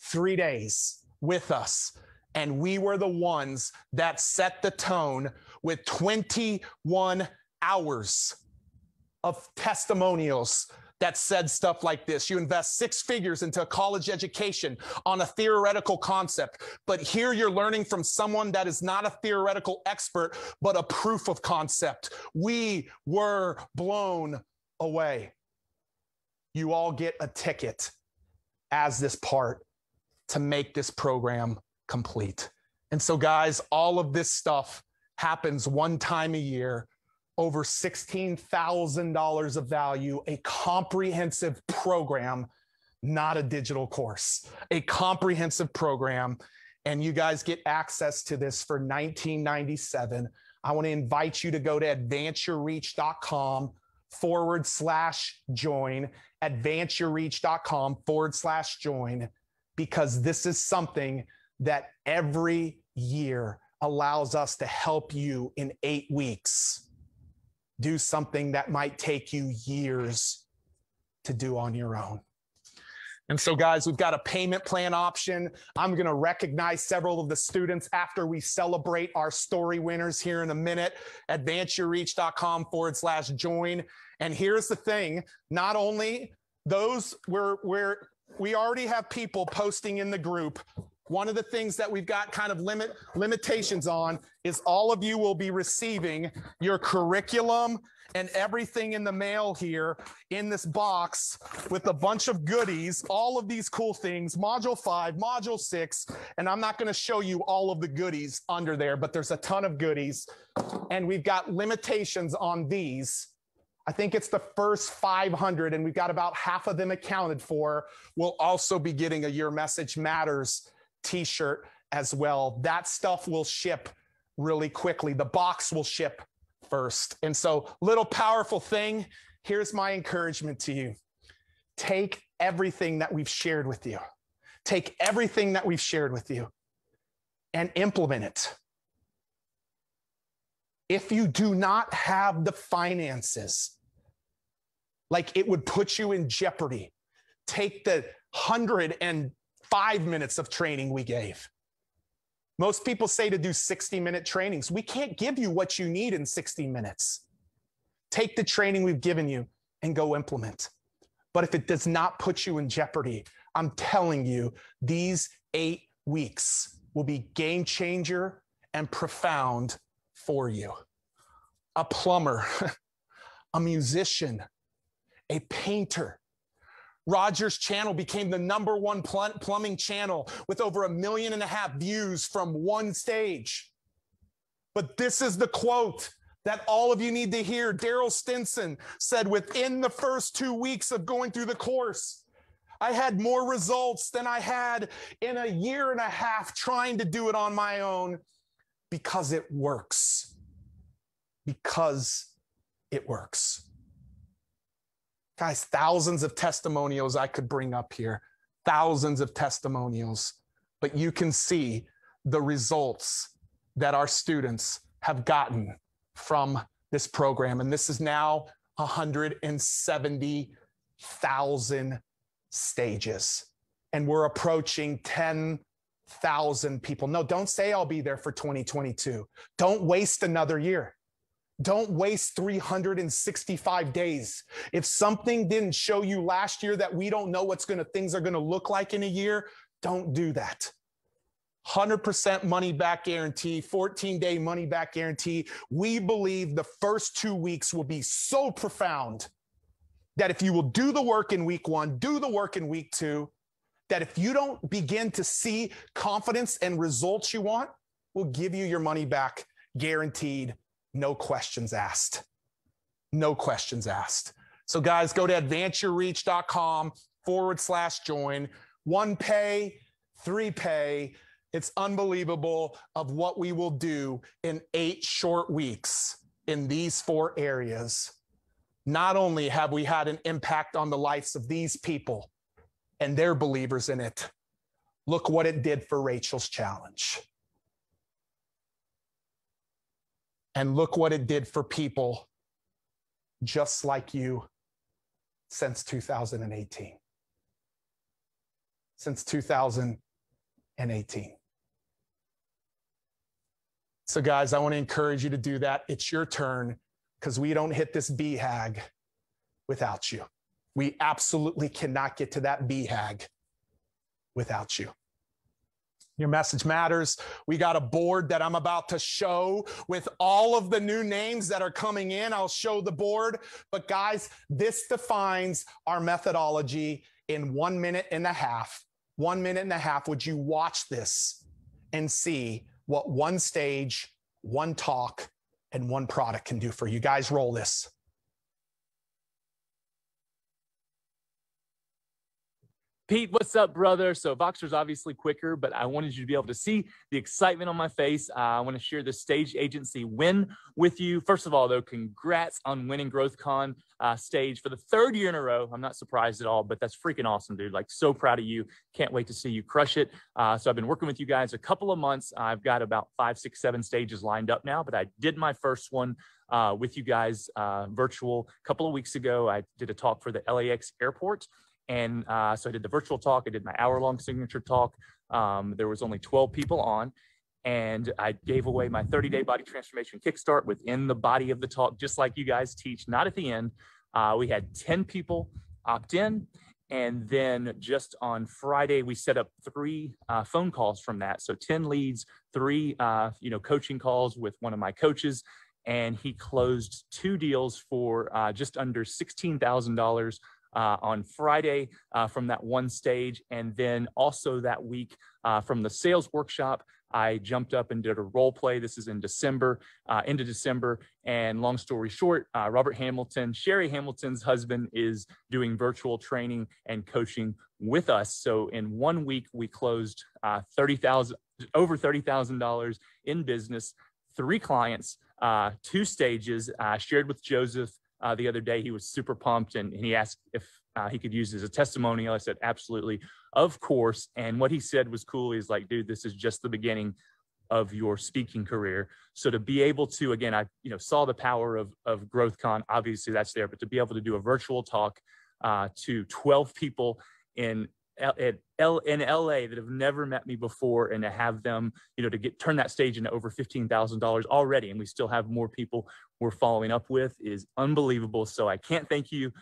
3 days with us. And we were the ones that set the tone with 21 hours of testimonials that said stuff like this. You invest 6 figures into a college education on a theoretical concept, but here you're learning from someone that is not a theoretical expert, but a proof of concept. We were blown away. You all get a ticket as this part to make this program complete. And so guys, all of this stuff happens one time a year, over $16,000 of value, a comprehensive program, not a digital course, a comprehensive program. And you guys get access to this for $19.97. I want to invite you to go to advanceyourreach.com/join, advanceyourreach.com/join, because this is something that every year allows us to help you in 8 weeks do something that might take you years to do on your own. And so, guys, we've got a payment plan option. I'm going to recognize several of the students after we celebrate our story winners here in a minute. AdvanceYourReach.com/join. And here's the thing. Not only those we already have people posting in the group. One of the things that we've got kind of limitations on is all of you will be receiving your curriculum and everything in the mail here in this box with a bunch of goodies, all of these cool things, Module 5, Module 6, and I'm not going to show you all of the goodies under there, but there's a ton of goodies, and we've got limitations on these. I think it's the first 500, and we've got about half of them accounted for. We'll also be getting a Your Message Matters t-shirt as well. That stuff will ship really quickly. The box will ship first. And so, little powerful thing, here's my encouragement to you. Take everything that we've shared with you. Take everything that we've shared with you and implement it. If you do not have the finances, like it would put you in jeopardy, take the 105 minutes of training we gave. Most people say to do 60-minute trainings. We can't give you what you need in 60 minutes. Take the training we've given you and go implement. But if it does not put you in jeopardy, I'm telling you, these 8 weeks will be game changer and profound for you. A plumber, a musician, a painter. Roger's channel became the #1 plumbing channel with over 1.5 million views from one stage. But this is the quote that all of you need to hear. Daryl Stinson said, within the first 2 weeks of going through the course, I had more results than I had in 1.5 years trying to do it on my own because it works. Because it works. Guys, thousands of testimonials I could bring up here, thousands of testimonials, but you can see the results that our students have gotten from this program. And this is now 170,000 stages. And we're approaching 10,000 people. No, don't say I'll be there for 2022. Don't waste another year. Don't waste 365 days. If something didn't show you last year that we don't know things are going to look like in a year, don't do that. 100% money back guarantee, 14-day money back guarantee. We believe the first 2 weeks will be so profound that if you will do the work in week 1, do the work in week 2, that if you don't begin to see confidence and results you want, we'll give you your money back guaranteed. No questions asked. No questions asked. So guys, go to advanceyourreach.com/join. 1 pay, 3 pay. It's unbelievable of what we will do in 8 short weeks in these 4 areas. Not only have we had an impact on the lives of these people and they're believers in it, look what it did for Rachel's challenge. And look what it did for people just like you since 2018. Since 2018. So guys, I want to encourage you to do that. It's your turn because we don't hit this BHAG without you. We absolutely cannot get to that BHAG without you. Your message matters. We got a board that I'm about to show with all of the new names that are coming in. I'll show the board. But guys, this defines our methodology in 1.5 minutes. 1.5 minutes. Would you watch this and see what 1 stage, 1 talk, and 1 product can do for you? Guys, roll this. Pete, what's up, brother? So Voxer's obviously quicker, but I wanted you to be able to see the excitement on my face. I want to share the stage agency win with you. First of all, though, congrats on winning GrowthCon stage for the 3rd year in a row. I'm not surprised at all, but that's freaking awesome, dude. Like, so proud of you. Can't wait to see you crush it. So I've been working with you guys a couple of months. I've got about 5, 6, 7 stages lined up now, but I did my first one with you guys virtual a couple of weeks ago. I did a talk for the LAX airport. And so I did the virtual talk. I did my hour-long signature talk. There was only 12 people on. And I gave away my 30-day body transformation kickstart within the body of the talk, just like you guys teach, not at the end. We had 10 people opt in. And then just on Friday, we set up 3 phone calls from that. So 10 leads, 3 coaching calls with one of my coaches. And he closed 2 deals for just under $16,000 on Friday from that one stage. And then also that week from the sales workshop, I jumped up and did a role play. This is in December, into December. And long story short, Robert Hamilton, Sherry Hamilton's husband, is doing virtual training and coaching with us. So in 1 week, we closed over $30,000 in business, 3 clients, 2 stages. I shared with Joseph the other day. He was super pumped, and he asked if he could use it as a testimonial. I said, absolutely, of course. And what he said was cool. He's like, dude, this is just the beginning of your speaking career. So to be able to, again, I saw the power of GrowthCon. Obviously that's there, but to be able to do a virtual talk to 12 people in LA that have never met me before, and to have them, to turn that stage into over $15,000 already, and we still have more people we're following up with, is unbelievable. So I can't thank you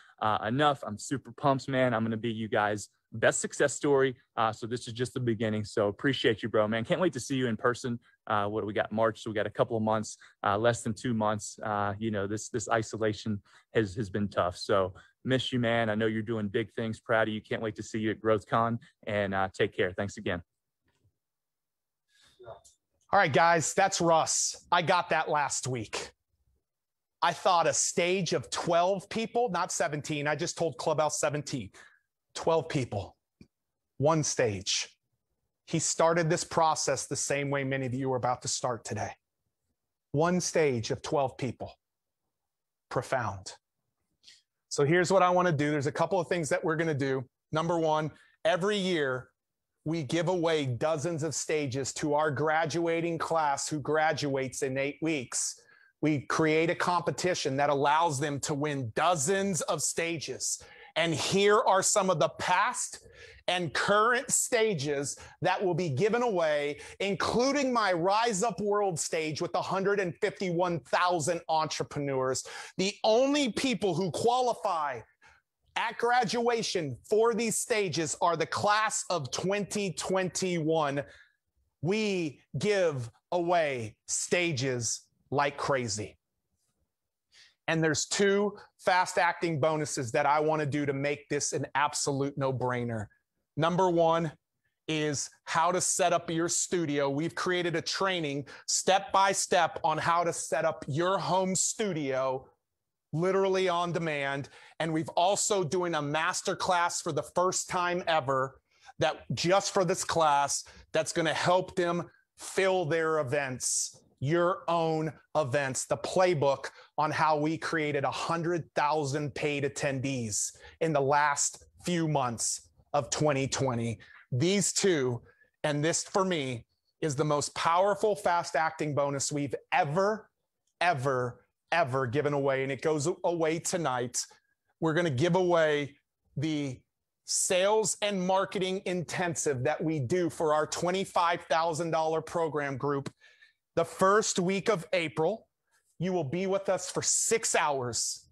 enough. I'm super pumped, man. I'm going to be you guys' best success story. So this is just the beginning. So appreciate you, bro, man. Can't wait to see you in person. What do we got? March. So we got a couple of months, less than 2 months. This isolation has been tough. So miss you, man. I know you're doing big things. Proud of you. Can't wait to see you at GrowthCon, and take care. Thanks again. All right, guys, that's Russ. I got that last week. I thought a stage of 12 people, not 17. I just told Clubhouse 17, 12 people, 1 stage. He started this process the same way many of you are about to start today. 1 stage of 12 people. Profound. So here's what I want to do. There's a couple of things that we're going to do. Number 1, every year we give away dozens of stages to our graduating class who graduates in 8 weeks. We create a competition that allows them to win dozens of stages. And here are some of the past and current stages that will be given away, including my Rise Up World stage with 151,000 entrepreneurs. The only people who qualify at graduation for these stages are the class of 2021. We give away stages like crazy. And there's 2 fast acting bonuses that I want to do to make this an absolute no-brainer. Number 1 is how to set up your studio. We've created a training step by step on how to set up your home studio, literally on demand. And we've also doing a masterclass for the first time ever, that just for this class, that's going to help them fill their events, your own events, the playbook on how we created 100,000 paid attendees in the last few months of 2020. These 2, and this for me is the most powerful fast acting bonus we've ever given away. And it goes away tonight. We're going to give away the sales and marketing intensive that we do for our $25,000 program group. The first week of April, you will be with us for 6 hours,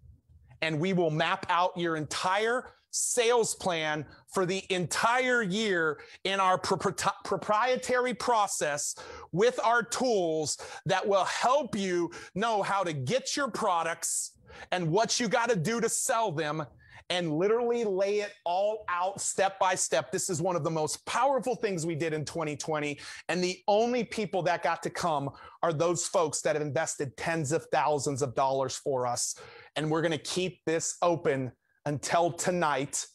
and we will map out your entire sales plan for the entire year in our proprietary process with our tools that will help you know how to get your products and what you got to do to sell them, and literally lay it all out step by step. This is one of the most powerful things we did in 2020. And the only people that got to come are those folks that have invested tens of thousands of dollars for us. And we're going to keep this open until tonight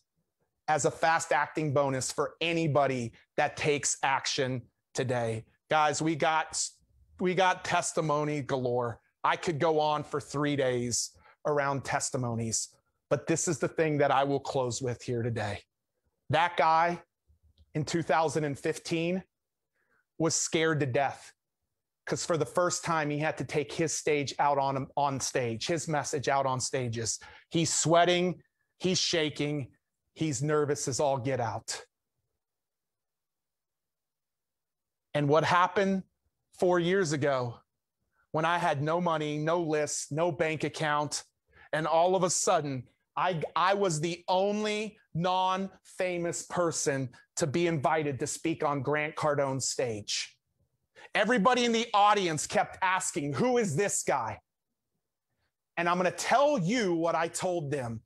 as a fast acting bonus for anybody that takes action today. Guys, we got testimony galore. I could go on for 3 days around testimonies, but this is the thing that I will close with here today. That guy in 2015 was scared to death because for the first time he had to take his stage out on stage, his message out on stages. He's sweating, he's shaking, he's nervous as all get out. And what happened 4 years ago when I had no money, no lists, no bank account, and all of a sudden I was the only non-famous person to be invited to speak on Grant Cardone's stage. Everybody in the audience kept asking, who is this guy? And I'm going to tell you what I told them.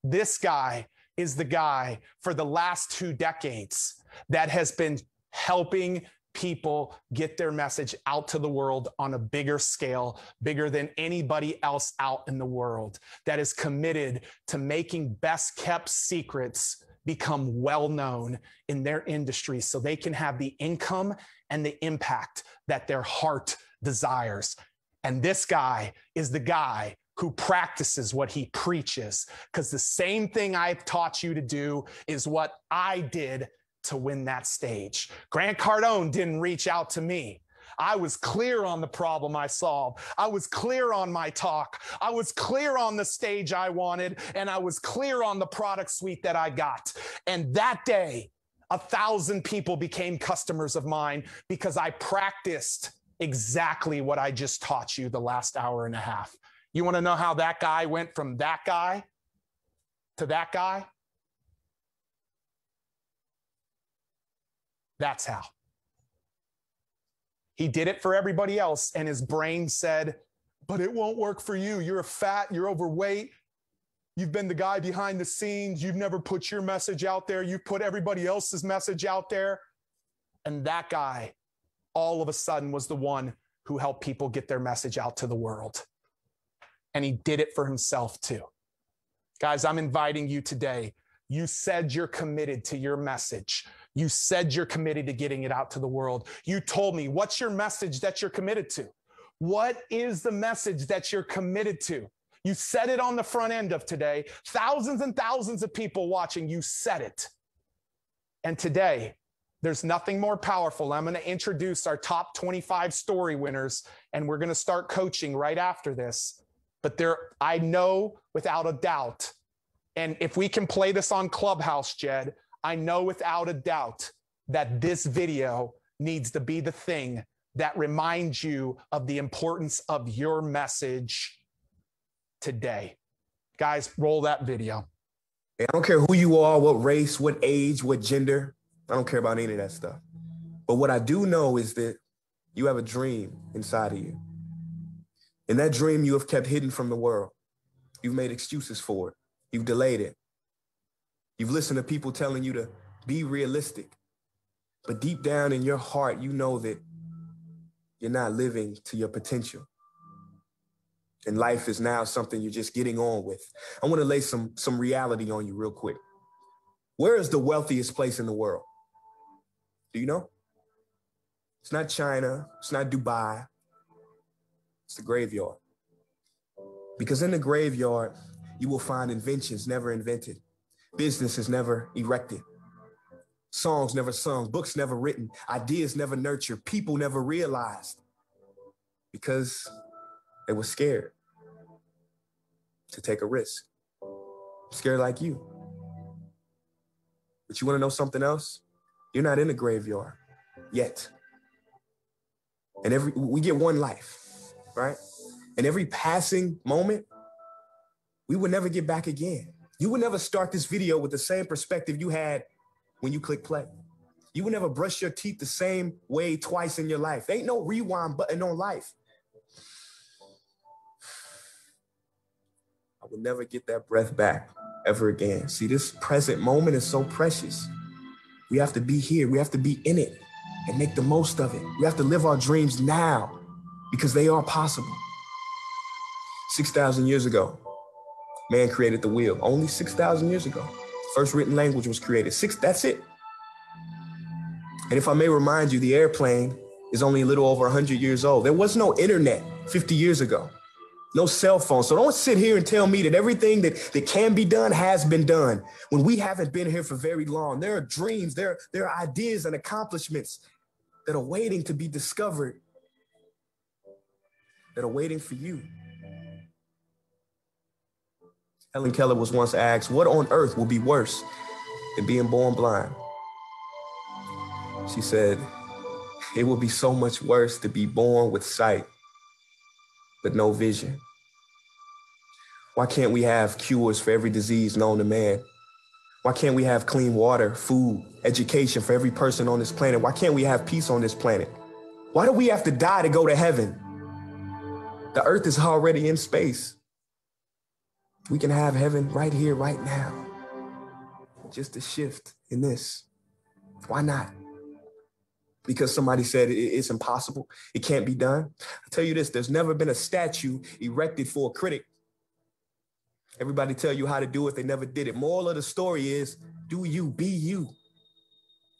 This guy is the guy for the last 2 decades that has been helping people get their message out to the world on a bigger scale, bigger than anybody else out in the world, that is committed to making best kept secrets become well known in their industry so they can have the income and the impact that their heart desires. And this guy is the guy who practices what he preaches, because the same thing I've taught you to do is what I did to win that stage. Grant Cardone didn't reach out to me. I was clear on the problem I solved. I was clear on my talk. I was clear on the stage I wanted, and I was clear on the product suite that I got. And that day, 1,000 people became customers of mine because I practiced exactly what I just taught you the last hour and a half. You want to know how that guy went from that guy to that guy? That's how. He did it for everybody else, and his brain said, but it won't work for you. You're fat, you're overweight. You've been the guy behind the scenes. You've never put your message out there. You put everybody else's message out there. And that guy, all of a sudden, was the one who helped people get their message out to the world. And he did it for himself too. Guys, I'm inviting you today. You said you're committed to your message. You said you're committed to getting it out to the world. You told me, what's your message that you're committed to? What is the message that you're committed to? You said it on the front end of today. Thousands and thousands of people watching, you said it. And today, there's nothing more powerful. I'm going to introduce our top 25 story winners, and we're going to start coaching right after this. But I know without a doubt, and if we can play this on Clubhouse, Jed, I know without a doubt that this video needs to be the thing that reminds you of the importance of your message today. Guys, roll that video. I don't care who you are, what race, what age, what gender. I don't care about any of that stuff. But what I do know is that you have a dream inside of you. And that dream you have kept hidden from the world. You've made excuses for it. You've delayed it. You've listened to people telling you to be realistic. But deep down in your heart, you know that you're not living to your potential. And life is now something you're just getting on with. I want to lay some reality on you real quick. Where is the wealthiest place in the world? Do you know? It's not China. It's not Dubai. It's the graveyard. Because in the graveyard, you will find inventions never invented, businesses never erected, songs never sung, books never written, ideas never nurtured, people never realized because they were scared to take a risk. Scared like you. But you want to know something else? You're not in the graveyard yet. And we get one life. Right? And every passing moment, we will never get back again. You will never start this video with the same perspective you had when you click play. You will never brush your teeth the same way twice in your life. There ain't no rewind button on life. I will never get that breath back ever again. See, this present moment is so precious. We have to be here. We have to be in it and make the most of it. We have to live our dreams now, because they are possible. 6,000 years ago, man created the wheel. Only 6,000 years ago. First written language was created. That's it. And if I may remind you, the airplane is only a little over 100 years old. There was no internet 50 years ago, no cell phone. So don't sit here and tell me that everything that can be done has been done when we haven't been here for very long. There are dreams, there are ideas and accomplishments that are waiting to be discovered, that are waiting for you. Helen Keller was once asked, what on earth will be worse than being born blind? She said, it will be so much worse to be born with sight, but no vision. Why can't we have cures for every disease known to man? Why can't we have clean water, food, education for every person on this planet? Why can't we have peace on this planet? Why do we have to die to go to heaven? The earth is already in space. We can have heaven right here, right now. Just a shift in this. Why not? Because somebody said it's impossible, it can't be done. I'll tell you this, there's never been a statue erected for a critic. Everybody tell you how to do it, they never did it. Moral of the story is, do you, be you,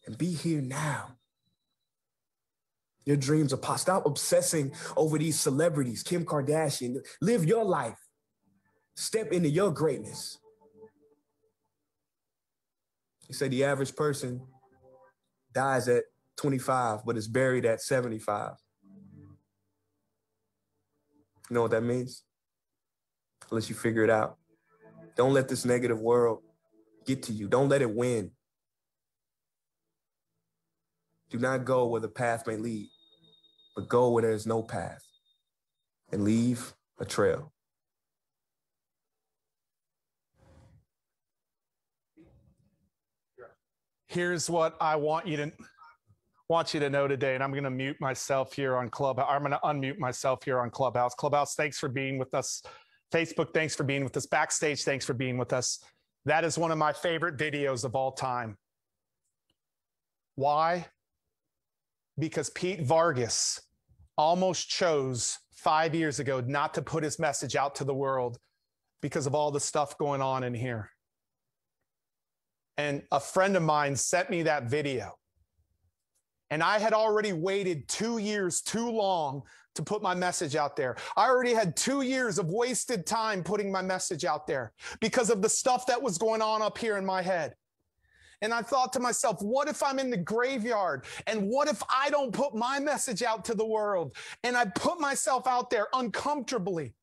and be here now. Your dreams are possible. Stop obsessing over these celebrities, Kim Kardashian. Live your life. Step into your greatness. You say the average person dies at 25, but is buried at 75. You know what that means? Unless you figure it out. Don't let this negative world get to you. Don't let it win. Do not go where the path may lead, but go where there is no path and leave a trail. Here's what I want you to know today, and I'm going to mute myself here on Clubhouse. I'm going to unmute myself here on Clubhouse. Clubhouse, thanks for being with us. Facebook, thanks for being with us. Backstage, thanks for being with us. That is one of my favorite videos of all time. Why? Because Pete Vargas almost chose 5 years ago not to put his message out to the world because of all the stuff going on in here. And a friend of mine sent me that video. And I had already waited 2 years too long to put my message out there. I already had 2 years of wasted time putting my message out there because of the stuff that was going on up here in my head. And I thought to myself, what if I'm in the graveyard? And what if I don't put my message out to the world? And I put myself out there uncomfortably.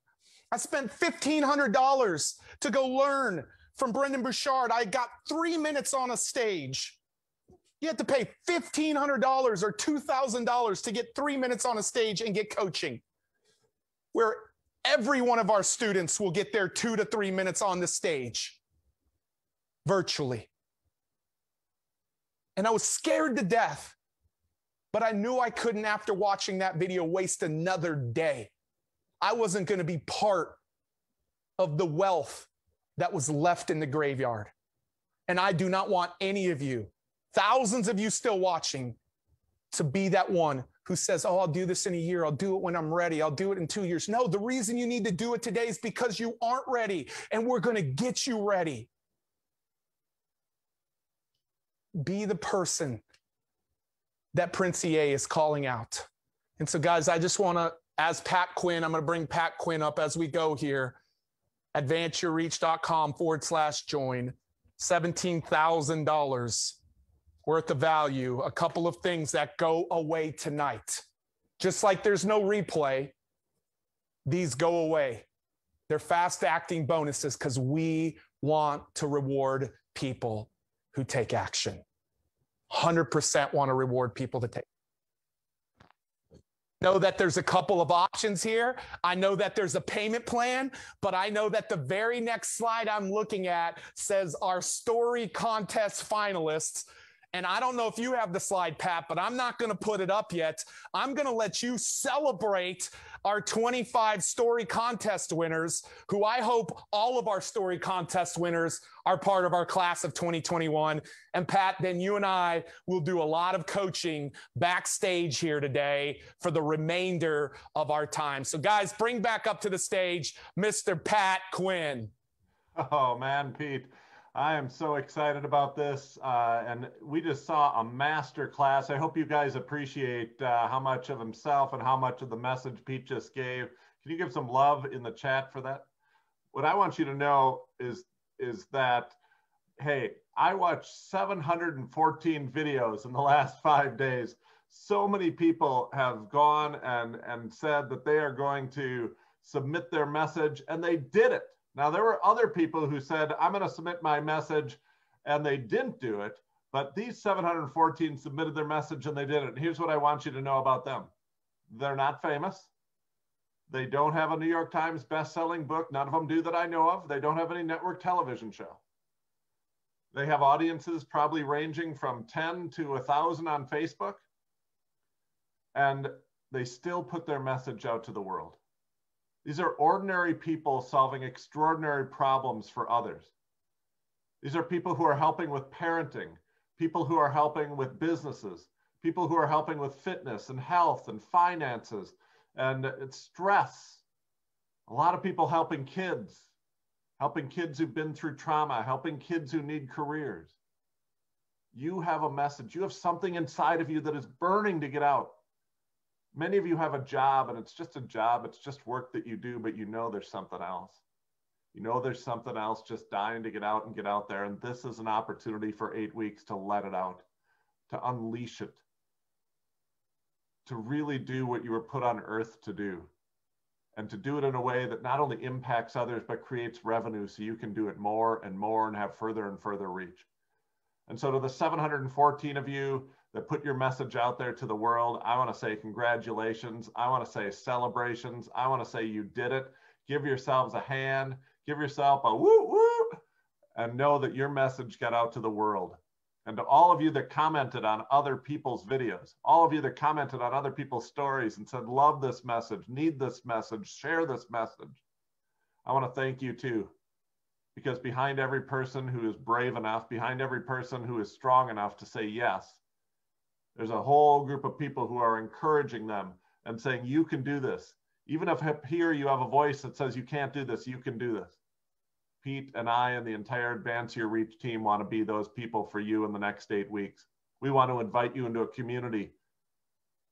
I spent $1,500 to go learn from Brendan Bouchard. I got 3 minutes on a stage. You have to pay $1,500 or $2,000 to get 3 minutes on a stage and get coaching, where every one of our students will get their 2 to 3 minutes on the stage virtually. And I was scared to death, but I knew I couldn't, after watching that video, waste another day. I wasn't going to be part of the wealth that was left in the graveyard. And I do not want any of you, thousands of you still watching, to be that one who says, oh, I'll do this in a year. I'll do it when I'm ready. I'll do it in 2 years. No, the reason you need to do it today is because you aren't ready, and we're going to get you ready. Be the person that Prince EA is calling out. And so, guys, I just want to, as Pat Quinn, I'm going to bring Pat Quinn up as we go here. advanceyourreach.com/join. $17,000 worth of value. A couple of things that go away tonight. Just like there's no replay, these go away. They're fast-acting bonuses because we want to reward people who take action. 100% want to reward people to take. Know that there's a couple of options here. I know that there's a payment plan, but I know that the very next slide I'm looking at says our story contest finalists. And I don't know if you have the slide, Pat, but I'm not going to put it up yet. I'm going to let you celebrate our 25 story contest winners, who I hope all of our story contest winners are part of our class of 2021. And Pat, then you and I will do a lot of coaching backstage here today for the remainder of our time. So guys, bring back up to the stage Mr. Pat Quinn. Oh man, Pete. I am so excited about this. And we just saw a master class. I hope you guys appreciate how much of himself and how much of the message Pete just gave. Can you give some love in the chat for that? What I want you to know is that, hey, I watched 714 videos in the last 5 days. So many people have gone and said that they are going to submit their message, and they did it. Now, there were other people who said, I'm going to submit my message, and they didn't do it. But these 714 submitted their message, and they did it. And here's what I want you to know about them. They're not famous. They don't have a New York Times best-selling book. None of them do that I know of. They don't have any network television show. They have audiences probably ranging from 10 to 1,000 on Facebook. And they still put their message out to the world. These are ordinary people solving extraordinary problems for others. These are people who are helping with parenting, people who are helping with businesses, people who are helping with fitness and health and finances and stress. A lot of people helping kids who've been through trauma, helping kids who need careers. You have a message. You have something inside of you that is burning to get out. Many of you have a job, and it's just a job. It's just work that you do, but you know there's something else. You know there's something else just dying to get out and get out there. And this is an opportunity for 8 weeks to let it out, to unleash it, to really do what you were put on earth to do, and to do it in a way that not only impacts others, but creates revenue so you can do it more and more and have further and further reach. And so to the 714 of you that put your message out there to the world, I want to say congratulations. I want to say celebrations. I want to say you did it. Give yourselves a hand. Give yourself a woo woo, and know that your message got out to the world. And to all of you that commented on other people's videos, all of you that commented on other people's stories and said, love this message, need this message, share this message, I want to thank you too. Because behind every person who is brave enough, behind every person who is strong enough to say yes, there's a whole group of people who are encouraging them and saying, you can do this. Even if here you have a voice that says you can't do this, you can do this. Pete and I and the entire Advance Your Reach team want to be those people for you in the next 8 weeks. We want to invite you into a community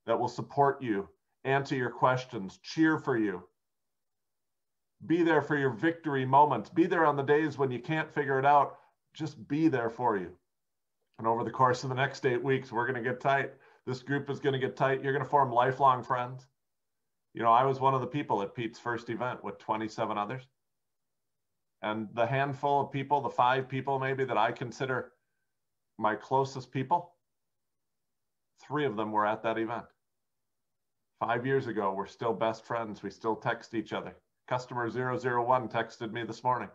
that will support you, answer your questions, cheer for you, be there for your victory moments, be there on the days when you can't figure it out, just be there for you. And over the course of the next 8 weeks, we're going to get tight. This group is going to get tight. You're going to form lifelong friends. You know, I was one of the people at Pete's first event with 27 others. And the handful of people, the 5 people maybe that I consider my closest people, 3 of them were at that event. 5 years ago, we're still best friends. We still text each other. Customer 001 texted me this morning.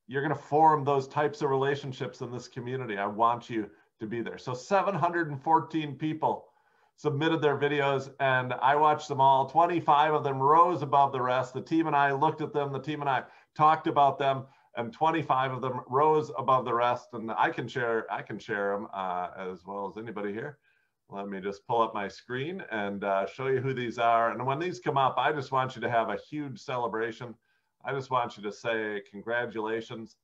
You're going to form those types of relationships in this community. I want you to be there. So 714 people submitted their videos, and I watched them all. 25 of them rose above the rest. The team and I looked at them. The team and I talked about them, and 25 of them rose above the rest. And I can share them as well as anybody here. Let me just pull up my screen and show you who these are. And when these come up, I just want you to have a huge celebration. I just want you to say congratulations.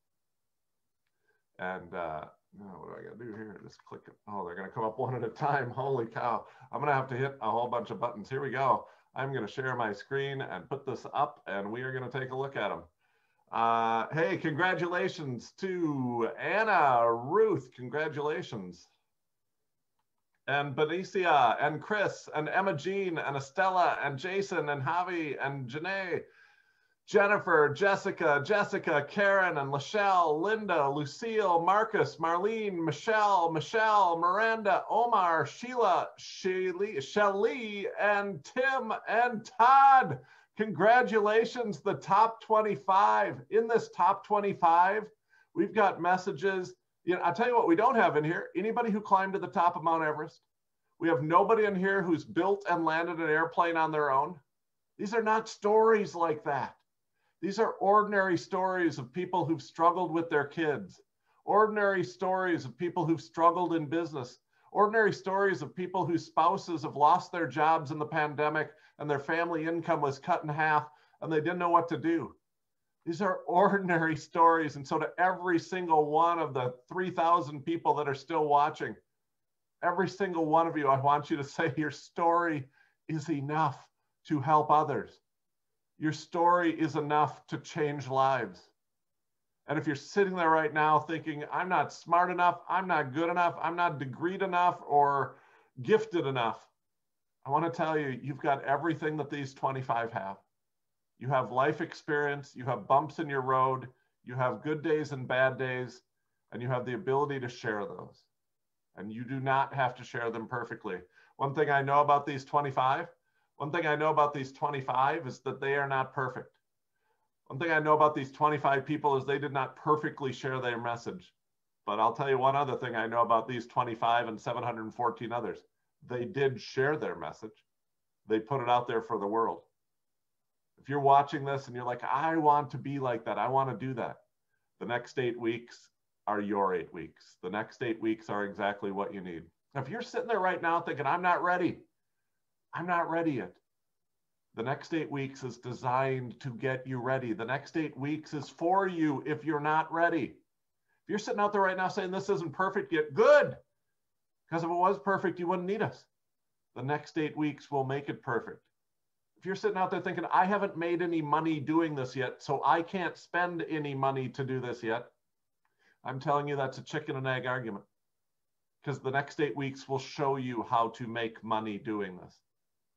And what do I got to do here? Just click it. Oh, they're going to come up one at a time. Holy cow. I'm going to have to hit a whole bunch of buttons. Here we go. I'm going to share my screen and put this up, and we are going to take a look at them. Hey, congratulations to Anna, Ruth, congratulations. And Benicia, and Chris, and Emma Jean, and Estella, and Jason, and Javi, and Janae, Jennifer, Jessica, Karen, and Lachelle, Linda, Lucille, Marcus, Marlene, Michelle, Miranda, Omar, Sheila, Shelly, and Tim, and Todd. Congratulations, the top 25. In this top 25, we've got messages. You know, I'll tell you what we don't have in here. Anybody who climbed to the top of Mount Everest. We have nobody in here who's built and landed an airplane on their own. These are not stories like that. These are ordinary stories of people who've struggled with their kids, ordinary stories of people who've struggled in business, ordinary stories of people whose spouses have lost their jobs in the pandemic and their family income was cut in half and they didn't know what to do. These are ordinary stories. And so to every single one of the 3,000 people that are still watching, every single one of you, I want you to say your story is enough to help others. Your story is enough to change lives. And if you're sitting there right now thinking, I'm not smart enough, I'm not good enough, I'm not degreed enough or gifted enough, I want to tell you, you've got everything that these 25 have. You have life experience, you have bumps in your road, you have good days and bad days, and you have the ability to share those. And you do not have to share them perfectly. One thing I know about these 25 is that they are not perfect. One thing I know about these 25 people is they did not perfectly share their message. But I'll tell you one other thing I know about these 25 and 714 others. They did share their message. They put it out there for the world. If you're watching this and you're like, I want to be like that, I want to do that, the next 8 weeks are your 8 weeks. The next 8 weeks are exactly what you need. If you're sitting there right now thinking, I'm not ready yet, the next 8 weeks is designed to get you ready. The next 8 weeks is for you if you're not ready. If you're sitting out there right now saying this isn't perfect yet, good. Because if it was perfect, you wouldn't need us. The next 8 weeks will make it perfect. If you're sitting out there thinking, I haven't made any money doing this yet, so I can't spend any money to do this yet, I'm telling you that's a chicken and egg argument. Because the next 8 weeks will show you how to make money doing this.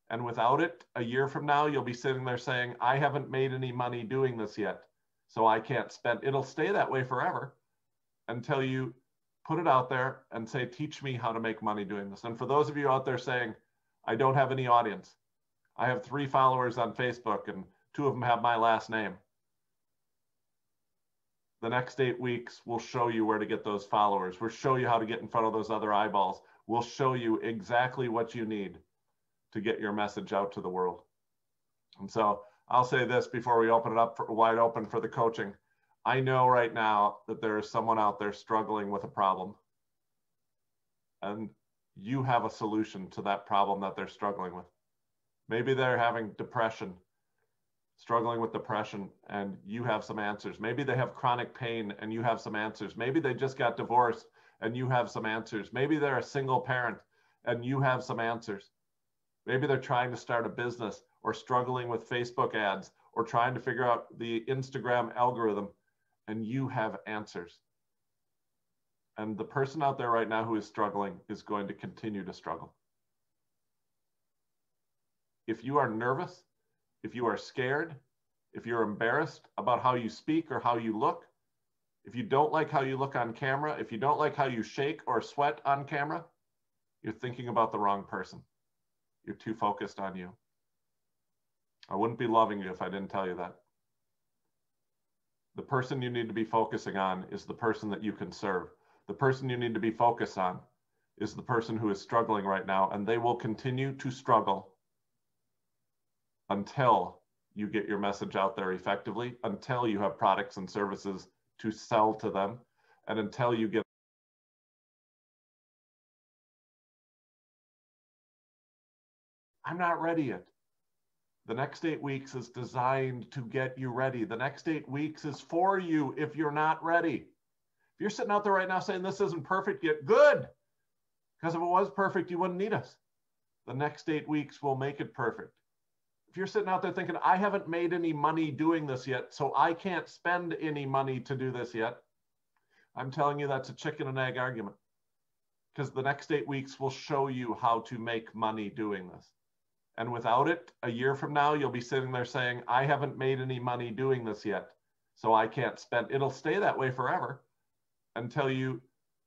And without it, a year from now, you'll be sitting there saying, I haven't made any money doing this yet, so I can't spend. It'll stay that way forever until you put it out there and say, teach me how to make money doing this. And for those of you out there saying, I don't have any audience, I have 3 followers on Facebook and 2 of them have my last name. The next 8 weeks, we'll show you where to get those followers. We'll show you how to get in front of those other eyeballs. We'll show you exactly what you need to get your message out to the world. And so I'll say this before we open it up wide open for the coaching. I know right now that there is someone out there struggling with a problem. And you have a solution to that problem that they're struggling with. Maybe they're having depression, struggling with depression, and you have some answers. Maybe they have chronic pain and you have some answers. Maybe they just got divorced and you have some answers. Maybe they're a single parent and you have some answers. Maybe they're trying to start a business or struggling with Facebook ads or trying to figure out the Instagram algorithm, and you have answers. And the person out there right now who is struggling is going to continue to struggle. If you are nervous, if you are scared, if you're embarrassed about how you speak or how you look, if you don't like how you look on camera, if you don't like how you shake or sweat on camera, you're thinking about the wrong person. You're too focused on you. I wouldn't be loving you if I didn't tell you that. The person you need to be focusing on is the person that you can serve. The person you need to be focused on is the person who is struggling right now, and they will continue to struggle until you get your message out there effectively, until you have products and services to sell to them, and until you get I'm not ready yet. The next 8 weeks is designed to get you ready. The next 8 weeks is for you if you're not ready. If you're sitting out there right now saying this isn't perfect yet, good. Because if it was perfect, you wouldn't need us. The next 8 weeks will make it perfect. If you're sitting out there thinking, I haven't made any money doing this yet, so I can't spend any money to do this yet, I'm telling you that's a chicken and egg argument. Because the next 8 weeks will show you how to make money doing this. And without it, a year from now, you'll be sitting there saying, I haven't made any money doing this yet, so I can't spend. It'll stay that way forever until you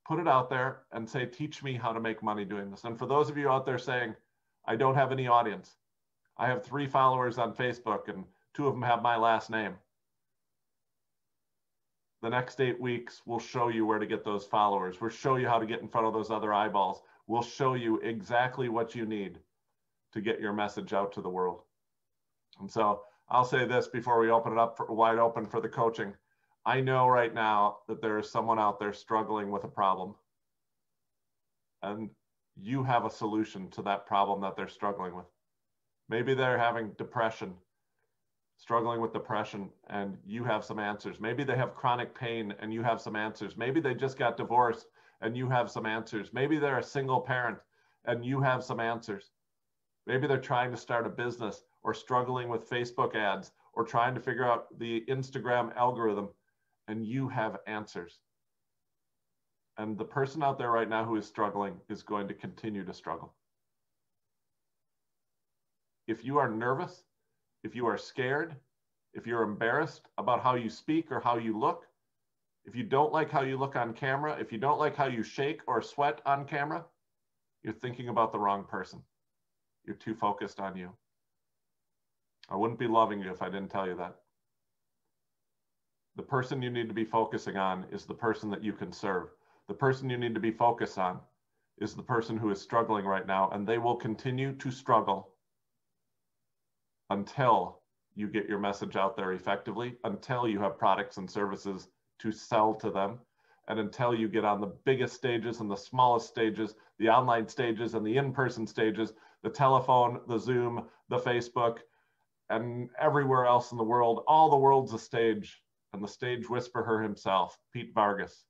put it out there and say, teach me how to make money doing this. And for those of you out there saying, I don't have any audience, I have 3 followers on Facebook and 2 of them have my last name. The next 8 weeks, we'll show you where to get those followers. We'll show you how to get in front of those other eyeballs. We'll show you exactly what you need to get your message out to the world. And so I'll say this before we open it up wide open for the coaching. I know right now that there is someone out there struggling with a problem, and you have a solution to that problem that they're struggling with. Maybe they're having depression, struggling with depression and you have some answers. Maybe they have chronic pain and you have some answers. Maybe they just got divorced and you have some answers. Maybe they're a single parent and you have some answers. Maybe they're trying to start a business or struggling with Facebook ads or trying to figure out the Instagram algorithm, and you have answers. And the person out there right now who is struggling is going to continue to struggle. If you are nervous, if you are scared, if you're embarrassed about how you speak or how you look, if you don't like how you look on camera, if you don't like how you shake or sweat on camera, you're thinking about the wrong person. You're too focused on you. I wouldn't be loving you if I didn't tell you that. The person you need to be focusing on is the person that you can serve. The person you need to be focused on is the person who is struggling right now, and they will continue to struggle until you get your message out there effectively, until you have products and services to sell to them, and until you get on the biggest stages and the smallest stages, the online stages and the in-person stages, the telephone, the Zoom, the Facebook, and everywhere else in the world. All the world's a stage, and the stage whisperer himself, Pete Vargas,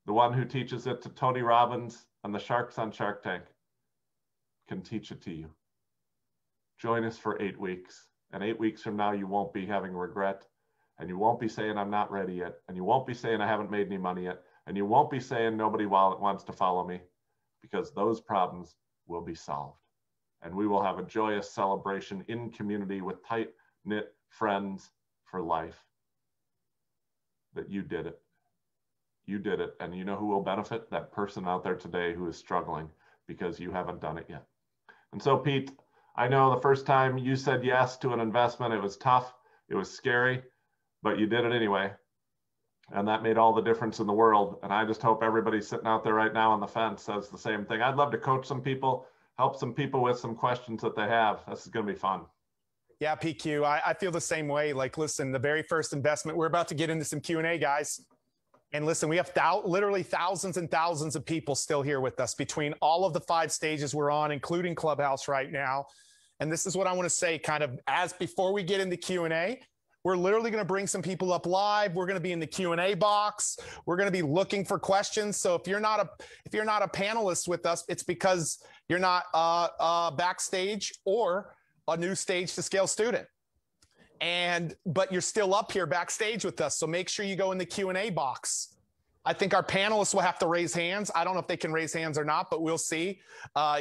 the one who teaches it to Tony Robbins and the sharks on Shark Tank, can teach it to you. Join us for 8 weeks, and 8 weeks from now, you won't be having regret, and you won't be saying, I'm not ready yet, and you won't be saying, I haven't made any money yet, and you won't be saying, nobody wants to follow me, because those problems will be solved. And we will have a joyous celebration in community with tight-knit friends for life. That you did it. You did it. And you know who will benefit? That person out there today who is struggling because you haven't done it yet. And so, Pete, I know the first time you said yes to an investment, it was tough, it was scary, but you did it anyway. And that made all the difference in the world. And I just hope everybody sitting out there right now on the fence says the same thing. I'd love to coach some people, help some people with some questions that they have. This is going to be fun. Yeah, PQ, I feel the same way. Like, listen, the very first investment, we're about to get into some Q&A, guys. And listen, we have literally thousands and thousands of people still here with us between all of the 5 stages we're on, including Clubhouse right now. And this is what I want to say kind of as before we get into Q&A. We're literally going to bring some people up live. We're going to be in the Q&A box. We're going to be looking for questions. So if you're not a panelist with us, it's because you're not backstage or a new stage to scale student. But you're still up here backstage with us. So make sure you go in the Q&A box. I think our panelists will have to raise hands. I don't know if they can raise hands or not, but we'll see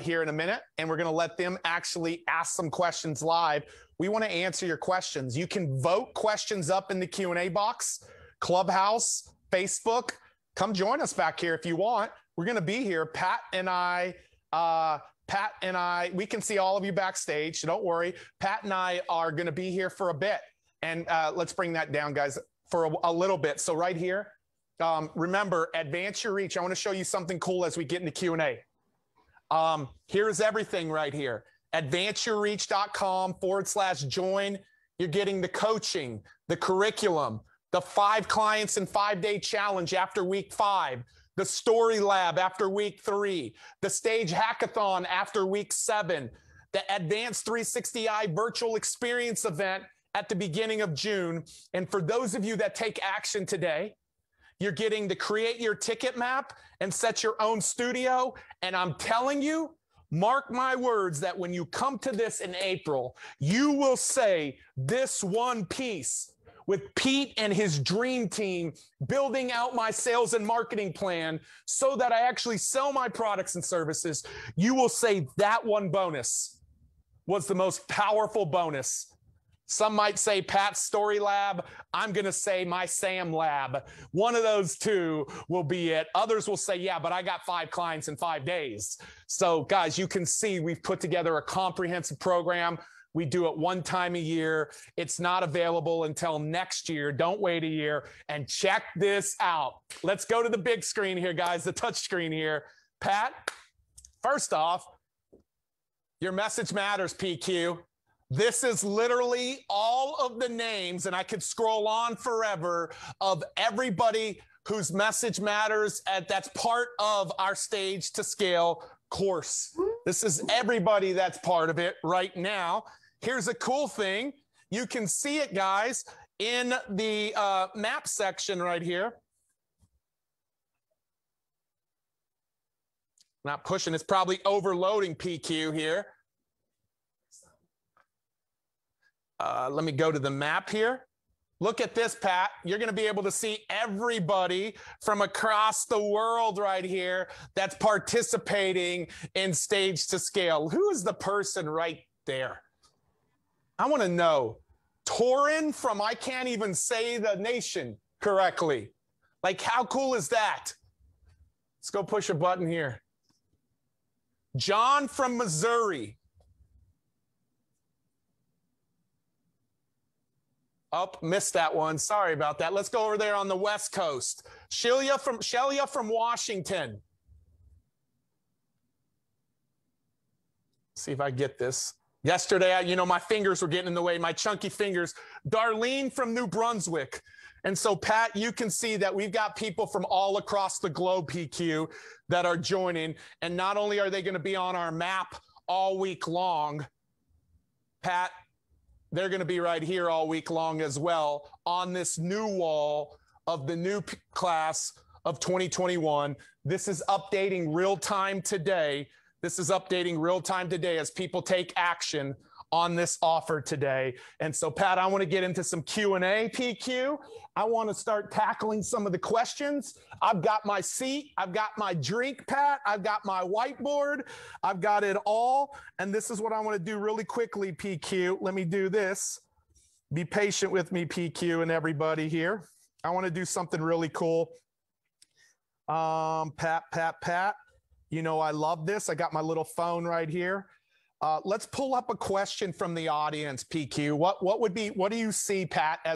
here in a minute. And we're going to let them actually ask some questions live. We want to answer your questions. You can vote questions up in the Q&A box, Clubhouse, Facebook. Come join us back here if you want. We're going to be here. Pat and I, we can see all of you backstage, so don't worry. Pat and I are going to be here for a bit. And let's bring that down, guys, for a little bit. So right here, remember, advance your reach. I want to show you something cool as we get into Q&A. Here's everything right here. advanceyourreach.com/join. You're getting the coaching, the curriculum, the 5 clients in 5-day challenge after week 5, the story lab after week 3, the stage hackathon after week 7, the advanced 360i virtual experience event at the beginning of June. And for those of you that take action today, you're getting to create your ticket map and set your own studio. And I'm telling you, mark my words that when you come to this in April, you will say this one piece with Pete and his dream team building out my sales and marketing plan so that I actually sell my products and services. You will say that one bonus was the most powerful bonus. Some might say Pat's Story Lab. I'm going to say my Sam Lab. One of those two will be it. Others will say, yeah, but I got 5 clients in 5 days. So guys, you can see we've put together a comprehensive program. We do it one time a year. It's not available until next year. Don't wait a year. And check this out. Let's go to the big screen here, guys, the touch screen here. Pat, first off, your message matters, PQ. This is literally all of the names, and I could scroll on forever, of everybody whose message matters. That's part of our Stage to Scale course. This is everybody that's part of it right now. Here's a cool thing. You can see it, guys, in the map section right here. Not pushing, it's probably overloading PQ here. Let me go to the map here. Look at this, Pat. You're going to be able to see everybody from across the world right here that's participating in Stage to Scale. Who is the person right there? I want to know. Torin from I can't even say the nation correctly. Like, how cool is that? Let's go push a button here. John from Missouri. Oh, missed that one. Sorry about that. Let's go over there on the West Coast. Shelia from Washington. See if I get this. Yesterday, my fingers were getting in the way, my chunky fingers. Darlene from New Brunswick. And so, Pat, you can see that we've got people from all across the globe, PQ, that are joining. And not only are they going to be on our map all week long, Pat, they're going to be right here all week long as well on this new wall of the new class of 2021. This is updating real time today. This is updating real time today as people take action on this offer today. And so, Pat, I want to get into some Q&A, PQ. I want to start tackling some of the questions. I've got my seat. I've got my drink, Pat. I've got my whiteboard. I've got it all. And this is what I want to do really quickly, PQ. Let me do this. Be patient with me, PQ, and everybody here. I want to do something really cool. Pat. I love this. I got my little phone right here. Let's pull up a question from the audience, PQ. What do you see, Pat, as